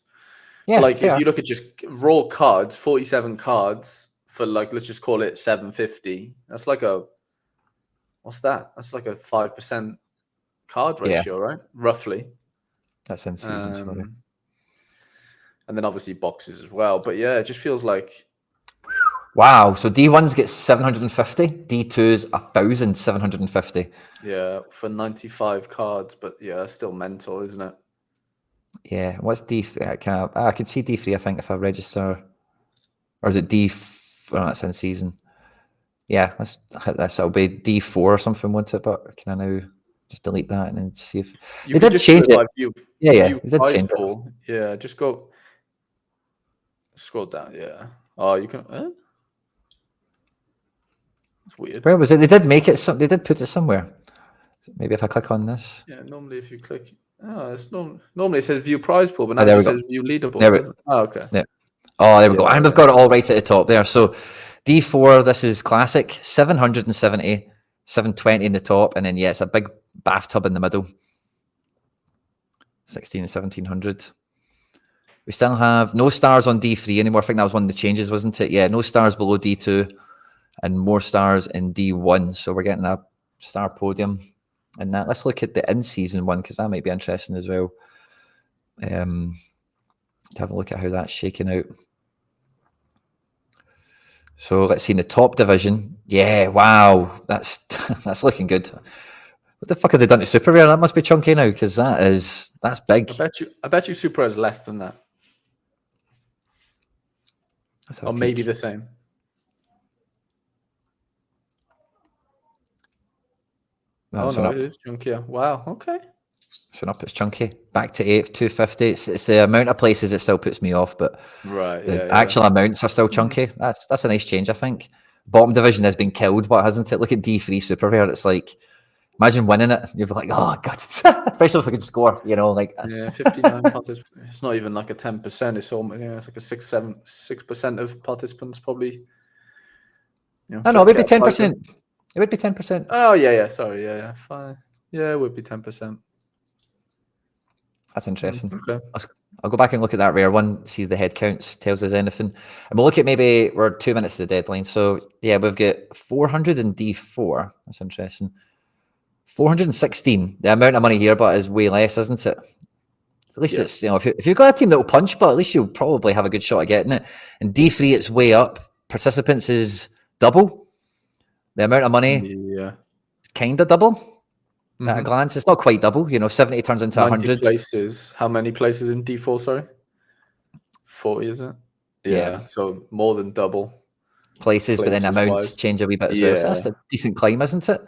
if you look at just raw cards, 47 cards for like, let's just call it 750. That's like what's that? That's like a 5% card ratio, right? Roughly. That's in season, sorry. And then obviously boxes as well. But yeah, it just feels like. Wow. So D1s get 750, D2s 1,750. Yeah, for 95 cards. But yeah, that's still mental, isn't it? Yeah, what's D3? I can see D3, I think, if I register. Or is it D4? Oh, that's in season. Yeah, let's hit this. It'll be D4 or something, won't it? But can I now just delete that and then see if... They did change it. They did change it. Yeah, just go... Scroll down, yeah. Oh, you can... It's weird. Where was it? They did make it... They did put it somewhere. Maybe if I click on this... Yeah, normally if you click... Oh, normally it says view prize pool, but now it says view leaderboard. Okay. Yeah. Oh, there we go. And we've got it all right at the top there. So D4, this is classic, 770, 720 in the top, and then it's a big bathtub in the middle. 16 and 1700. We still have no stars on D3 anymore. I think that was one of the changes, wasn't it? Yeah, no stars below D2 and more stars in D1. So we're getting a star podium. And that, let's look at the in-season one because that might be interesting as well. To have a look at how that's shaking out. So let's see in the top division. Yeah, wow, that's that's looking good. What the fuck have they done to Super Rare? That must be chunky now because that's big. I bet you Super is less than that, or maybe the same. That's it is chunkier. Wow. Okay. So up, it's chunky. Back to 8th, 250. It's the amount of places it still puts me off, but the actual amounts are still chunky. That's a nice change, I think. Bottom division has been killed, but hasn't it? Look at D3 Super Rare. It's like, imagine winning it. You're like, oh god, especially if we can score. 59 participants. It's not even like a 10%. It's almost it's like a 6% of participants probably. No, it would be 10%. It would be 10%. Oh yeah. Sorry, yeah. Fine. Yeah, it would be 10%. That's interesting. Okay. I'll go back and look at that rare one, see the head counts, tells us anything. And we'll look at we're 2 minutes to the deadline. So yeah, we've got 400 in D4. That's interesting. 416. The amount of money here, but is way less, isn't it? At least it's, if you've got a team that will punch, but at least you'll probably have a good shot at getting it. And D3, it's way up. Participants is double. The amount of money is kind of double. At a glance, it's not quite double. 70 turns into 100 places. How many places in D4? Sorry, 40, is it? Yeah. So more than double places, but then amounts change a wee bit as well. So that's a decent climb, isn't it?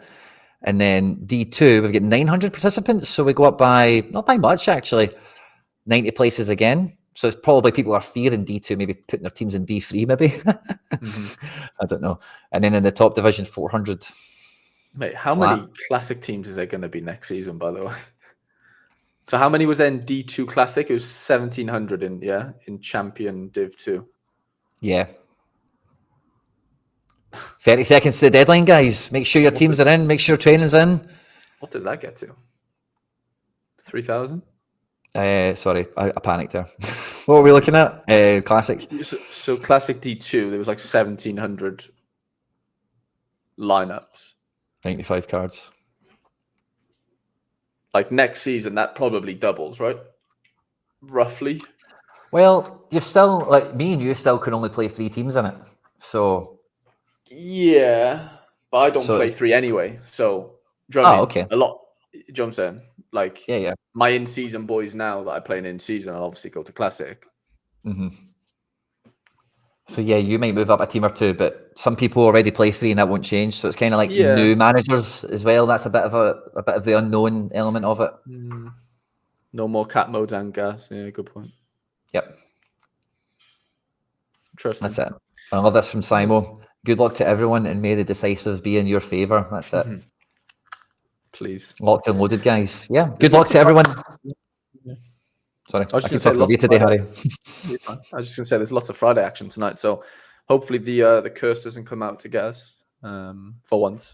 And then D2, we've got 900 participants, so we go up by not by much actually, 90 places again. So it's probably people are fearing D2, maybe putting their teams in D3, maybe. I don't know. And then in the top division, 400. Mate, how many classic teams is there going to be next season, by the way? So how many was there in D2 Classic? It was 1,700 in Champion Div 2. Yeah. 30 seconds to the deadline, guys. Make sure your teams are in. Make sure training's in. What does that get to? 3,000? Sorry, I panicked there. What were we looking at? Classic. So Classic D2, there was like 1,700 lineups. 95 cards. Like next season, that probably doubles, right? Roughly. Well, you're still, like me and you still can only play 3 teams in it. So. Yeah. But I don't play 3 anyway. So, okay. A lot. Do you know what I'm saying? Like, yeah. My in-season boys now that I play in season, I'll obviously go to Classic. So yeah, you might move up a team or 2, but some people already play 3 and that won't change. So it's kind of like new managers as well. That's a bit of the unknown element of it. No more cat modes and gas. Yeah, good point. Yep. Interesting. That's it. I love this from Simo. Good luck to everyone, and may the decisives be in your favour. That's it. Please. Locked and loaded, guys. Yeah. Good luck to everyone. Sorry, I was just going to say today, Harry. I was just going to say there's lots of Friday action tonight, so hopefully the curse doesn't come out to get us for once.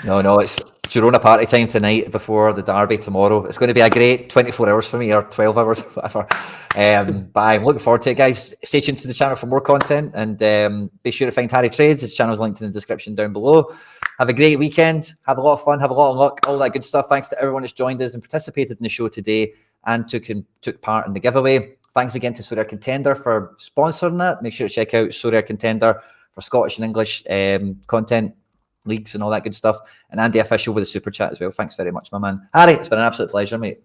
No, it's Girona party time tonight before the derby tomorrow. It's going to be a great 24 hours for me, or 12 hours, whatever. But I'm looking forward to it, guys. Stay tuned to the channel for more content, and be sure to find Harry Trades. His channel is linked in the description down below. Have a great weekend. Have a lot of fun. Have a lot of luck. All that good stuff. Thanks to everyone that's joined us and participated in the show today and took part in the giveaway. Thanks again to Sorare Contender for sponsoring that. Make sure to check out Sorare Contender for Scottish and English content, leagues and all that good stuff. And Andy Official with a super chat as well. Thanks very much, my man. Harry, it's been an absolute pleasure, mate.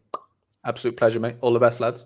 Absolute pleasure, mate. All the best, lads.